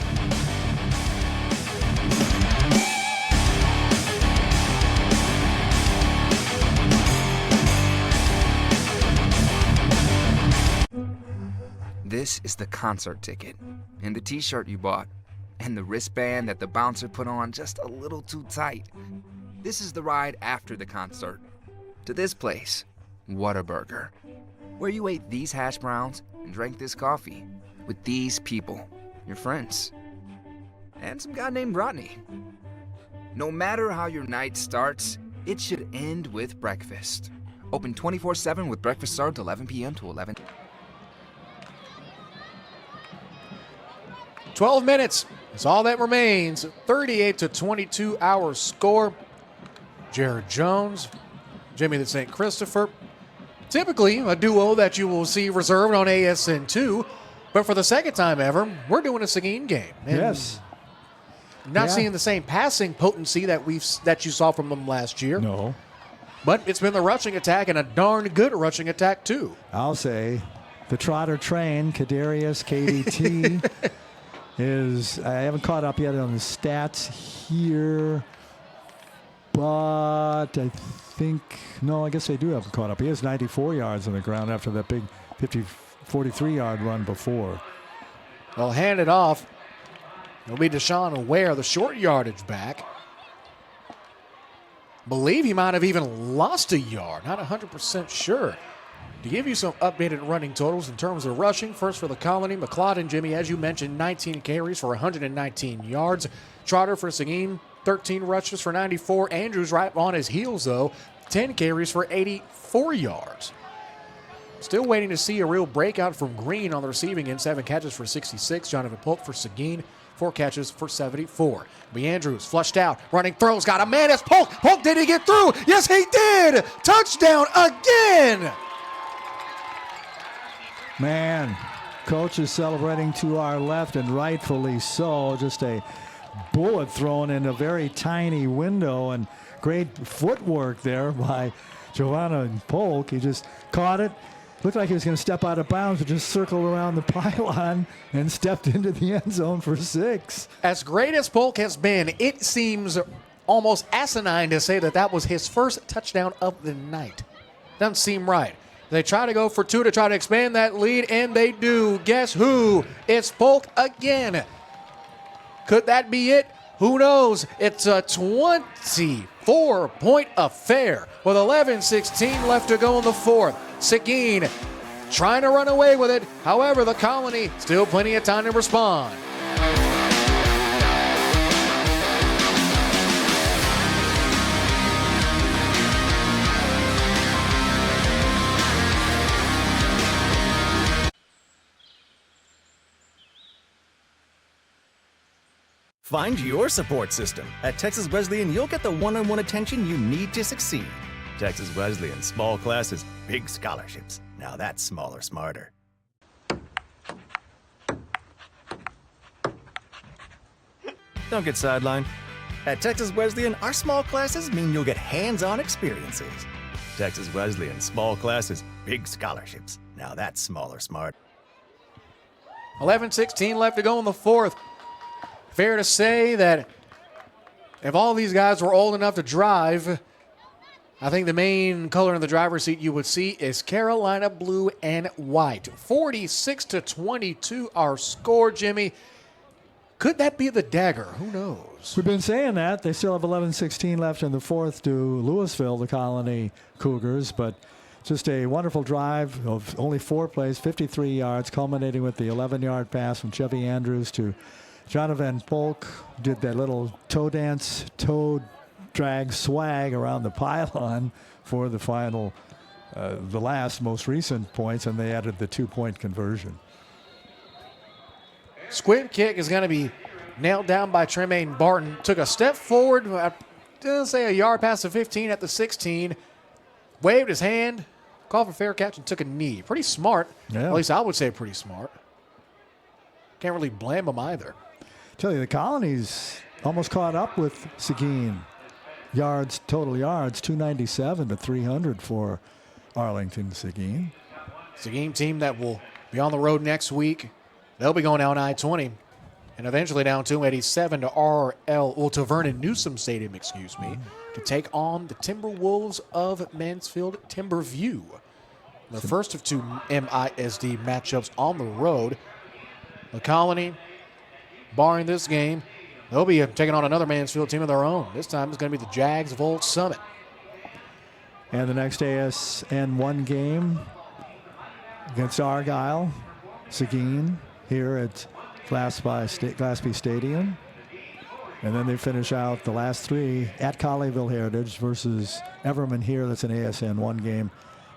This is the concert ticket, and the t-shirt you bought, and the wristband that the bouncer put on just a little too tight. This is the ride after the concert. To this place, Whataburger, where you ate these hash browns and drank this coffee with these people, your friends, and some guy named Rodney. No matter how your night starts, it should end with breakfast. Open 24/7 with breakfast served 11 p.m. to 11. 12 minutes is all that remains. 38-22 our score. Jared Jones, Jimmy the St. Christopher. Typically a duo that you will see reserved on ASN2, but for the second time ever, we're doing a Seguin game. And Yes. not seeing the same passing potency that you saw from them last year. No. But it's been the rushing attack and a darn good rushing attack too. I'll say the Trotter train, Kadarius, KDT, is, I haven't caught up yet on the stats here, but I think, no, I guess they do have caught up. He has 94 yards on the ground after that big 43-yard run before. Well, hand it off. It'll be Deshaun Ware, the short yardage back. Believe he might have even lost a yard. Not 100% sure. To give you some updated running totals in terms of rushing, first for the Colony, McLeod, Jimmy, as you mentioned, 19 carries for 119 yards. Trotter for Seguin, 13 rushes for 94. Andrews right on his heels, though, 10 carries for 84 yards. Still waiting to see a real breakout from Green on the receiving end, 7 catches for 66. Jonathan Polk for Seguin, 4 catches for 74. B. Andrews flushed out, running throws, got a man. It's Polk. Polk, did he get through? Yes, he did. Touchdown again. Man, coach is celebrating to our left, and rightfully so. Just a bullet thrown in a very tiny window, and great footwork there by Giovanna Polk. He just caught it. Looked like he was going to step out of bounds, but just circled around the pylon and stepped into the end zone for 6. As great as Polk has been, it seems almost asinine to say that that was his first touchdown of the night. Doesn't seem right. They try to go for 2 to try to expand that lead, and they do. Guess who? It's Polk again. Could that be it? Who knows? It's a 24-point affair with 11:16 left to go in the fourth. Seguin trying to run away with it. However, the Colony still plenty of time to respond. Find your support system. At Texas Wesleyan, you'll get the one-on-one attention you need to succeed. Texas Wesleyan, small classes, big scholarships. Now that's smaller, smarter. Don't get sidelined. At Texas Wesleyan, our small classes mean you'll get hands-on experiences. Texas Wesleyan, small classes, big scholarships. Now that's smaller, smarter. 11:16 left to go in the fourth. Fair to say that if all these guys were old enough to drive, I think the main color in the driver's seat you would see is Carolina blue and white. 46-22 our score, Jimmy. Could that be the dagger? Who knows? We've been saying that. They still have 11:16 left in the fourth to Lewisville, the Colony Cougars, but just a wonderful drive of only 4 plays, 53 yards, culminating with the 11-yard pass from Chevy Andrews to Jonathan Polk. Did that little toe dance, toe drag swag around the pylon for the final, the last most recent points, and they added the 2-point conversion. Squib kick is going to be nailed down by Tremaine Barton. Took a step forward, didn't say a yard past the 15 at the 16. Waved his hand, called for fair catch, and took a knee. Pretty smart. Yeah. At least I would say pretty smart. can't really blame them either. Tell you, the Colony's almost caught up with Seguin. Total yards, 297 to 300 for Arlington Seguin. Seguin team that will be on the road next week. They'll be going down I-20 and eventually down 287 to Vernon Newsom Stadium, to take on the Timberwolves of Mansfield Timberview. The first of two MISD matchups on the road. The Colony, barring this game, they'll be taking on another Mansfield team of their own. This time it's going to be the Jags of Old Summit. And the next ASN1 game against Argyle, Seguin, here at Glaspie Stadium. And then they finish out the last three at Colleyville Heritage versus Everman here. That's an ASN1 game.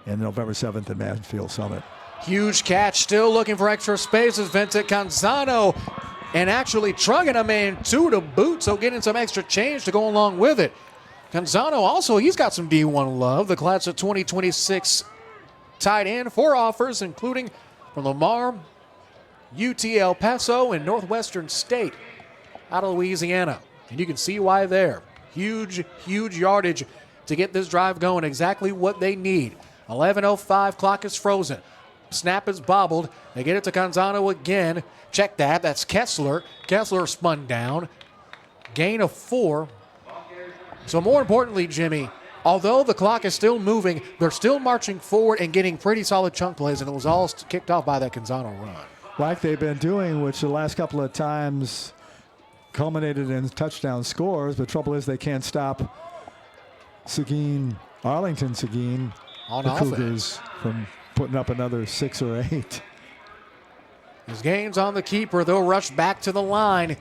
And November 7th at Mansfield Summit. Huge catch, still looking for extra spaces. Vincent Canzano, and actually trugging a man to boot, so getting some extra change to go along with it. Canzano also, he's got some D1 love. The class of 2026 tight end, 4 offers, including from Lamar, UT El Paso, and Northwestern State out of Louisiana. And you can see why there. Huge yardage to get this drive going. Exactly what they need. 11:05, clock is frozen. Snap is bobbled. They get it to Canzano again. Check that. That's Kessler. Kessler spun down. Gain of 4. So more importantly, Jimmy, although the clock is still moving, they're still marching forward and getting pretty solid chunk plays, and it was all kicked off by that Canzano run. Like they've been doing, which the last couple of times culminated in touchdown scores. The trouble is they can't stop Arlington Seguin, on the offense. Cougars, from putting up another 6 or 8. His gains on the keeper. They'll rush back to the line.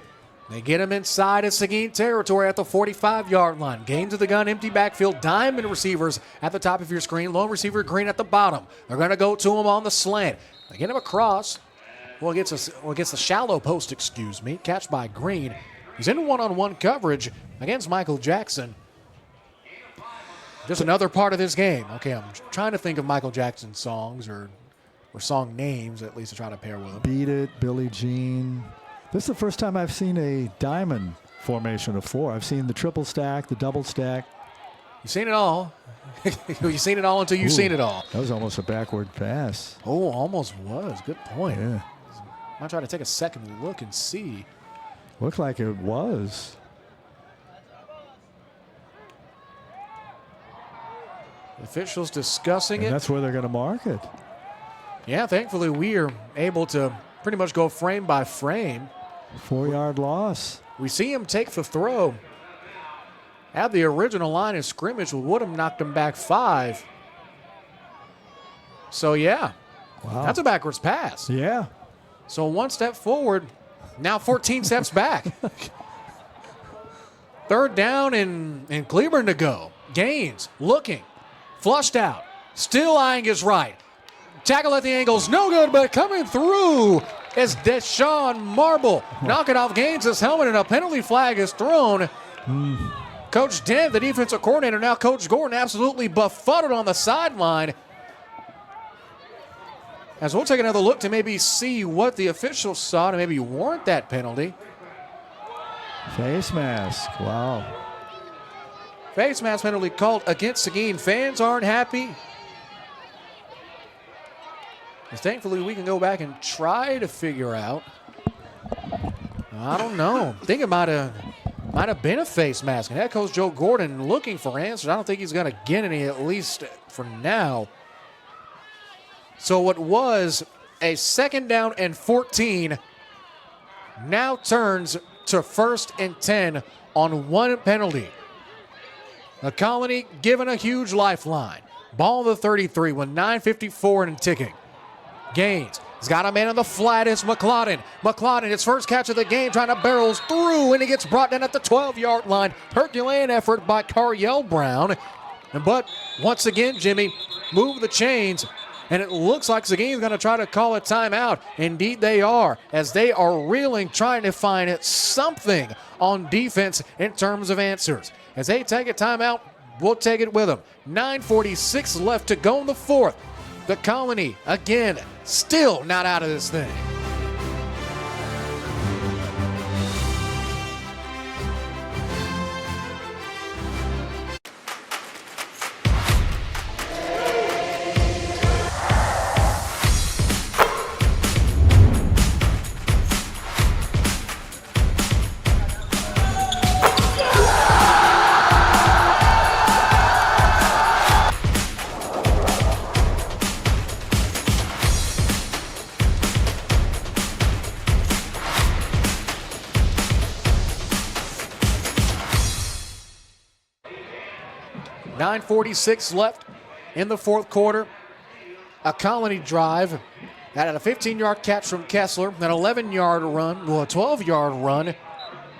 They get him inside of Seguin territory at the 45-yard line. Gain to the gun, empty backfield, diamond receivers at the top of your screen. Lone receiver Green at the bottom. They're going to go to him on the slant. They get him across. Well, gets the shallow post, Catch by Green. He's in one-on-one coverage against Michael Jackson. Just another part of this game. Okay, I'm trying to think of Michael Jackson songs or song names, at least to try to pair with them. Beat It, Billie Jean. This is the first time I've seen a diamond formation of 4. I've seen the triple stack, the double stack. You've seen it all. You've seen it all until you've seen it all. That was almost a backward pass. Oh, almost was. Good point. Yeah. I might try to take a second look and see. Looked like it was. Officials discussing it. That's where they're going to mark it. Yeah, thankfully we are able to pretty much go frame by frame. 4-yard loss. We see him take the throw at the original line of scrimmage. Would have knocked him back 5. So, yeah, Wow. That's a backwards pass. Yeah. So 1 step forward, now 14 steps back. 3rd down and Cleburne to go. Gaines looking, flushed out, still eyeing his right. Tackle at the ankles, no good, but coming through is Deshaun Marble. Knocking off Gaines' helmet, and a penalty flag is thrown. Coach Dent, the defensive coordinator, now Coach Gordon, absolutely befuddled on the sideline. As we'll take another look to maybe see what the officials saw to maybe warrant that penalty. Face mask. Wow. Face mask penalty called against Seguin. Fans aren't happy. And thankfully, we can go back and try to figure out. I don't know. I think it might have been a face mask. And head coach Joe Gordon looking for answers. I don't think he's going to get any, at least for now. So what was a 2nd down and 14 now turns to 1st and 10 on 1 penalty. The Colony given a huge lifeline. Ball to the 33 with 9:54 and ticking. Gaines has got a man on the flat. It's McLaughlin. McLaughlin, his first catch of the game, trying to barrels through, and he gets brought down at the 12-yard line. Herculean effort by Cariel Brown. But once again, Jimmy, move the chains. And it looks like Seguin's going to try to call a timeout. Indeed they are, as they are reeling, trying to find something on defense in terms of answers. As they take a timeout, we'll take it with them. 9:46 left to go in the 4th. The Colony, again, still not out of this thing. 9:46 left in the fourth quarter. A Colony drive that had a 15-yard catch from Kessler, an 11-yard run, well, a 12-yard run,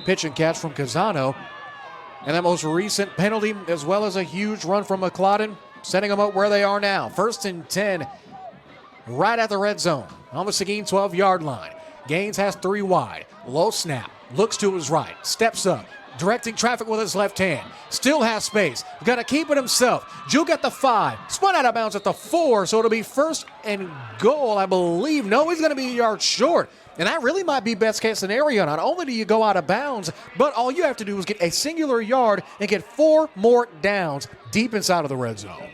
pitch and catch from Casano, and that most recent penalty, as well as a huge run from McLeod, setting them up where they are now. 1st and 10, right at the red zone, on the Seguin 12-yard line. Gaines has 3 wide, low snap, looks to his right, steps up, directing traffic with his left hand. Still has space. Gonna keep it himself. Juke at the 5. Spun out of bounds at the 4, so it'll be 1st and goal, I believe. No, he's gonna be a yard short. And that really might be best case scenario. Not only do you go out of bounds, but all you have to do is get a singular yard and get 4 more downs deep inside of the red zone.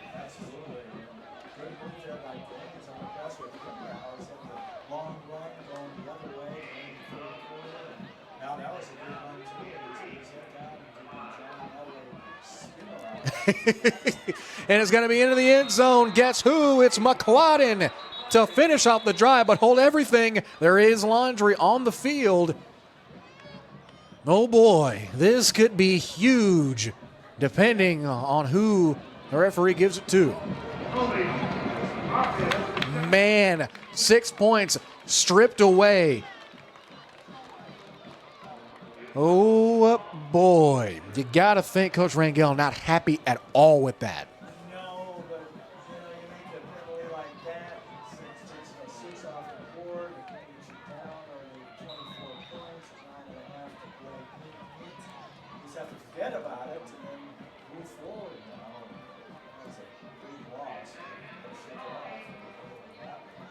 And it's going to be into the end zone. Guess who? It's McLeod to finish off the drive, but hold everything. There is laundry on the field. Oh boy, this could be huge depending on who the referee gives it to. Man, 6 points stripped away. Oh, boy. You got to think Coach Rangel not happy at all with that. No, but you make a penalty like that, since it takes a 6 off the board, it can get you down, or 24 points, 9.5 to play. You just have to forget about it and then move forward now. That's a big loss. Gotta shake it off and go over that one.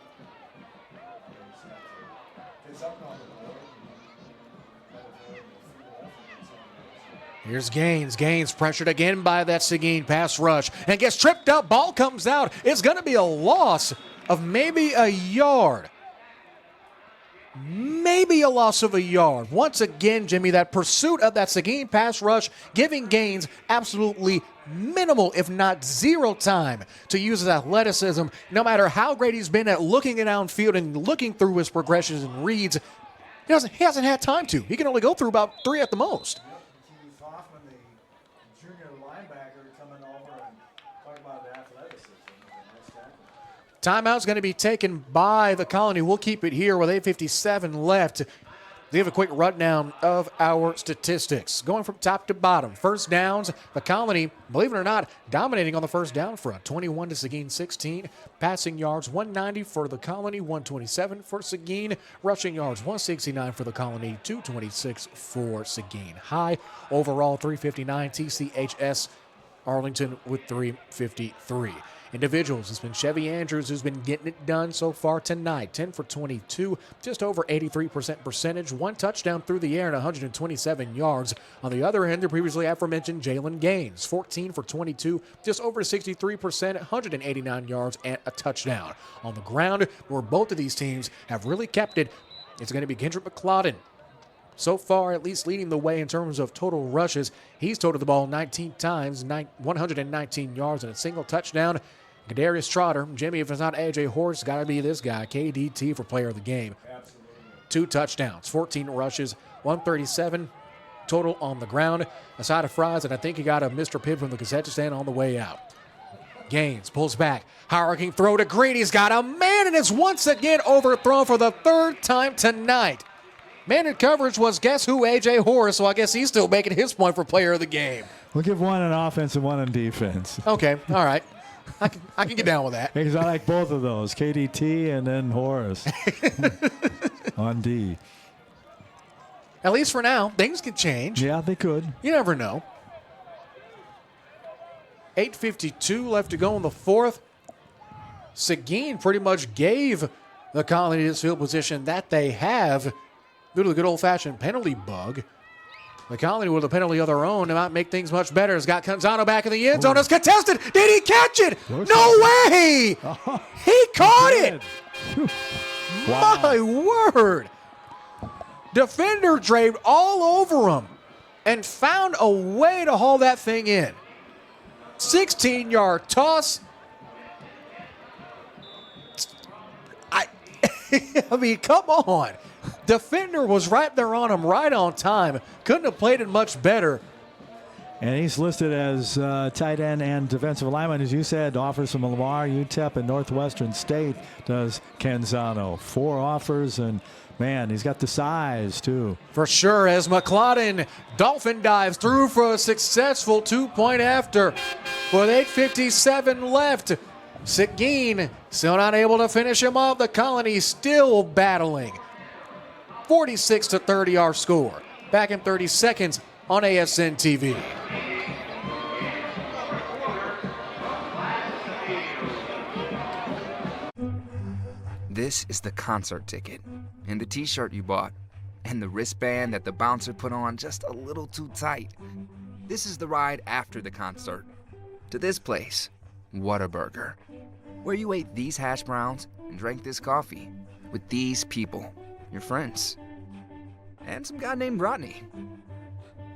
You just have to get something on the board. Here's Gaines. Gaines pressured again by that Seguin pass rush and gets tripped up. Ball comes out. It's going to be a loss of maybe a yard. Maybe a loss of a yard. Once again, Jimmy, that pursuit of that Seguin pass rush giving Gaines absolutely minimal, if not zero time to use his athleticism. No matter how great he's been at looking downfield and looking through his progressions and reads, he hasn't had time to. He can only go through about 3 at the most. Hoffman, the junior linebacker, coming over and talk about the athleticism. Timeout's going to be taken by the Colony. We'll keep it here with 8:57 left. They have a quick rundown of our statistics. Going from top to bottom. First downs, the Colony, believe it or not, dominating on the first down front. 21 to Seguin 16. Passing yards, 190 for the Colony, 127 for Seguin. Rushing yards, 169 for the Colony, 226 for Seguin. High overall, 359. TCHS Arlington with 353. Individuals, it's been Chevy Andrews who's been getting it done so far tonight. 10 for 22, just over 83% percentage. 1 touchdown through the air and 127 yards. On the other end, the previously aforementioned Jalen Gaines. 14 for 22, just over 63%, 189 yards and a touchdown. On the ground, where both of these teams have really kept it, it's going to be Kendrick McLeod. So far, at least leading the way in terms of total rushes. He's totaled the ball 19 times, 119 yards and a single touchdown. Kadarius Trotter, Jimmy, if it's not A.J. Horse, got to be this guy, KDT for player of the game. Absolutely. 2 touchdowns, 14 rushes, 137 total on the ground. A side of fries, and I think he got a Mr. Pibb from the concession stand on the way out. Gaines pulls back. High-arcing throw to Green. He's got a man, and it's once again overthrown for the 3rd time tonight. Man in coverage was, guess who, A.J. Horace, so I guess he's still making his point for player of the game. We'll give one on offense and one on defense. Okay, all right. I can get down with that. Because I like both of those, KDT and then Horace on D. At least for now, things can change. Yeah, they could. You never know. 8:52 left to go in the 4th. Seguin pretty much gave the Colony this field position that they have due to the good old-fashioned penalty bug. The Colony with a penalty of their own might make things much better. It's got Canzano back in the end zone. It's contested. Did he catch it? No way! He caught it! Wow. My word! Defender draped all over him and found a way to haul that thing in. 16-yard toss. I mean, come on. Defender was right there on him, right on time. Couldn't have played it much better. And he's listed as tight end and defensive lineman, as you said, offers from Lamar, UTEP, and Northwestern State, does Canzano. 4 offers, and man, he's got the size, too. For sure, as McCloudon dolphin dives through for a successful 2-point after. With 8:57 left, Seguin still not able to finish him off. The Colony still battling. 46-30 our score. Back in 30 seconds on ASN TV. This is the concert ticket, and the t-shirt you bought, and the wristband that the bouncer put on just a little too tight. This is the ride after the concert. To this place, Whataburger, where you ate these hash browns and drank this coffee with these people, your friends, and some guy named Rodney.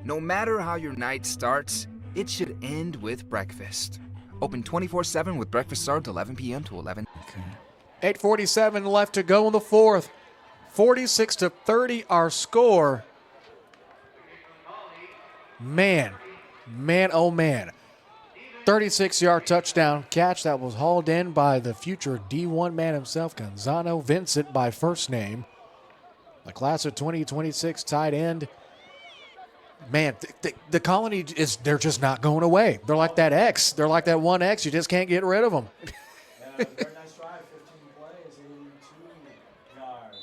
No matter how your night starts, it should end with breakfast. Open 24/7 with breakfast served 11 p.m. to 11. 8:47 left to go in the fourth. 46-30 our score. Man, oh man. 36-yard touchdown catch that was hauled in by the future D1 man himself, Canzano Vincent by first name. The class of 2026 tight end. Man, the Colony they're just not going away. They're like that X. They're like that one X. You just can't get rid of them. Very nice drive, 15 plays, 82 yards.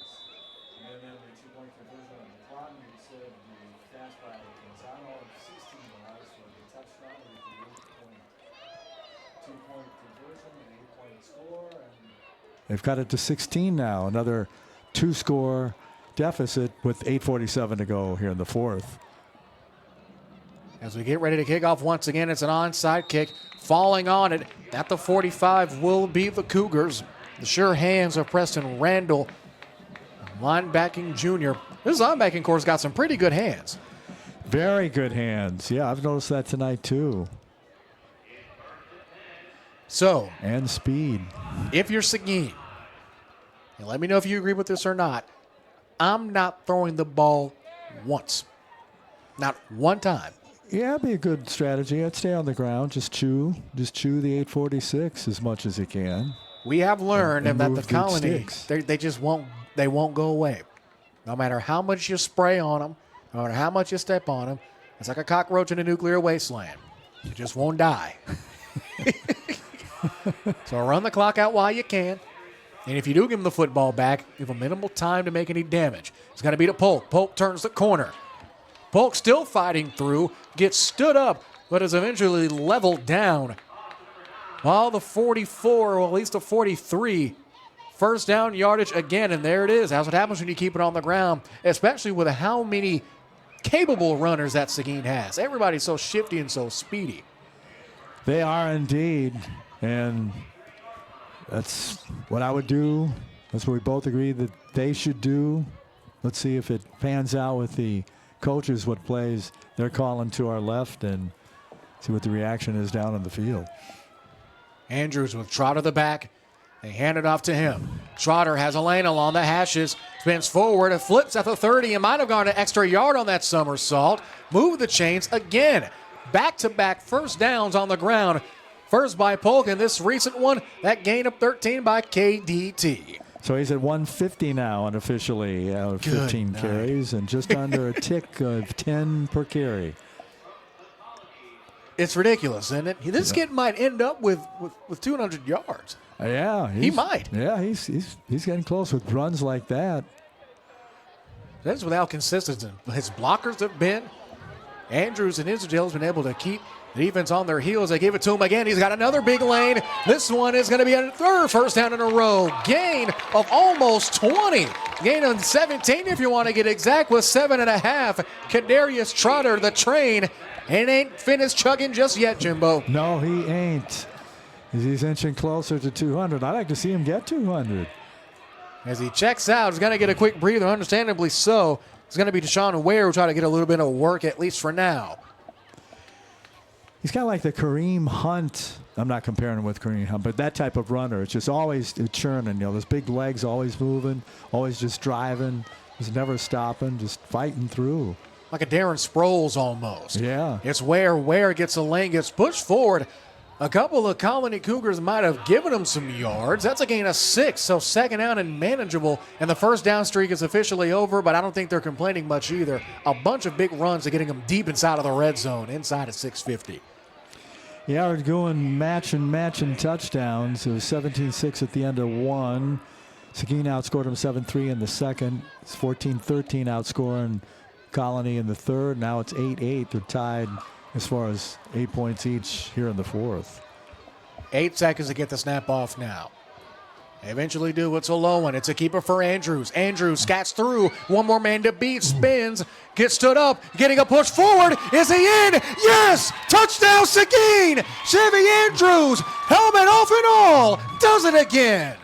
And then the 2-point conversion on McCloudon. You said the catch by Canzano, 16 yards for the touchdown with the 2-point conversion, an 8-point score. And they've got it to 16 now. Another 2-score deficit with 8:47 to go here in the fourth. As we get ready to kick off once again, it's an onside kick. Falling on it at the 45 will be the Cougars. The sure hands of Preston Randall, linebacking junior. This linebacking core's got some pretty good hands. Very good hands. Yeah, I've noticed that tonight too. So, and speed. If you're Seguin, and let me know if you agree with this or not, I'm not throwing the ball once. Not one time. Yeah, it'd be a good strategy. I'd stay on the ground, just chew the 846 as much as you can. We have learned and that the Colony, they just won't go away. No matter how much you spray on them, no matter how much you step on them, it's like a cockroach in a nuclear wasteland. You just won't die. So run the clock out while you can. And if you do give him the football back, give him minimal time to make any damage. It's going to be to Polk. Polk turns the corner. Polk still fighting through, gets stood up, but is eventually leveled down. While the 44, well, at least the 43, first down yardage again, and there it is. That's what happens when you keep it on the ground, especially with how many capable runners that Seguin has. Everybody's so shifty and so speedy. They are indeed, and that's what I would do. That's what we both agree that they should do. Let's see if it pans out with the coaches, what plays they're calling to our left, and see what the reaction is down on the field. Andrews with Trotter the back. They hand it off to him. Trotter has a lane along the hashes, spins forward, and flips at the 30, and might have gone an extra yard on that somersault. Move the chains again. Back-to-back first downs on the ground. First by Polk, and this recent one, that gain of 13 by KDT. So he's at 150 now unofficially out of 15 carries, and just under a tick of 10 per carry. It's ridiculous, isn't it? This kid might end up with 200 yards. Yeah. He might. Yeah, he's getting close with runs like that. That's without consistency. His blockers have been. Andrews and Israel has been able to keep the defense on their heels. They give it to him again. He's got another big lane. This one is going to be a third first down in a row. Gain of almost 20. Gain of 17 if you want to get exact with 7.5. Kadarius Trotter, the train, and ain't finished chugging just yet, Jimbo. No, he ain't. He's inching closer to 200. I'd like to see him get 200. As he checks out, he's going to get a quick breather, understandably so. It's going to be Deshaun Ware who try to get a little bit of work, at least for now. He's kind of like the Kareem Hunt. I'm not comparing him with Kareem Hunt, but that type of runner. It's just always churning. Those big legs always moving, always just driving, just never stopping, just fighting through. like a Darren Sproles almost. Yeah. It's Ware gets a lane, gets pushed forward. A couple of Colony Cougars might have given him some yards. That's a gain of 6, so second down and manageable. And the first down streak is officially over, but I don't think they're complaining much either. A bunch of big runs are getting them deep inside of the red zone, inside of 650. Yeah, we're going matching touchdowns. It was 17-6 at the end of one. Seguin outscored them 7-3 in the second. It's 14-13 outscoring Colony in the third. Now it's 8-8. They're tied as far as 8 points each here in the fourth. 8 seconds to get the snap off now. They eventually do. It's a low one. It's a keeper for Andrews. Andrews scats through. One more man to beat. Spins. Gets stood up. Getting a push forward. Is he in? Yes! Touchdown Seguin! Chevy Andrews, helmet off and all, does it again.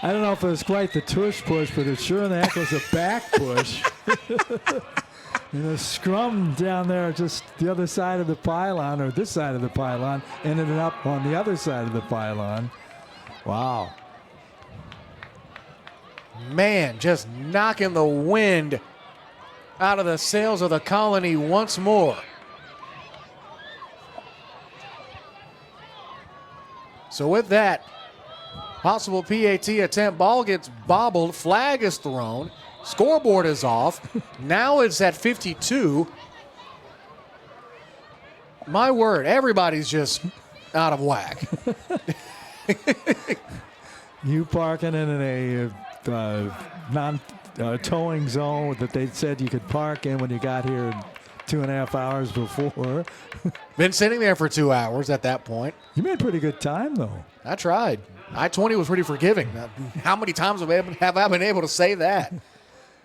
I don't know if it was quite the tush push, but it sure in the heck was a back push. And a scrum down there just the other side of the pylon, or this side of the pylon, ended up on the other side of the pylon. Wow. Man, just knocking the wind out of the sails of the Colony once more. So with that, possible PAT attempt, ball gets bobbled, flag is thrown, scoreboard is off. Now it's at 52. My word, everybody's just out of whack. You parking in a non-towing zone that they said you could park in when you got here 2.5 hours before. Been sitting there for 2 hours at that point. You made pretty good time, though. I tried. I-20 was pretty forgiving. How many times have I been able to say that?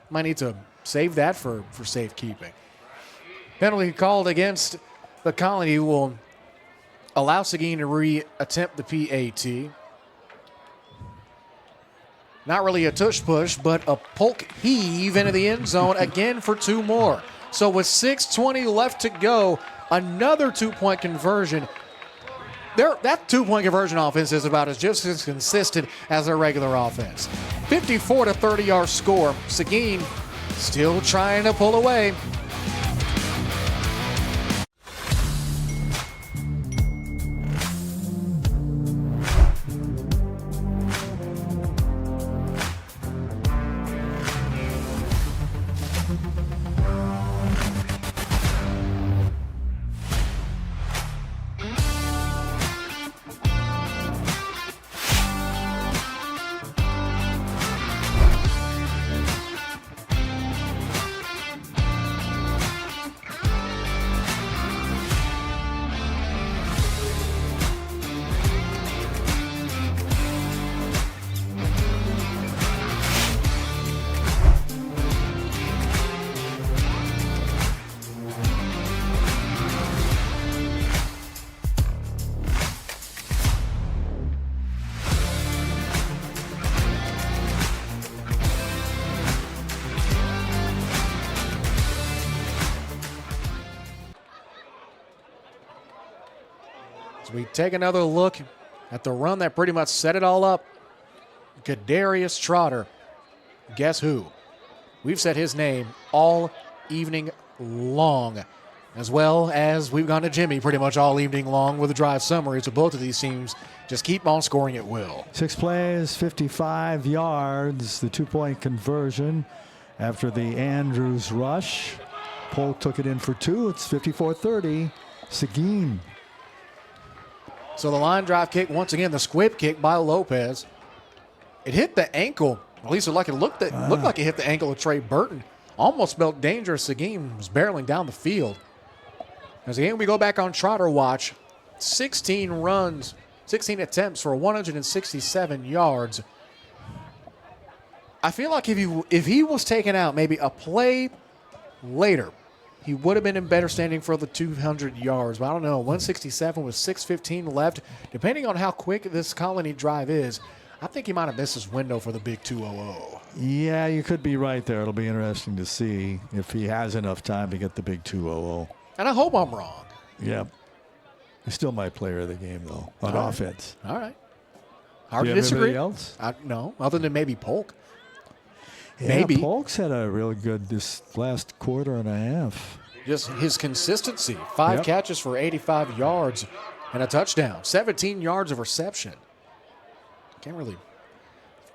Might need to save that for safekeeping. Penalty called against the Colony will allow Seguin to re-attempt the PAT. Not really a tush push, but a polk heave into the end zone again for 2 more. So with 6:20 left to go, another 2-point conversion. That 2-point conversion offense is about just as consistent as their regular offense. 54-30 our score. Seguin still trying to pull away. We take another look at the run that pretty much set it all up. Kadarius Trotter. Guess who? We've said his name all evening long, as well as we've gone to Jimmy pretty much all evening long with the drive summaries of both of these teams. Just keep on scoring at will. 6 plays, 55 yards, the 2-point conversion after the Andrews rush. Polk took it in for 2. It's 54-30. Seguin. So the line drive kick, once again, the squib kick by Lopez. It hit the ankle. At least it looked like it hit the ankle of Trey Burton. Almost felt dangerous. Seguin was barreling down the field. As again, we go back on Trotter watch. 16 runs, 16 attempts for 167 yards. I feel like if he was taken out maybe a play later, he would have been in better standing for the 200 yards. But I don't know, 167 with 6:15 left. Depending on how quick this Colony drive is, I think he might have missed his window for the big 200. Yeah, you could be right there. It'll be interesting to see if he has enough time to get the big 200. And I hope I'm wrong. Yeah. He's still my player of the game, though, on offense. All right. Hard Do to you have disagree. anybody else? No, other than maybe Polk. Maybe. Polk's had a really good this last quarter and a half. Just his consistency. 5 catches for 85 yards and a touchdown. 17 yards of reception. Can't really.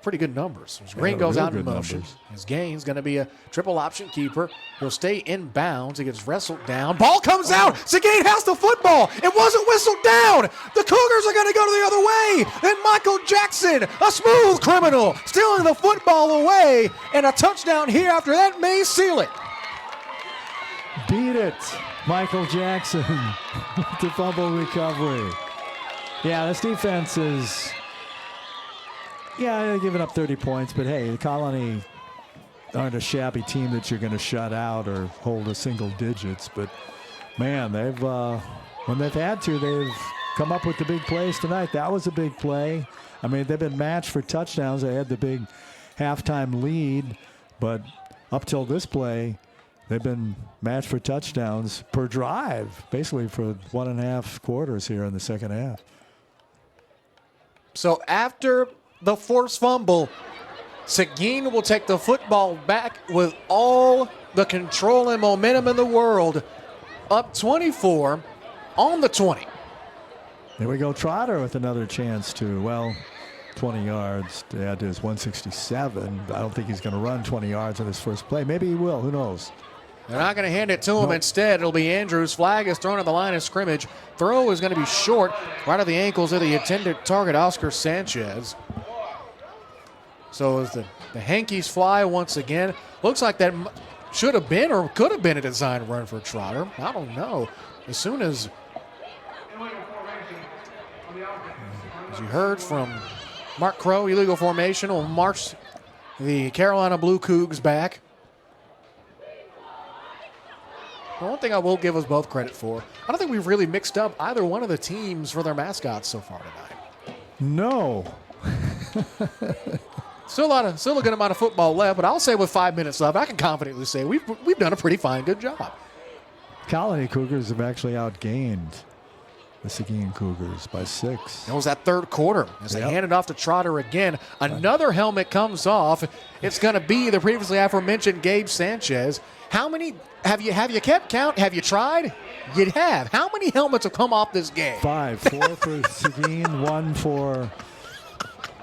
Pretty good numbers. As Green goes out in motion. His gain's going to be a triple option keeper. He'll stay in bounds. He gets wrestled down. Ball comes out. Seguin has the football. It wasn't whistled down. The Cougars are going to go the other way. Then Michael Jackson, a smooth criminal, stealing the football away. And a touchdown here after that may seal it. Beat it. Michael Jackson with the fumble recovery. Yeah, this defense is... Yeah, they're giving up 30 points, but hey, the Colony aren't a shabby team that you're going to shut out or hold to single digits. But man, they've when they've had to, they've come up with the big plays tonight. That was a big play. I mean, they've been matched for touchdowns. They had the big halftime lead, but up till this play, they've been matched for touchdowns per drive, basically for 1.5 quarters here in the second half. So after the forced fumble, Seguin will take the football back with all the control and momentum in the world, up 24 on the 20. There we go, Trotter with another chance to, 20 yards to add to his 167. I don't think he's going to run 20 yards on his first play. Maybe he will, who knows? They're not going to hand it to him. Instead, it'll be Andrews. Flag is thrown at the line of scrimmage. Throw is going to be short, right at the ankles of the intended target, Oscar Sanchez. So as the hankies fly once again, looks like that should have been or could have been a design run for Trotter. I don't know. As soon as you heard from Mark Crow, illegal formation will march the Carolina Blue Cougs back. But one thing I will give us both credit for, I don't think we've really mixed up either one of the teams for their mascots so far tonight. No. Still a good amount of football left, but I'll say with 5 minutes left, I can confidently say we've done a pretty fine, good job. Colony Cougars have actually outgained the Seguin Cougars by 6. That was that third quarter as they hand it off to Trotter again. Another helmet comes off. It's going to be the previously aforementioned Gabe Sanchez. How many have you kept count? Have you tried? You have. How many helmets have come off this game? 5. 4 for Seguin, 1 for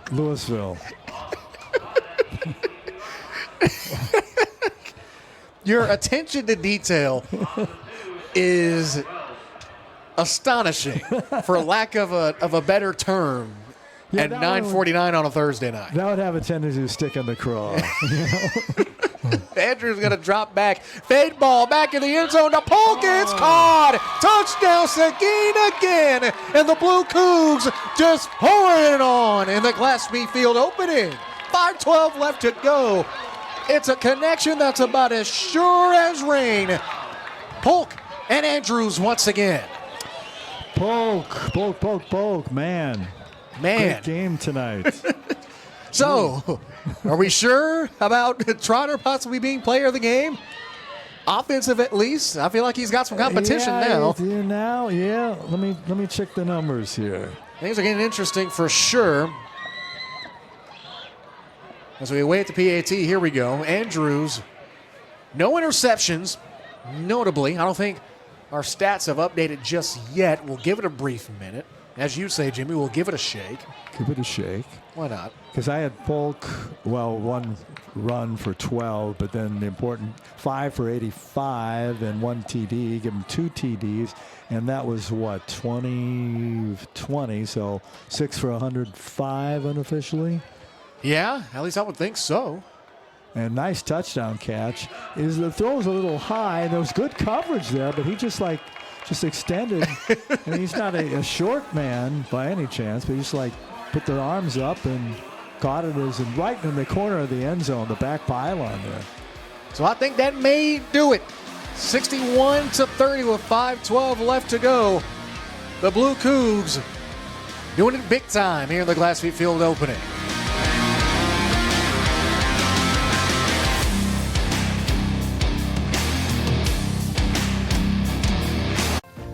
Lewisville. Your attention to detail is astonishing, for lack of a better term, at 9:49 on a Thursday night. That would have a tendency to stick in the craw. Andrew's going to drop back. Fade ball back in the end zone. The Polk gets caught. Touchdown Seguin again. And the Blue Cougs just pouring it on in the Class B field opening. 5:12 left to go. It's a connection that's about as sure as rain. Polk and Andrews once again. Polk, man. Great game tonight. So, are we sure about Trotter possibly being player of the game? Offensive at least. I feel like he's got some competition now. Let me check the numbers here. Things are getting interesting for sure. As we await the PAT, here we go. Andrews, no interceptions. Notably, I don't think our stats have updated just yet. We'll give it a brief minute. As you say, Jimmy, we'll give it a shake. Give it a shake. Why not? Because I had Polk, 1 run for 12, but then the important 5 for 85 and 1 TD. Give him 2 TDs, and that was 20, so 6 for 105 unofficially. Yeah, at least I would think so. And nice touchdown catch. The throw was a little high, and there was good coverage there, but he just extended. And he's not a short man by any chance, but he just put the arms up and caught it right in the corner of the end zone, the back pylon there. So I think that may do it. 61-30 with 5:12 left to go. The Blue Cougs doing it big time here in the Glassfeet Field opening.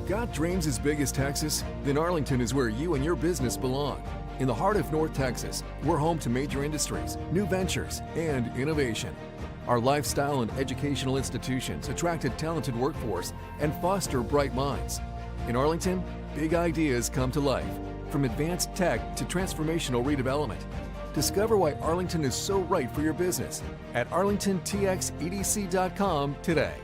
Got dreams as big as Texas? Then Arlington is where you and your business belong. In the heart of North Texas, we're home to major industries, new ventures, and innovation. Our lifestyle and educational institutions attract a talented workforce and foster bright minds. In Arlington, big ideas come to life, from advanced tech to transformational redevelopment. Discover why Arlington is so right for your business at arlingtontxedc.com today.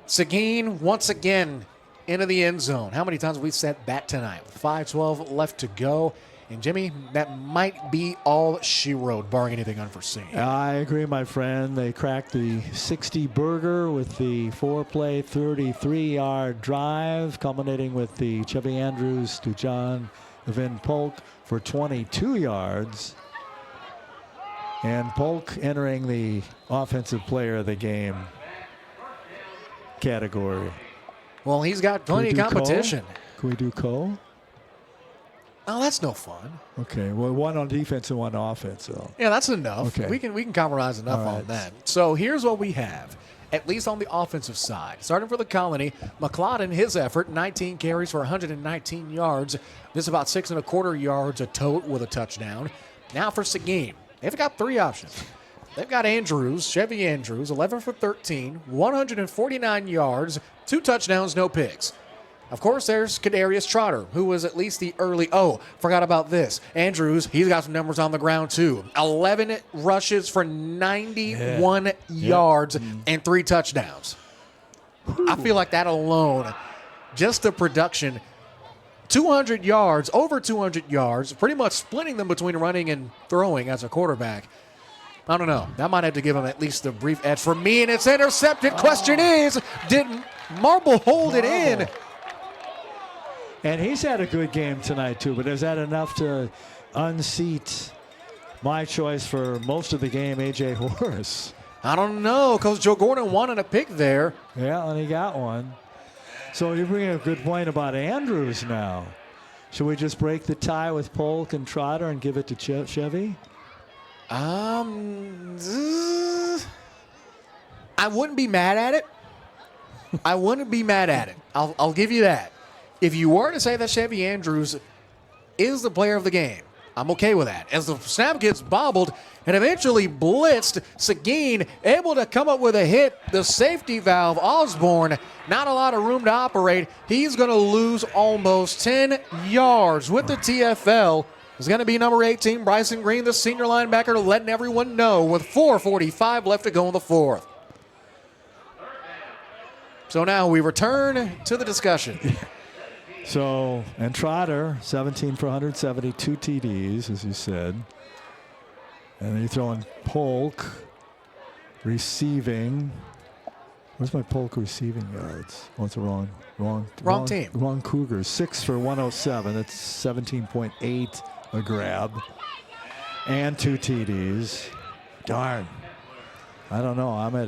Seguin once again into the end zone. How many times have we said that tonight? 5:12 left to go. And Jimmy, that might be all she wrote, barring anything unforeseen. I agree, my friend. They cracked the 60 burger with the 4-play, 33-yard drive, culminating with the Chevy Andrews to John Vin Polk for 22 yards. And Polk entering the offensive player of the game category. Well, he's got plenty of competition. Can we do Cole? Oh, that's no fun. Okay, well, one on defense and one offense. So. Yeah, that's enough. Okay. We can compromise enough on that. So here's what we have, at least on the offensive side. Starting for the Colony, McLeod, his effort, 19 carries for 119 yards. This is about 6.25 yards a tote with a touchdown. Now for Seguin, they've got 3 options. They've got Andrews, Chevy Andrews, 11 for 13, 149 yards, 2 touchdowns, no picks. Of course, there's Kadarius Trotter, who was at least the early. Oh, forgot about this. Andrews, he's got some numbers on the ground, too. 11 rushes for 91 yards and 3 touchdowns. I feel like that alone, just the production, 200 yards, over 200 yards, pretty much splitting them between running and throwing as a quarterback. I don't know. That might have to give him at least a brief edge for me, and it's intercepted. Question is, did Marble hold it in? And he's had a good game tonight, too, but is that enough to unseat my choice for most of the game, A.J. Horace? I don't know, because Joe Gordon wanted a pick there. Yeah, and he got one. So you bring a good point about Andrews now. Should we just break the tie with Polk and Trotter and give it to Chevy? I wouldn't be mad at it. I wouldn't be mad at it. I'll give you that. If you were to say that Chevy Andrews is the player of the game, I'm okay with that. As the snap gets bobbled and eventually blitzed, Seguin able to come up with a hit. The safety valve, Osborne, not a lot of room to operate. He's going to lose almost 10 yards with the TFL. It's going to be number 18, Bryson Green, the senior linebacker, letting everyone know with 4:45 left to go in the fourth. So now we return to the discussion. So, and Trotter, 17 for 172 TDs, as you said. And then you're throwing Polk receiving. Where's my Polk receiving yards? Oh, it's the wrong team. Wrong Cougars. 6 for 107. That's 17.8 a grab. And 2 TDs. Darn. I don't know. I'm at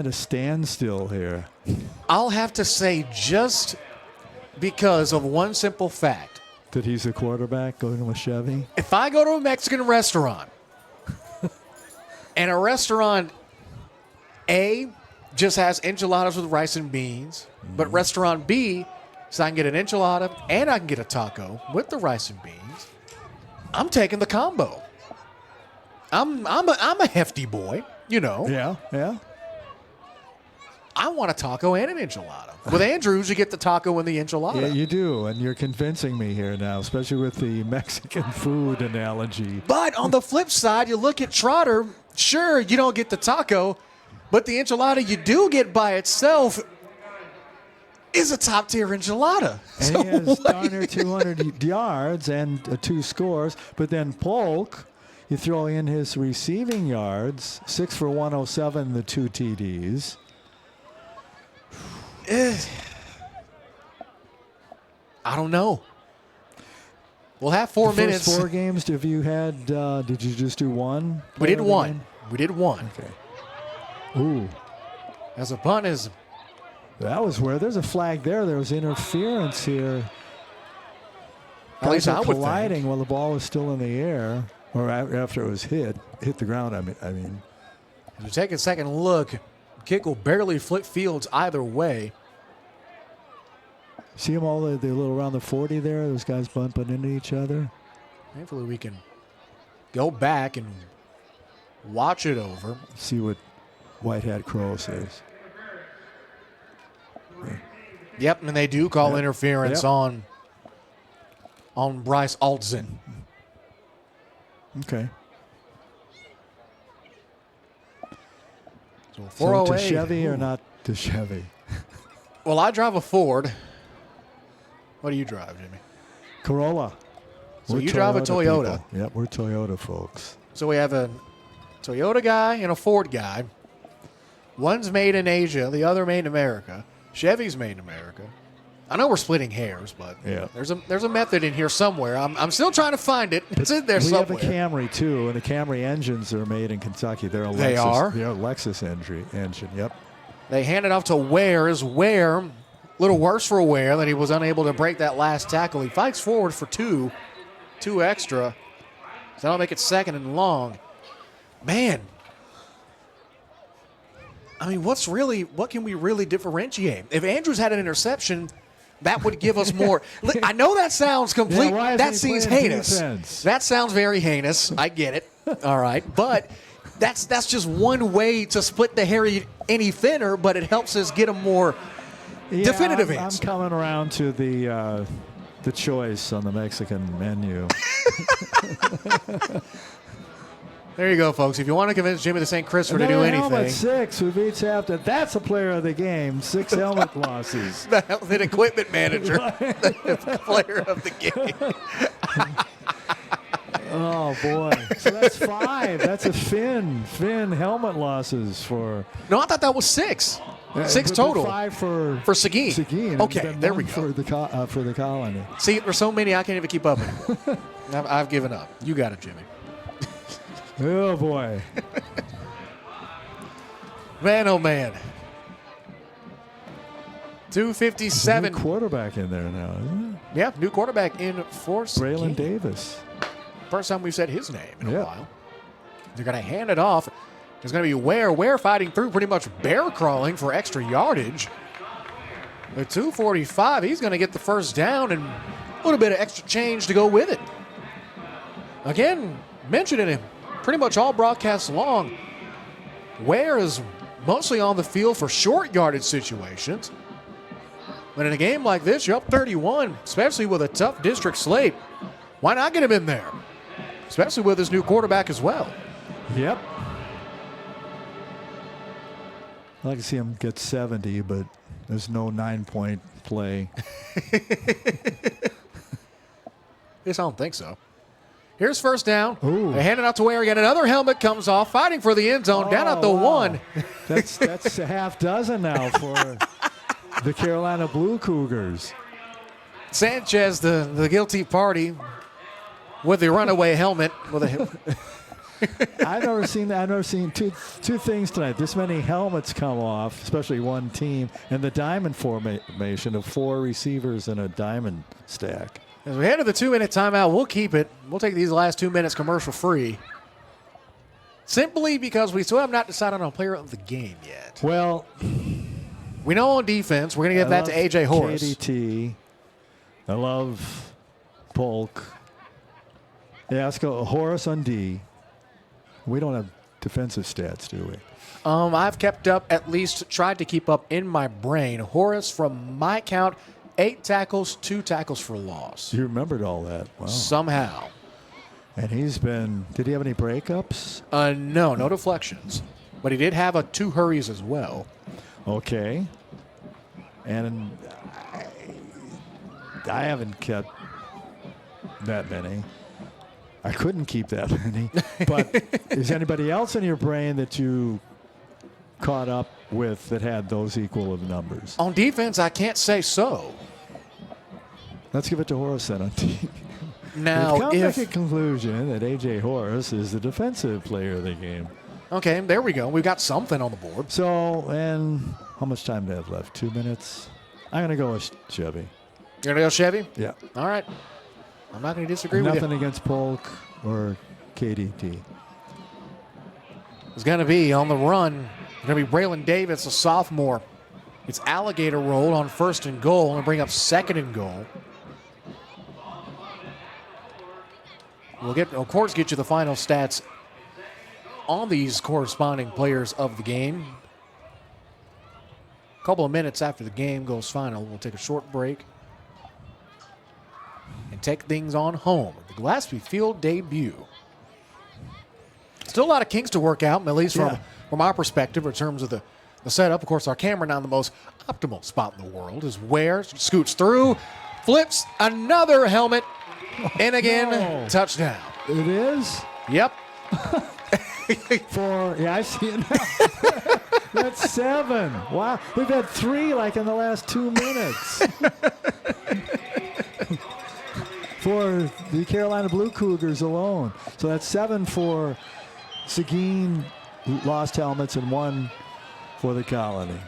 a standstill here. I'll have to say just because of one simple fact. That he's a quarterback going to a Chevy? If I go to a Mexican restaurant and a restaurant A just has enchiladas with rice and beans, but restaurant B, so I can get an enchilada and I can get a taco with the rice and beans, I'm taking the combo. I'm a hefty boy, you know. Yeah. I want a taco and an enchilada. With Andrews, you get the taco and the enchilada. Yeah, you do, and you're convincing me here now, especially with the Mexican food analogy. But on the flip side, you look at Trotter, sure, you don't get the taco, but the enchilada you do get by itself is a top-tier enchilada. And So he has darn near 200 yards and 2 scores, but then Polk, you throw in his receiving yards, 6 for 107, the 2 TDs. I don't know. We'll have 4 minutes. First 4 games, have you had, did you just do one? We did one. We did one. Okay. Ooh. As a punt is. That was where there's a flag there. There was interference here. At least I would colliding think. while the ball was still in the air, or after it was hit the ground. I mean. If you take a second look, kick will barely flip fields either way. See them all, the little around the 40 there? Those guys bumping into each other. Hopefully we can go back and watch it over. See what White Hat Crow says. Yep, and they do call interference on Bryce Altzen. Okay. So So 408. to Chevy or not to Chevy? Well, I drive a Ford. What do you drive, Jimmy? Corolla. So We're you drive a Toyota. people. Yep, we're Toyota folks. So we have a Toyota guy and a Ford guy. One's made in Asia, the other made in America. Chevy's made in America. I know we're splitting hairs, but Yeah. there's a method in here somewhere. I'm still trying to find it. It's in there We somewhere. have a Camry too, and the Camry engines are made in Kentucky. They're a Lexus. They are? They're a Lexus engine. Yep. They hand it off to Ware. Is Ware a little worse for Ware that he was unable to break that last tackle? He fights forward for two extra. So that'll make it second and long. Man, I mean, what can we really differentiate? If Andrews had an interception, that would give us more. I know that sounds complete. Yeah, why isn't that he seems playing heinous. defense? That sounds very heinous. I get it. All right, but that's just one way to split the hair any thinner, but it helps us get a more definitive I'm answer. coming around to the choice on the Mexican menu. There you go, folks. If you want to convince Jimmy the St. Christopher to do Another anything, helmet 6 who beats after. That's a player of the game. 6 helmet losses. the equipment manager, the player of the game. Oh boy! So that's 5. That's a Finn helmet losses for. No, I thought that was 6. 6 but total. 5 for Seguin. Seguin. Okay, and then there we one go. for the colony. See, there's so many I can't even keep up with. I've given up. You got it, Jimmy. Oh boy! Man, oh man. There's a 257. new quarterback in there now, isn't Yeah, new quarterback in force. it? Braylon Davis. First time we've said his name in a Yeah. while. They're going to hand it off. There's going to be Ware fighting through, pretty much bear crawling for extra yardage. At 245, he's going to get the first down and a little bit of extra change to go with it. Again, mentioning him pretty much all broadcasts long. Ware is mostly on the field for short yardage situations. But in a game like this, you're up 31, especially with a tough district slate. Why not get him in there? Especially with his new quarterback as well. Yep. I'd like to see him get 70, but there's no 9-point play. Guess I don't think so. Here's first down. Ooh. They hand it out to Ware again. Another helmet comes off, fighting for the end zone. Down at the wow. 1. That's a half dozen now for the Carolina Blue Cougars. Sanchez, the guilty party, with the runaway helmet. I've never seen that. I've never seen two things tonight. This many helmets come off, especially one team, and the diamond formation of 4 receivers in a diamond stack. As we head to the 2-minute timeout, we'll keep it. We'll take these last 2 minutes commercial free. Simply because we still have not decided on player of the game yet. Well, we know on defense, we're going to give that to A.J. Horace. KDT. I love Polk. Yeah, let's go Horace on D. We don't have defensive stats, do we? I've kept up, at least tried to keep up in my brain. Horace, from my count, 8 tackles, 2 tackles for loss. You remembered all that. Wow. Somehow. And he's been, did he have any breakups? No deflections. But he did have 2 hurries as well. Okay. And I haven't kept that many. I couldn't keep that many. But is anybody else in your brain that you caught up with that had those equal of numbers? On defense, I can't say so. Let's give it to Horace then on D. Now, We've come to the conclusion that A.J. Horace is the defensive player of the game. Okay, there we go. We've got something on the board. So, and how much time do I have left? 2 minutes? I'm going to go with Chevy. You're going to go Chevy? Yeah. All right. I'm not going to disagree with Nothing you. against Polk or KDT. It's going to be on the run. It's going to be Braylon Davis, a sophomore. It's alligator roll on 1st and goal and bring up 2nd and goal. We'll of course, get you the final stats on these corresponding players of the game. A couple of minutes after the game goes final, we'll take a short break and take things on home. The Gillespie Field debut. Still a lot of kinks to work out, at least from our perspective in terms of the setup. Of course, our camera now in the most optimal spot in the world is where scoots through, flips another helmet, and again, touchdown. It is? Yep. I see it now. That's 7. Wow. We've had 3 like in the last 2 minutes. For the Carolina Blue Cougars alone. So that's 7 for Seguin, lost helmets, and 1 for the Colony.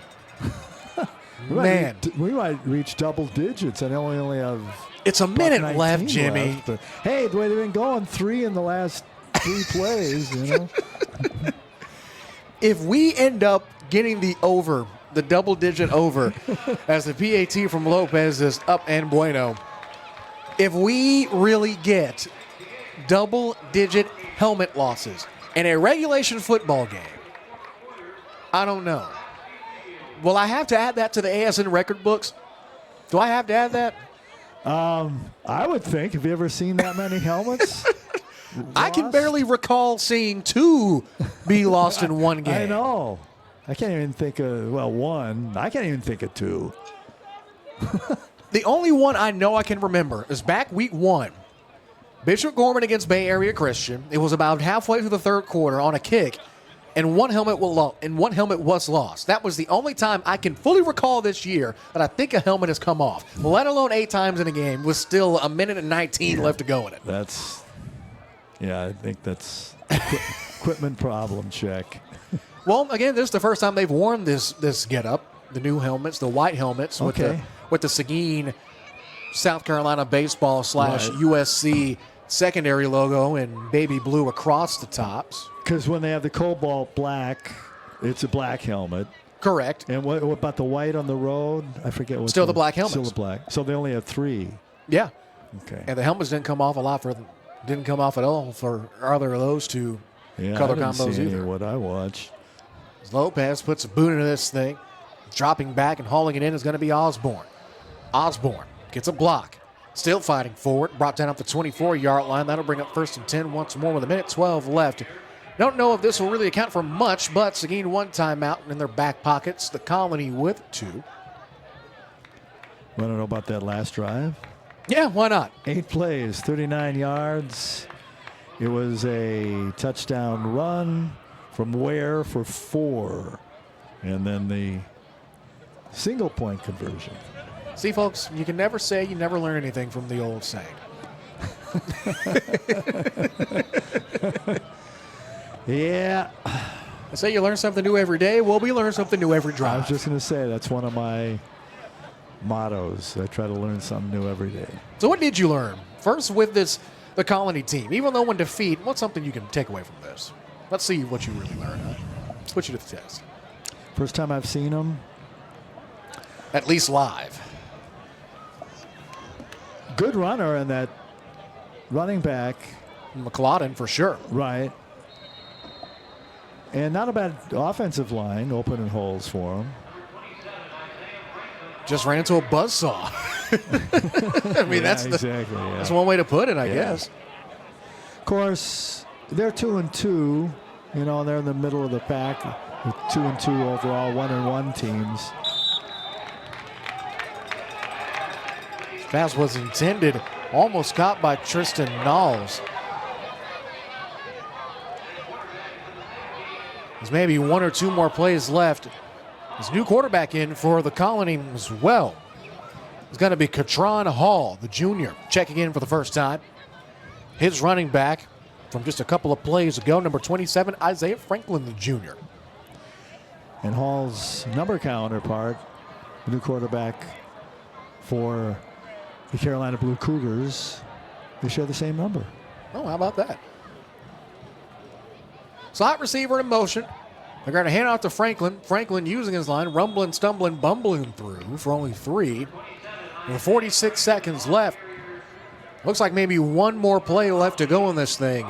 we might reach double digits. I know we only have. It's a minute left, Jimmy. Left, but hey, the way they've been going, 3 in the last 3 plays, you know. If we end up getting the double-digit over, as the PAT from Lopez is up and bueno, if we really get double-digit helmet losses in a regulation football game, I don't know. Will I have to add that to the ASN record books? Do I have to add that? I would think. Have you ever seen that many helmets? I can barely recall seeing 2 be lost in one game. I know. I can't even think of, 1. I can't even think of 2. The only one I know I can remember is back week 1. Bishop Gorman against Bay Area Christian. It was about halfway through the 3rd quarter on a kick, and one helmet was lost. That was the only time I can fully recall this year that I think a helmet has come off, let alone 8 times in a game with still a minute and 19 left to go in it. I think that's equipment problem check. Well, again, this is the first time they've worn this getup, the new helmets, the white helmets with the Seguin South Carolina baseball / USC secondary logo and baby blue across the tops. Because when they have the cobalt black, it's a black helmet. Correct. And what about the white on the road? I forget what. Still the black helmets. Still the black. So they only have 3. Yeah. Okay. And the helmets didn't come off at all for either of those 2 color combos see either. What I watched. Lopez puts a boot into this thing. Dropping back and hauling it in is going to be Osborne. Osborne gets a block. Still fighting forward. Brought down up the 24-yard line. That'll bring up 1st and 10 once more with 1:12 left. Don't know if this will really account for much, but Seguin 1 timeout in their back pockets. The Colony with 2. Want to know about that last drive? Yeah, why not? 8 plays, 39 yards. It was a touchdown run from Ware for 4. And then the single point conversion. See, folks, you can never say you never learn anything from the old saying. Yeah. I say you learn something new every day. Well, we learn something new every drive. I was just going to say, that's one of my mottos. I try to learn something new every day. So what did you learn? First with the Colony team. Even though in defeat, what's something you can take away from this? Let's see what you really learned. Let's put you to the test. First time I've seen them. At least live. Good runner and that running back. McLaughlin for sure. Right. And not a bad offensive line, opening holes for him. Just ran into a buzzsaw. I mean, that's one way to put it, I guess. Of course, they're 2-2. You know, they're in the middle of the pack with 2-2 overall, 1-1 teams. Pass was intended, almost caught by Tristan Knowles. There's maybe 1 or 2 more plays left. His new quarterback in for the Colony as well. It's going to be Katron Hall, the junior, checking in for the first time. His running back from just a couple of plays ago, number 27, Isaiah Franklin, the junior. And Hall's number counterpart, the new quarterback for the Carolina Blue Cougars, they share the same number. Oh, how about that? Slot receiver in motion. They're going to hand off to Franklin. Franklin using his line, rumbling, stumbling, bumbling through for only 3. With 46 seconds left. Looks like maybe one more play left to go in this thing.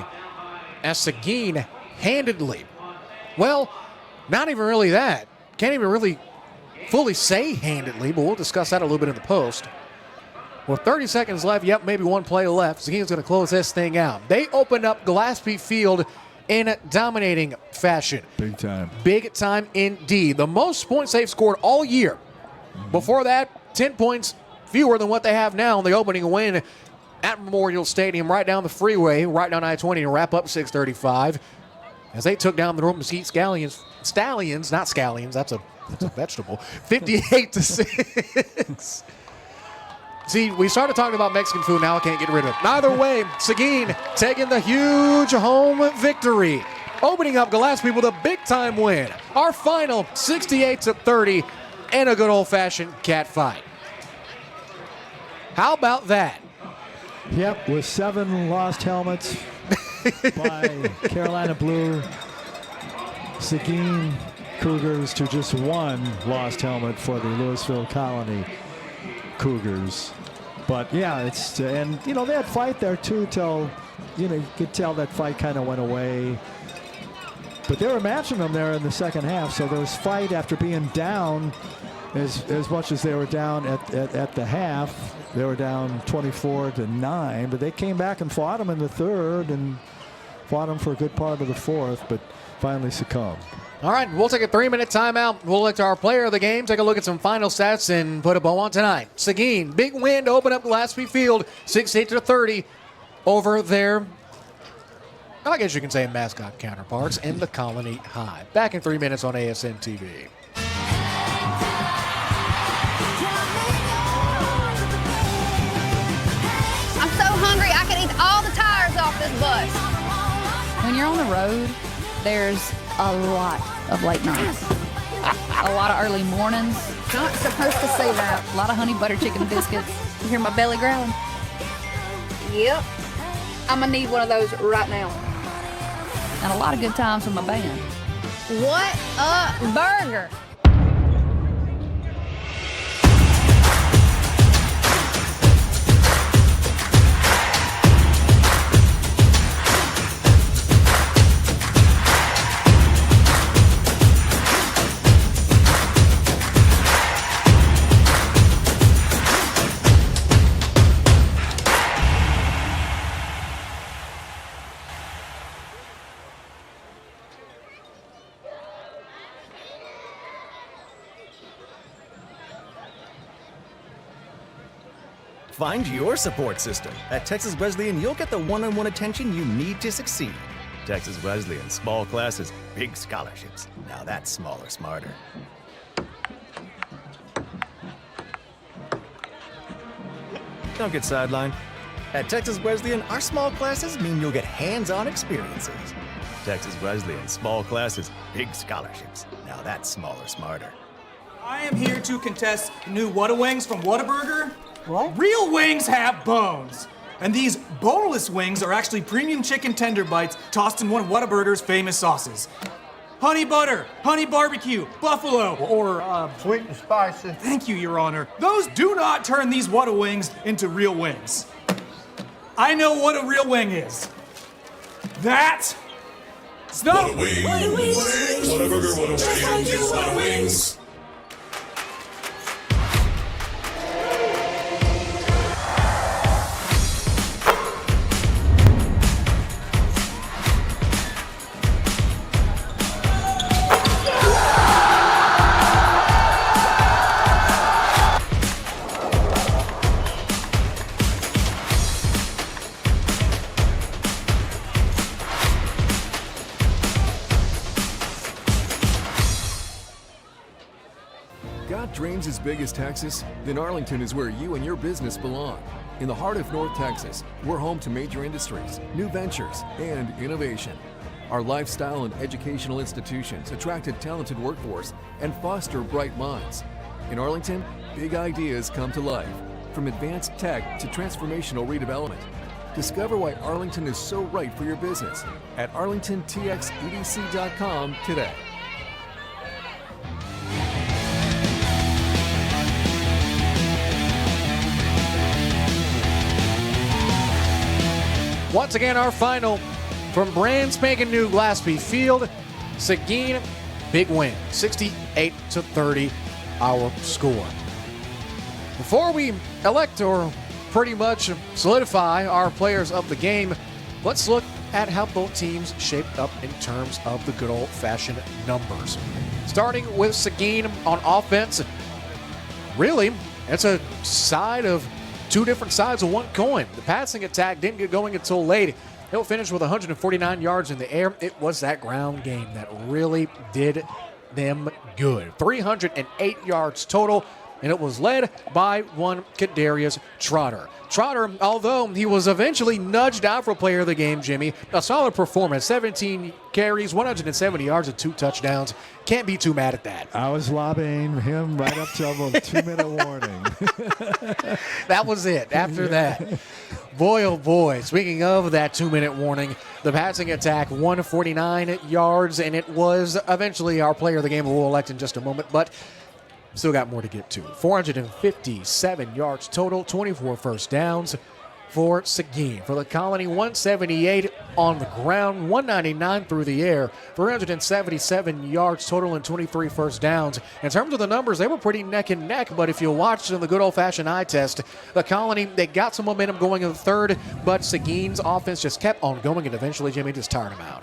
As Seguin handedly, well, not even really that. Can't even really fully say handedly, but we'll discuss that a little bit in the post. With 30 seconds left, yep, maybe one play left. Seguin's going to close this thing out. They opened up Gillespie Field in dominating fashion. Big time. Big time indeed. The most points they've scored all year. Before that, 10 points fewer than what they have now in the opening win at Memorial Stadium, right down the freeway, right down I-20 to wrap up 6:35. As they took down the Rome Mesquite Stallions, not scallions, that's a vegetable, 58-6. See, we started talking about Mexican food, now I can't get rid of it. Either way, Seguin taking the huge home victory, opening up Gillespie with a big-time win. Our final 68-30 and a good old-fashioned cat fight. How about that? Yep, with 7 lost helmets by Carolina Blue, Seguin Cougars to just 1 lost helmet for the Lewisville Colony Cougars. But yeah, it's and they had fight there too till you could tell that fight kind of went away. But they were matching them there in the second half, so there was fight after being down as much as they were down at the half. They were down 24-9, but they came back and fought them in the third and fought them for a good part of the fourth, but finally succumbed. All right, we'll take a 3-minute timeout. We'll look to our player of the game, take a look at some final stats, and put a bow on tonight. Seguin, big win to open up Gillespie Field, 68-30 over their, I guess you can say, mascot counterparts in the Colony High. Back in 3 minutes on ASN TV. I'm so hungry I could eat all the tires off this bus. When you're on the road, there's a lot of late nights. A lot of early mornings. Not supposed to say that. A lot of honey butter chicken biscuits. You hear my belly growling? Yep. I'm gonna need one of those right now. And a lot of good times with my band. What a burger! Find your support system. At Texas Wesleyan, you'll get the one-on-one attention you need to succeed. Texas Wesleyan, small classes, big scholarships. Now that's smaller, smarter. Don't get sidelined. At Texas Wesleyan, our small classes mean you'll get hands-on experiences. Texas Wesleyan, small classes, big scholarships. Now that's smaller, smarter. I am here to contest new Whataburgers from Whataburger. What? Real wings have bones. And these boneless wings are actually premium chicken tender bites tossed in one of Whataburger's famous sauces. Honey butter, honey barbecue, buffalo, or Sweet and spicy. thank you, Your Honor. Those do not turn these Whata wings into real wings. I know what a real wing is. That. Stop. Wings. Whataburger, Whataburger, Whata wings. Got dreams as big as Texas? Then Arlington is where you and your business belong. In the heart of North Texas, we're home to major industries, new ventures, and innovation. Our lifestyle and educational institutions attract a talented workforce and foster bright minds. In Arlington, big ideas come to life, from advanced tech to transformational redevelopment. Discover why Arlington is so right for your business at arlingtontxedc.com today. Once again, our final from brand spanking new Glaspie Field. Seguin, big win, 68-30, our score. Before we elect or pretty much solidify our players of the game, let's look at how both teams shaped up in terms of the good old-fashioned numbers. Starting with Seguin on offense, really, it's a side of two different sides of one coin. The passing attack didn't get going until late. He'll finish with 149 yards in the air. It was that ground game that really did them good. 308 yards total, and it was led by one Kadarius Trotter. Trotter, although he was eventually nudged out for player of the game, Jimmy, a solid performance. 17 carries, 170 yards, and 2 touchdowns. Can't be too mad at that. I was lobbying him right up till the 2-minute warning. That was it. After that, boy, oh boy, speaking of that 2-minute warning, the passing attack, 149 yards, and it was eventually our player of the game who we'll elect in just a moment, but still got more to get to. 457 yards total, 24 first downs for Seguin. For the Colony, 178 on the ground, 199 through the air, 377 yards total and 23 first downs. In terms of the numbers, they were pretty neck and neck, but if you watch in the good old-fashioned eye test, the Colony, they got some momentum going in the third, but Seguin's offense just kept on going, and eventually Jimmy just tired him out.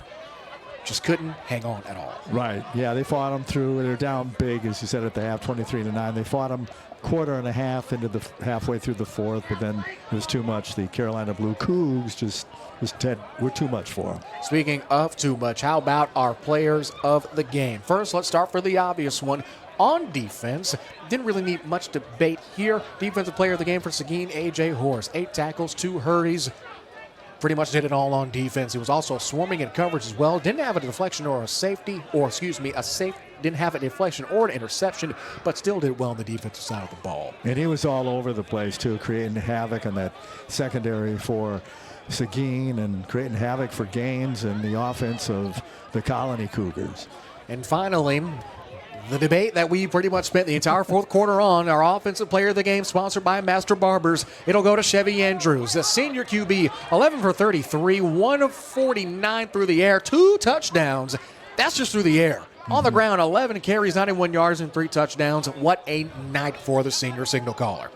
Just couldn't hang on at all. Right. Yeah, they fought them through. They're down big, as you said, at the half, 23-9. They fought them quarter and a half into the halfway through the fourth, but then it was too much. The Carolina Blue Cougs were too much for them. Speaking of too much, how about our players of the game? First, let's start for the obvious one. On defense, didn't really need much debate here. Defensive player of the game for Seguin, A.J. Horace. 8 tackles, 2 hurries. Pretty much did it all on defense. He was also swarming in coverage as well. Didn't have a deflection or a safety, didn't have a deflection or an interception, but still did well on the defensive side of the ball. And he was all over the place, too, creating havoc on that secondary for Seguin and creating havoc for gains in the offense of the Colony Cougars. And finally, the debate that we pretty much spent the entire fourth quarter on, our offensive player of the game, sponsored by Master Barbers. It'll go to Chevy Andrews, the senior QB, 11 for 33, 149 through the air, 2 touchdowns. That's just through the air. On the ground, 11 carries, 91 yards, and 3 touchdowns. What a night for the senior signal caller.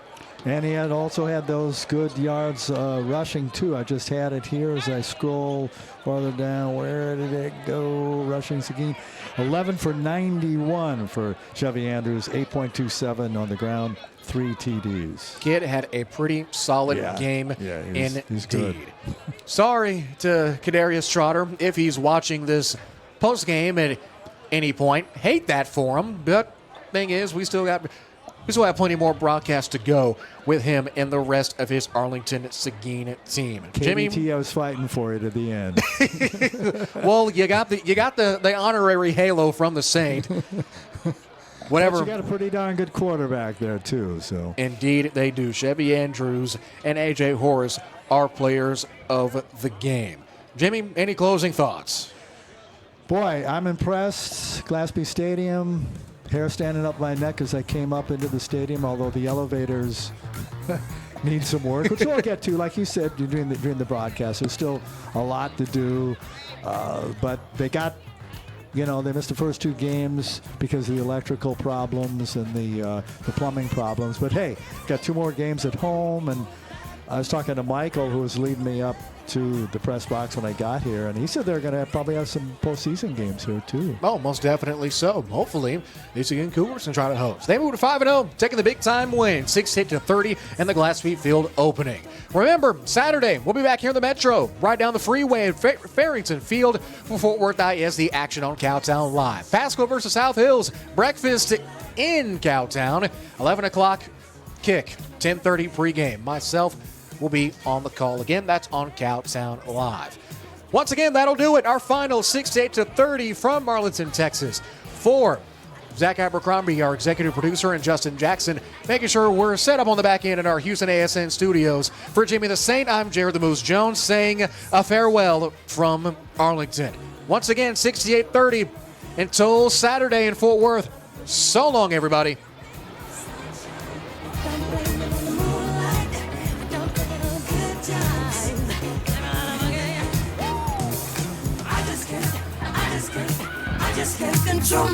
And he also had those good yards rushing, too. I just had it here as I scroll farther down. Where did it go? Rushing Seguin. 11 for 91 for Chevy Andrews. 8.27 on the ground. 3 TDs. Kid had a pretty solid game he's good. Sorry to Kadarius Trotter if he's watching this postgame at any point. Hate that for him, but thing is, we still have plenty more broadcasts to go with him and the rest of his Arlington Seguin team. Jimmy, I was fighting for it at the end. Well, you got the honorary halo from the Saint. Whatever. But you got a pretty darn good quarterback there too. So indeed they do. Chevy Andrews and A.J. Horace are players of the game. Jimmy, any closing thoughts? Boy, I'm impressed. Glaspie Stadium. Hair standing up my neck as I came up into the stadium, although the elevators need some work, which we'll get to. Like you said during the broadcast, there's still a lot to do. But they got, they missed the first 2 games because of the electrical problems and the plumbing problems. But, hey, got 2 more games at home. And I was talking to Michael, who was leading me up to the press box when I got here, and he said they're going to probably have some postseason games here too. Oh, most definitely so. Hopefully, the Seguin Cougars can try to host. They moved to 5-0, taking the big-time win, 68-30 in the Glaspie Field opening. Remember, Saturday, we'll be back here in the Metro, right down the freeway at Farrington Field for Fort Worth IS, the action on Cowtown Live. Pasco versus South Hills, breakfast in Cowtown, 11 o'clock kick, 10:30 pregame. Myself will be on the call again. That's on Cowtown Live. Once again, that'll do it. Our final 68-30 from Arlington, Texas. For Zach Abercrombie, our executive producer, and Justin Jackson, making sure we're set up on the back end in our Houston ASN studios. For Jimmy the Saint, I'm Jared the Moose Jones saying a farewell from Arlington. Once again, 68-30 until Saturday in Fort Worth. So long, everybody. Don't blame it on the moonlight. Don't blame it on good times. just can't control my